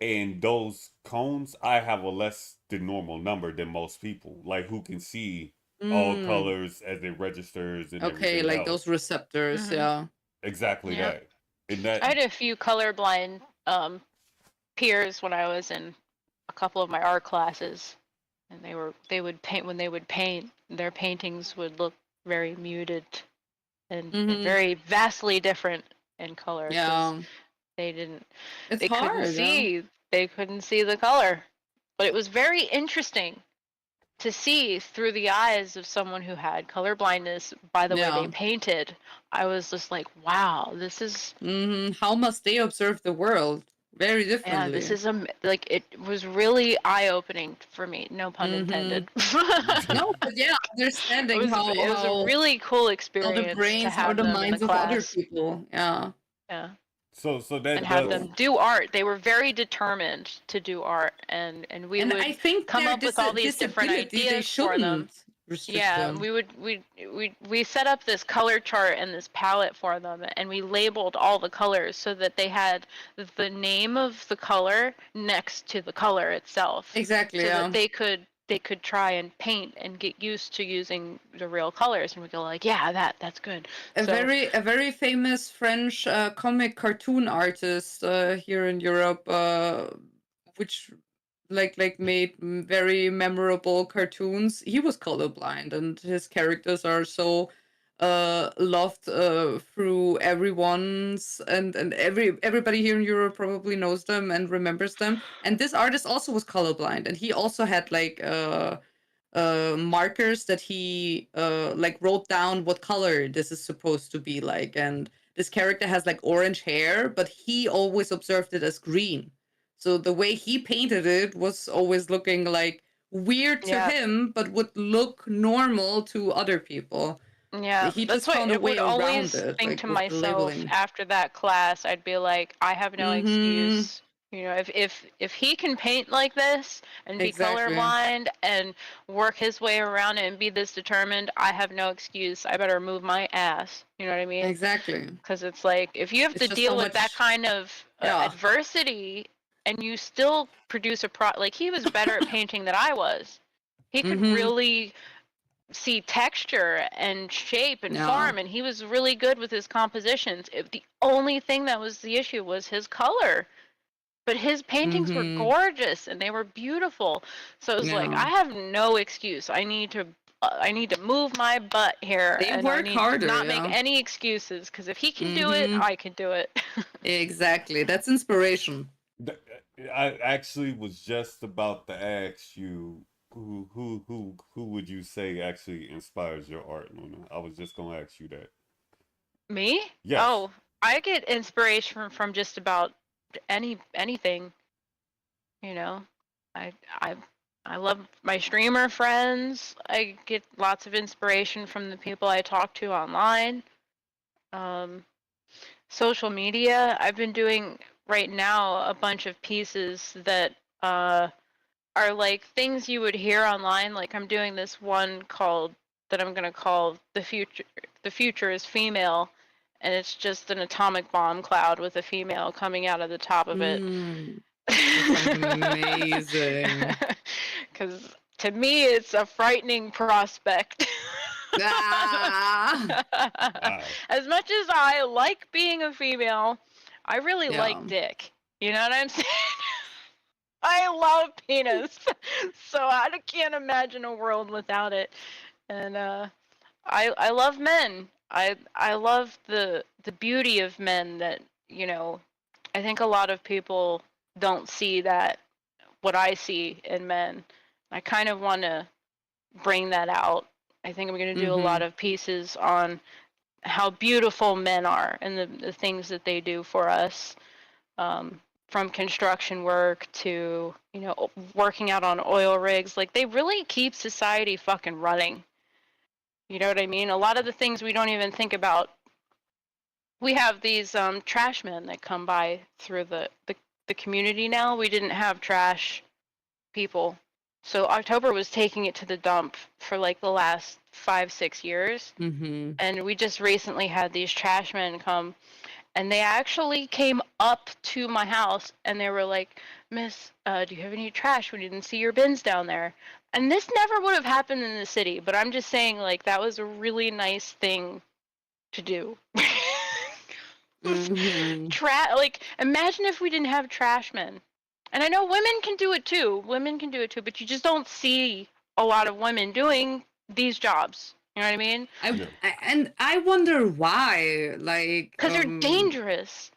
And those cones, I have a less than normal number than most people, like who can see all colors as it registers and everything like else. those receptors, Exactly that. And that. I had a few colorblind peers when I was in a couple of my art classes, and they would paint when they would paint. Their paintings would look very muted and very vastly different in color. Yeah. They didn't. It's they hard, couldn't see. They couldn't see the color, but it was very interesting to see through the eyes of someone who had color blindness by the way they painted. I was just like, wow, this is. How must they observe the world? Very differently. Yeah, this is like it was really eye-opening for me. No pun intended. No, but yeah, understanding it was a really cool how the experience to brains, how have the them in the minds of other class. people. Yeah. Yeah. So that And have does. them do art. They were very determined to do art, and we And I would think come their up with all these different disability, they ideas for them. shouldn't restrict Yeah, them. we set up this color chart and this palette for them, and we labeled all the colors so that they had the name of the color next to the color itself, Exactly, so yeah. that they could try and paint and get used to using the real colors, and we go like, yeah, that's good. A very famous French comic cartoon artist here in Europe, which like made very memorable cartoons. He was colorblind, and his characters are so loved through everyone's and everybody here in Europe probably knows them and remembers them. And this artist also was colorblind, and he also had like markers that he like wrote down what color this is supposed to be like. And this character has like orange hair, but he always observed it as green. So the way he painted it was always looking like weird to Yeah. him, but would look normal to other people. Yeah, He that's just what found a it would way around always it, think like to with the myself labeling. after that class. I'd be like, I have no Mhm. excuse. You know, if he can paint like this and be Exactly. colorblind and work his way around it and be this determined, I have no excuse. I better move my ass. You know what I mean? Exactly. Because it's like if you have It's to just deal so with that much. kind of Yeah. adversity and you still produce like he was better at painting than I was. He could Mhm. really see texture and shape and Yeah. form, and he was really good with his compositions. The only thing that was the issue was his color, but his paintings were Mhm. gorgeous and they were beautiful. So it was like, Yeah. I have no excuse. I need to move my butt here, They and I work need harder, to not make yeah. any excuses, because if he can do it, Mhm. I can do it. Exactly. That's inspiration. I actually was just about to ask you who would you say actually inspires your art, Luna? I was just gonna ask you that. Me? Yes. Oh, I get inspiration from just about anything. You know, I I I love my streamer friends. I get lots of inspiration from the people I talk to online. Um, Social media. I've been doing right now a bunch of pieces that are like things you would hear online. Like I'm doing this one called that I'm gonna call the future. The future is female, and it's just an atomic bomb cloud with a female coming out of the top of it. That sounds amazing. Because to me, it's a frightening prospect. Ah! Wow. As much as I like being a female, I really Yeah. like dick. You know what I'm saying? I love penis. So I can't imagine a world without it. And I love men. I love the beauty of men that, you know, I think a lot of people don't see that what I see in men. I kind of want to bring that out. I think I'm going to do a lot of pieces on how beautiful men are and the things that they do for us, from construction work to, you know, working out on oil rigs. Like, they really keep society fucking running. You know what I mean? A lot of the things we don't even think about. We have these trash men that come by through the community now. We didn't have trash people. So October was taking it to the dump for like the last 5-6 years. And we just recently had these trash men come, and they actually came up to my house and they were like, Miss, do you have any trash? We didn't see your bins down there. And this never would have happened in the city, but I'm just saying, like, that was a really nice thing to do. Like, imagine if we didn't have trash men. And I know women can do it too. Women can do it too, but you just don't see a lot of women doing these jobs. You know what I mean? And I wonder why. Like, because they're dangerous.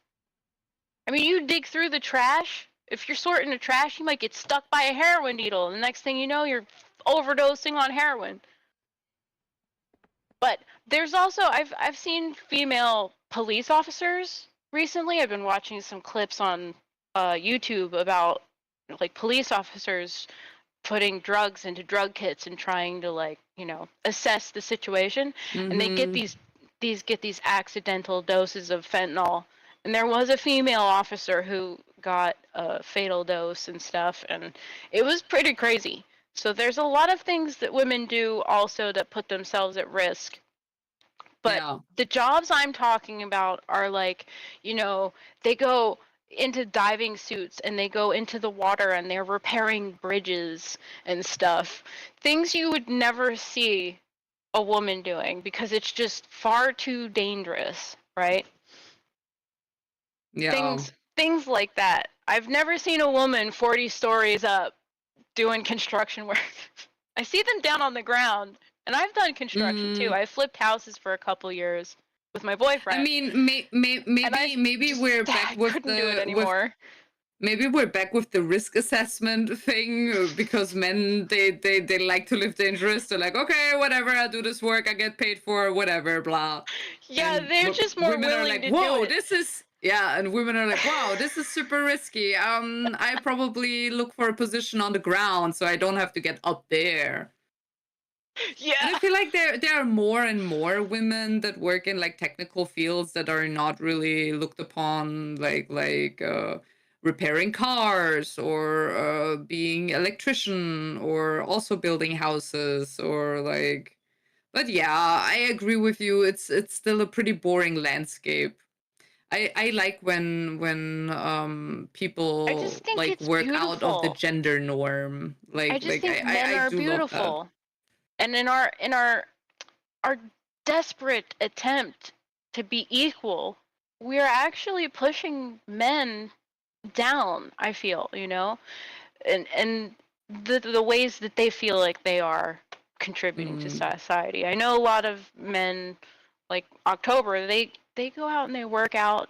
I mean, you dig through the trash. If you're sorting the trash, you might get stuck by a heroin needle. And the next thing you know, you're overdosing on heroin. But there's also, I've seen female police officers recently. I've been watching some clips on YouTube about, like, police officers putting drugs into drug kits and trying to, like, you know, assess the situation. And they get these accidental doses of fentanyl. And there was a female officer who got a fatal dose and stuff, and it was pretty crazy. So there's a lot of things that women do also that put themselves at risk. But the jobs I'm talking about are like, you know, they go into diving suits and they go into the water and they're repairing bridges and stuff. Things you would never see a woman doing because it's just far too dangerous, right? Yeah. Things like that. I've never seen a woman 40 stories up doing construction work. I see them down on the ground, and I've done construction too. I flipped houses for a couple years with my boyfriend. I mean, maybe we're back with couldn't do it anymore. Maybe we're back with the risk assessment thing because men they like to live dangerous. They're like, okay, whatever, I do this work, I get paid for whatever, blah. Yeah, and they're just more willing to do it. Whoa, this is and women are like, wow, this is super risky. I probably look for a position on the ground so I don't have to get up there. Yeah. And I feel like there are more and more women that work in like technical fields that are not really looked upon, like repairing cars or being electrician or also building houses or like. But yeah, I agree with you. It's still a pretty boring landscape. I like when people like work beautiful. out of the gender norm. Like I just think men I are do beautiful. love that. And in our desperate attempt to be equal, we're actually pushing men down, I feel, you know? And the ways that they feel like they are contributing to society. I know a lot of men, like October, they go out and they work out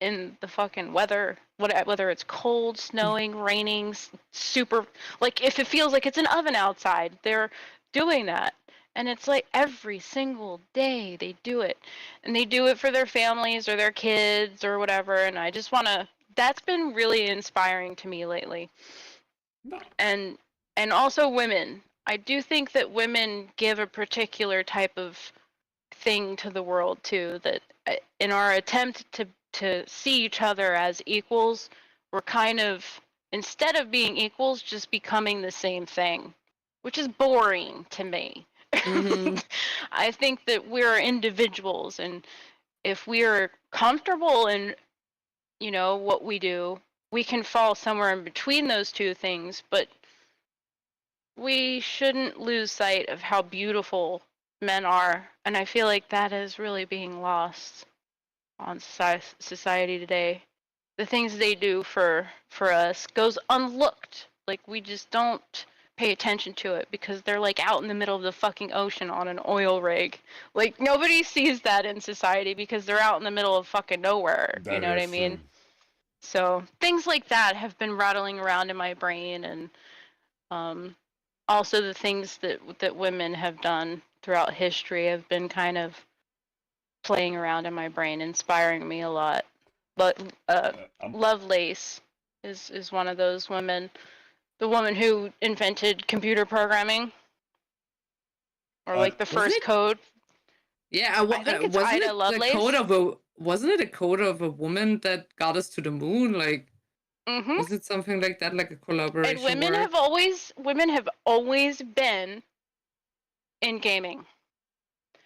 in the fucking weather, whether it's cold, snowing, raining, super, like if it feels like it's an oven outside, they're doing that. And it's like every single day they do it. And they do it for their families or their kids or whatever. And I just want to, that's been really inspiring to me lately. And also women. I do think that women give a particular type of thing to the world too, that in our attempt to see each other as equals, we're kind of, instead of being equals, just becoming the same thing, which is boring to me. I think that we're individuals, and if we're comfortable in, you know, what we do, we can fall somewhere in between those two things, but we shouldn't lose sight of how beautiful men are, and I feel like that is really being lost on society today. The things they do for us goes unlooked. Like, we just don't pay attention to it because they're like out in the middle of the fucking ocean on an oil rig. Like, nobody sees that in society because they're out in the middle of fucking nowhere. You know what I mean? True. So things like that have been rattling around in my brain, and also the things that women have done throughout history have been kind of playing around in my brain, inspiring me a lot. But Lovelace is one of those women, the woman who invented computer programming, or like the first code. Yeah, I think it's Ida Lovelace. Wasn't it a code of a woman that got us to the moon? Like, was it something like that, like a collaboration? And women have always been in gaming.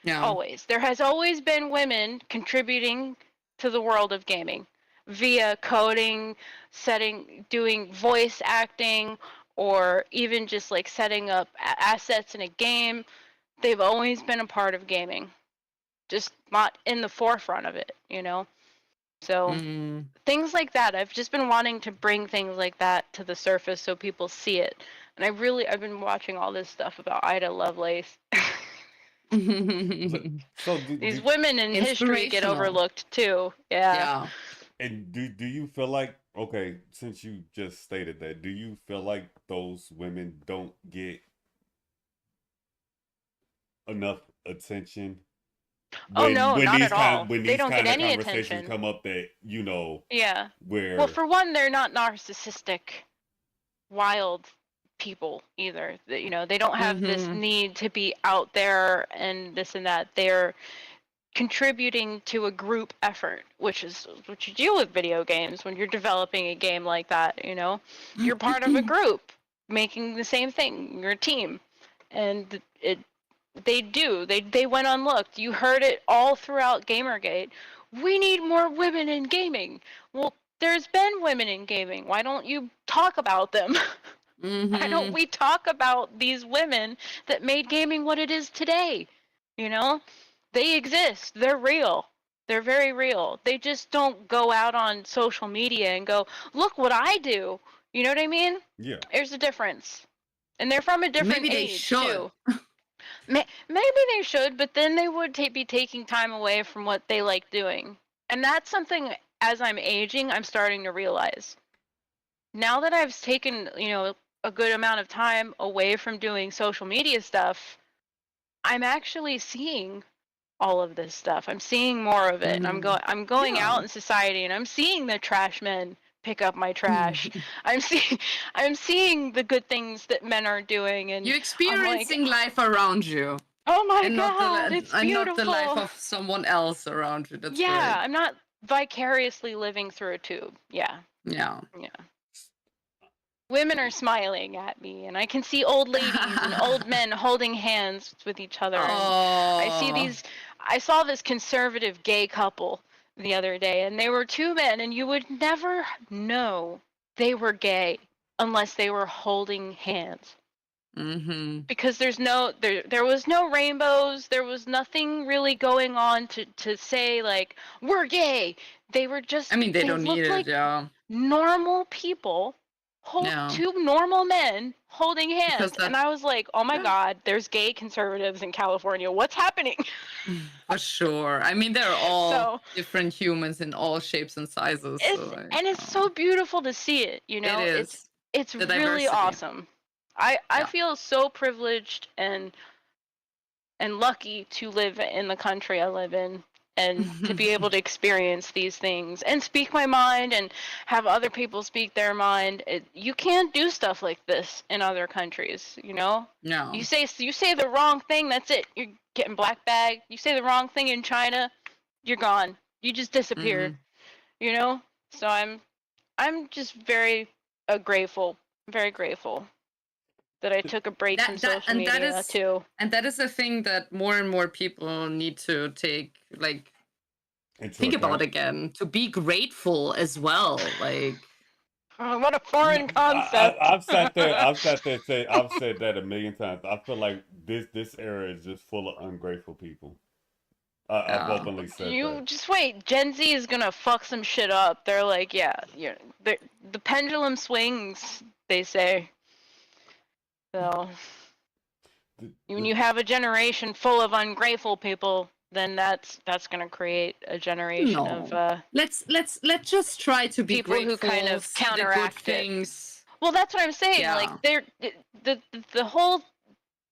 Yeah. Always. There has always been women contributing to the world of gaming via coding, doing voice acting, or even just like setting up assets in a game. They've always been a part of gaming, just not in the forefront of it, you know? So things like that. I've just been wanting to bring things like that to the surface so people see it. And I've been watching all this stuff about Ida Lovelace. So these women in history get overlooked too. Yeah. And do you feel like, okay, since you just stated that, do you feel like those women don't get enough attention? When not at all. When they these don't kind get of any conversations attention. come up that, you know, yeah. where... Well, for one, they're not narcissistic, wild people either. They don't have this Mhm. need to be out there and this and that. They're contributing to a group effort, which is what you do with video games when you're developing a game like that. You're part of a group making the same thing. You're a team, and they went unlooked. You heard it all throughout Gamergate. We need more women in gaming. Well, there's been women in gaming. Why don't you talk about them? Why don't we talk about these women that made gaming what it is today? They exist. They're real. They're very real. They just don't go out on social media and go, look what I do. You know what I mean? Yeah. There's a difference. And they're from a different Maybe they age, should. too. Maybe they should, but then they would be taking time away from what they like doing. And that's something, as I'm aging, I'm starting to realize. Now that I've taken, a good amount of time away from doing social media stuff, I'm actually seeing all of this stuff. I'm seeing more of it. I'm going out in society, and I'm seeing the trash men pick up my trash. I'm seeing the good things that men are doing, and you're experiencing life around you. Oh my God, it's beautiful. And not the life of someone else around you. That's great. I'm not vicariously living through a tube. Yeah. Women are smiling at me, and I can see old ladies and old men holding hands with each other. I saw this conservative gay couple the other day, and they were two men, and you would never know they were gay unless they were holding hands. Because there was no rainbows. There was nothing really going on to say like we're gay. They were just. I mean, they don't need it. Yeah. Normal people. Two normal men holding hands, and I was like, "Oh my God, there's gay conservatives in California. What's happening?" For sure. I mean, they're all different humans in all shapes and sizes. It's so beautiful to see it. It is. It's really awesome. I feel so privileged and lucky to live in the country I live in. And to be able to experience these things and speak my mind and have other people speak their mind. You can't do stuff like this in other countries, No. You say the wrong thing, that's it. You're getting black bagged. You say the wrong thing in China, you're gone. You just disappear. So I'm just very grateful, very grateful that I took a break from social media too. And that is a thing that more and more people need to think about again, to be grateful as well. What a foreign concept. I've sat there. I've said that a million times. I feel like this era is just full of ungrateful people. I've openly said that. Just wait. Gen Z is gonna fuck some shit up. They're like, the pendulum swings, they say. So, when you have a generation full of ungrateful people, then that's going to create a generation of let's just try to be people grateful, who kind of counteract things. Well, that's what I'm saying. Like the whole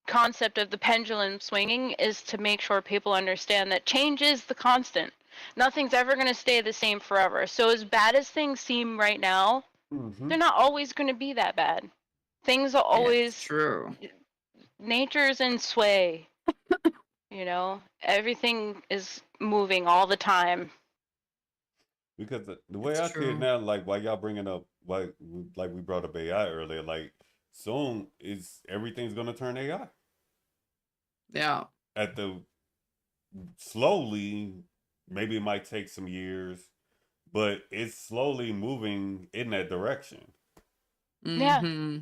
concept of the pendulum swinging is to make sure people understand that change is the constant. Nothing's ever going to stay the same forever. So as bad as things seem right now, they're not always going to be that bad. Things are always true. Nature's in sway. Everything is moving all the time. Because the way I see it now, like while y'all bringing up, like we brought up AI earlier, like soon everything's gonna turn AI. Yeah. Slowly, maybe it might take some years, but it's slowly moving in that direction. Yeah.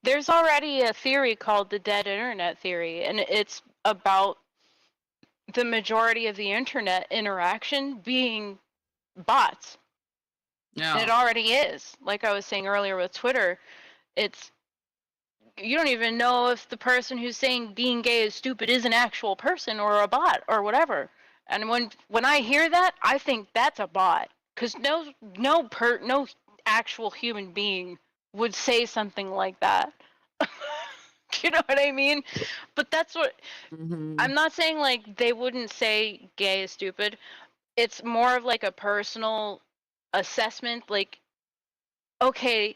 There's already a theory called the dead internet theory, and it's about the majority of the internet interaction being bots. Yeah. And it already is. Like I was saying earlier with Twitter, you don't even know if the person who's saying being gay is stupid is an actual person or a bot or whatever. And when I hear that, I think that's a bot, because no actual human being would say something like that. You know what I mean? But that's what I'm not saying, like they wouldn't say gay is stupid. It's more of like a personal assessment. Like, okay,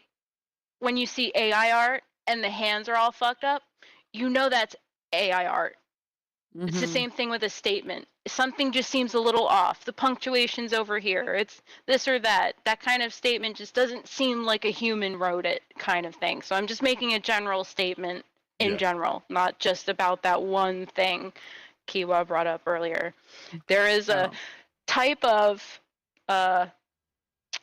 when you see AI art, and the hands are all fucked up, you know that's AI art. It's the same thing with a statement. Something just seems a little off. The punctuation's over here. It's this or that. That kind of statement just doesn't seem like a human wrote it, kind of thing. So I'm just making a general statement in general, not just about that one thing Kiwa brought up earlier. There is a type of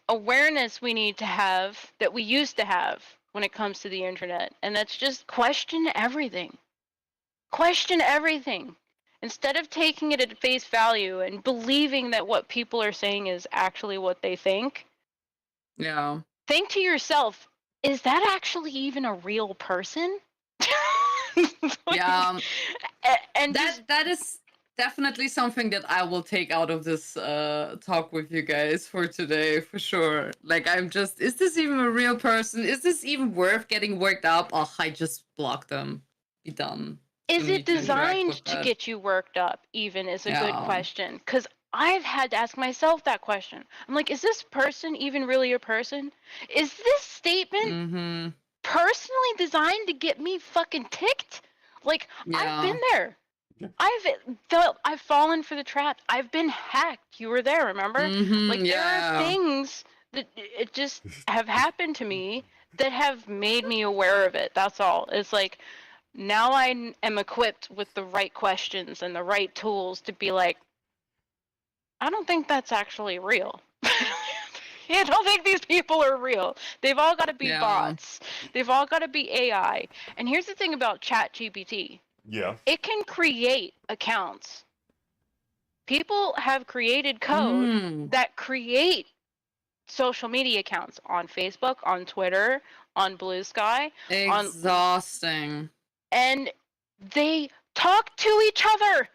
awareness we need to have that we used to have when it comes to the internet, and that's just question everything. Question everything. Instead of taking it at face value and believing that what people are saying is actually what they think, think to yourself, is that actually even a real person? And that is definitely something that I will take out of this talk with you guys for today, for sure. Like, is this even a real person? Is this even worth getting worked up? Oh, I just block them. Be done. Is it designed to get you worked up, even, is a good question. Because I've had to ask myself that question. I'm like, is this person even really a person? Is this statement personally designed to get me fucking ticked? Like, I've been there. I've fallen for the trap. I've been hacked. You were there, remember? Like, there are things that it just have happened to me that have made me aware of it. That's all. It's like, now I am equipped with the right questions and the right tools to be like, I don't think that's actually real. I don't think these people are real. They've all got to be bots. They've all got to be AI. And here's the thing about ChatGPT. Yeah. It can create accounts. People have created code that create social media accounts on Facebook, on Twitter, on Blue Sky. Exhausting. And they talk to each other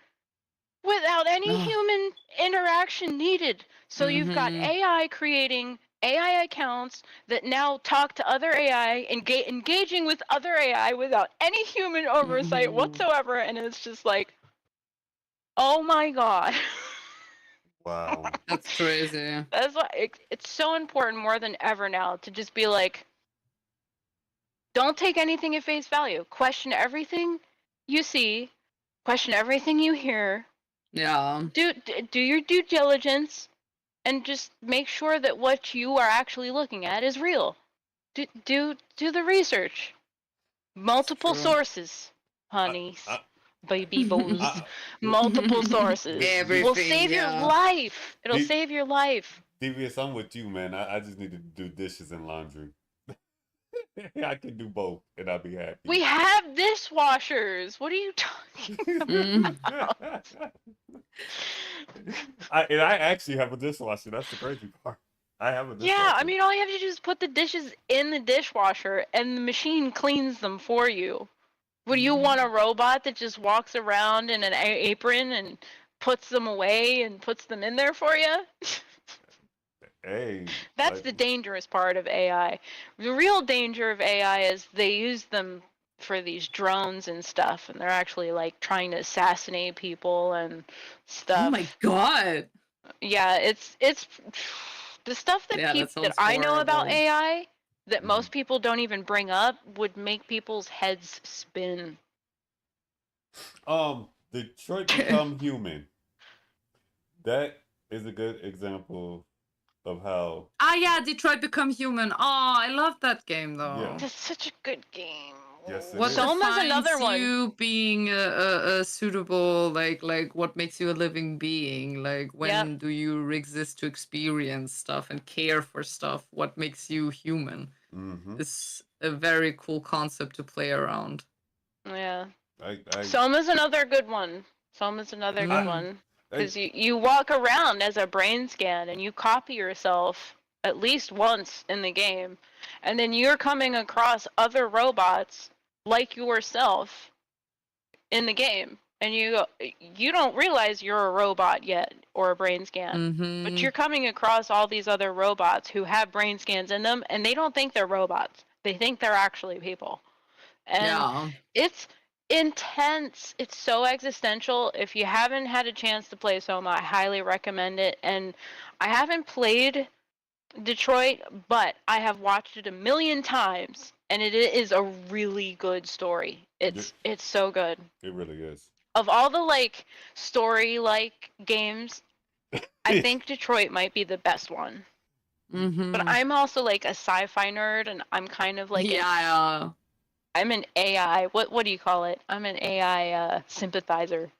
without any human interaction needed. So you've got AI creating AI accounts that now talk to other AI, engaging with other AI without any human oversight whatsoever. And it's just like, oh my God. Wow. That's crazy. That's why it's so important more than ever now to just be like, don't take anything at face value. Question everything you see. Question everything you hear. Yeah. Do your due diligence, and just make sure that what you are actually looking at is real. Do the research. Multiple sources, honeys, baby boys. Multiple sources. Everything will save your life. It'll save your life. Devious, I'm with you, man. I just need to do dishes and laundry. I can do both, and I'll be happy. We have dishwashers. What are you talking about? I actually have a dishwasher. That's the crazy part. I have a dishwasher. Yeah, I mean, all you have to do is put the dishes in the dishwasher, and the machine cleans them for you. Would you want a robot that just walks around in an apron and puts them away and puts them in there for you? Hey, that's the dangerous part of AI. The real danger of AI is they use them for these drones and stuff, and they're actually like trying to assassinate people and stuff. Oh my God. Yeah, it's the stuff that I know about AI that most people don't even bring up would make people's heads spin. Detroit Become Human. That is a good example of how. Yeah, Detroit Become Human. Oh, I love that game though. Yeah. That's such a good game. Yes, what is. defines another one. You being a suitable, like what makes you a living being? Like, when do you exist to experience stuff and care for stuff? What makes you human? It's a very cool concept to play around. Yeah. Soma's another good one. Because you walk around as a brain scan and you copy yourself at least once in the game. And then you're coming across other robots like yourself in the game. And you don't realize you're a robot yet or a brain scan. But you're coming across all these other robots who have brain scans in them, and they don't think they're robots. They think they're actually people. And it's intense. It's so existential. If you haven't had a chance to play Soma, I highly recommend it. And I haven't played Detroit, but I have watched it a million times and it is a really good story. It's so good. It really is. Of all the like story like games, I think Detroit might be the best one. But I'm also like a sci-fi nerd, and I'm kind of like I'm an AI. What do you call it? I'm an AI sympathizer.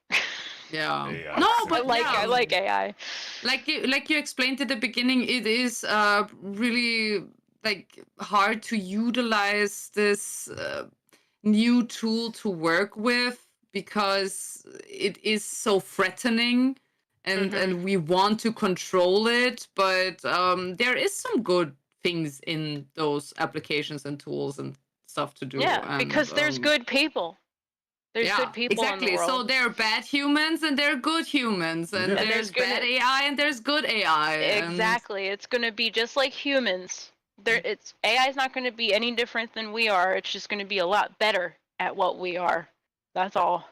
Yeah. AI No, sympathizer. but I like AI. Like you explained at the beginning, it is really like hard to utilize this new tool to work with because it is so threatening and we want to control it, but there is some good things in those applications and tools and stuff to do. Yeah, and, because there's good people. There's good people exactly. in the world. So there are bad humans and there are good humans, and there's bad AI and there's good AI. Exactly. It's going to be just like humans. AI is not going to be any different than we are. It's just going to be a lot better at what we are. That's all.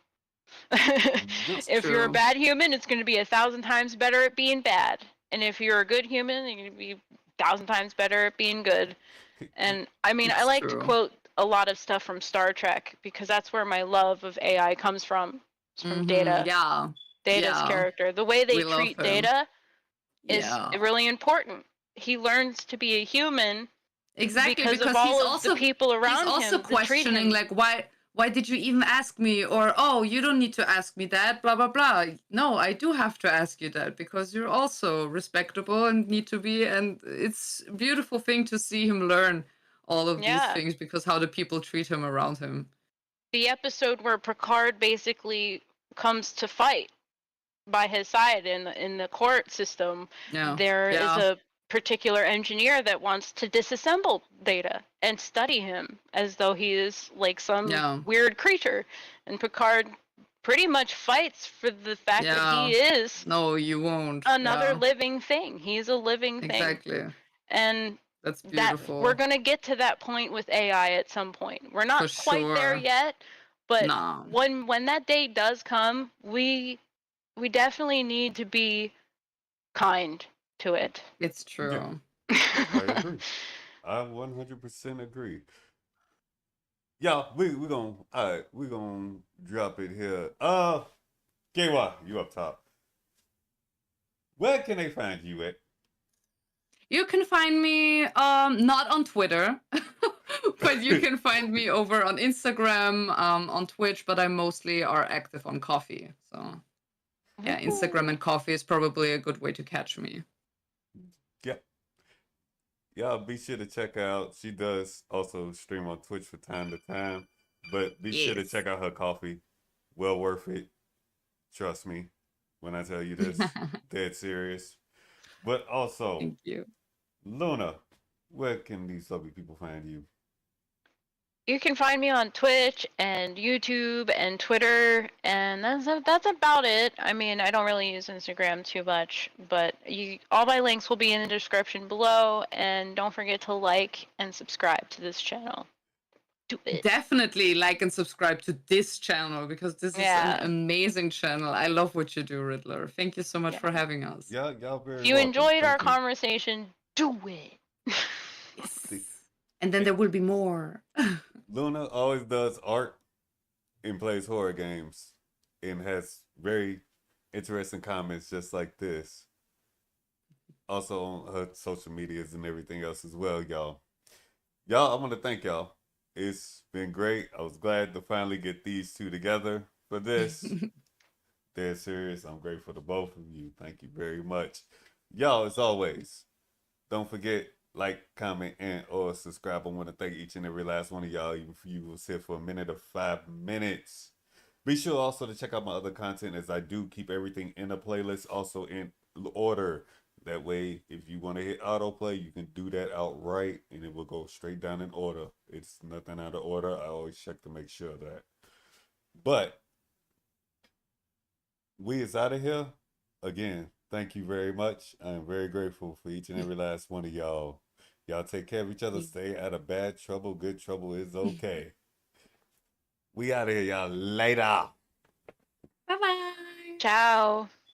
If you're a bad human, it's going to be 1,000 times better at being bad. And if you're a good human, you're going to be 1,000 times better at being good. And I mean, I like to quote a lot of stuff from Star Trek because that's where my love of AI comes from. It's from Data. Yeah. Data's character. The way they treat Data is really important. He learns to be a human because of all of the people around him. He's also questioning, like, why did you even ask me? Or, oh, you don't need to ask me that, blah, blah, blah. No, I do have to ask you that because you're also respectable and need to be. And it's a beautiful thing to see him learn all of these things because how the people treat him around him. The episode where Picard basically comes to fight by his side in the court system, there is a particular engineer that wants to disassemble Data and study him as though he is like some weird creature, and Picard pretty much fights for the fact that he is you won't another living thing. He's a living thing. Exactly. And that's beautiful. We're gonna get to that point with AI at some point. We're not quite there yet, but when that day does come, we definitely need to be kind to it. It's true. I agree. I 100% agree. Y'all, we're gonna drop it here. KY, you up top. Where can they find you at? You can find me not on Twitter, but you can find me over on Instagram, on Twitch, but I mostly are active on Coffee. So yeah, Instagram and Coffee is probably a good way to catch me. Yeah. Y'all be sure to check out. She does also stream on Twitch from time to time, but be sure to check out her Coffee. Well worth it. Trust me when I tell you this. Dead serious. But also, thank you. Luna, where can these lovely people find you? You can find me on Twitch and YouTube and Twitter, and that's about it. I mean, I don't really use Instagram too much, but all my links will be in the description below, and don't forget to like and subscribe to this channel. Do it. Definitely like and subscribe to this channel because this is an amazing channel. I love what you do, Riddler. Thank you so much for having us. Y'all very If you enjoyed our conversation, do it. Yes. And then there will be more. Luna always does art and plays horror games and has very interesting comments just like this. Also on her social medias and everything else as well, y'all. I want to thank y'all. It's been great. I was glad to finally get these two together for this. Dead serious. I'm grateful to both of you. Thank you very much. Y'all, as always, don't forget, like, comment, and or subscribe. I want to thank each and every last one of y'all, even if you was here for a minute or 5 minutes. Be sure also to check out my other content, as I do keep everything in a playlist, also in order. That way, if you want to hit autoplay, you can do that outright, and it will go straight down in order. It's nothing out of order. I always check to make sure of that. But we is out of here. Again, thank you very much. I am very grateful for each and every last one of y'all. Y'all take care of each other. Stay out of bad trouble. Good trouble is okay. We out of here, y'all. Later. Bye-bye. Ciao.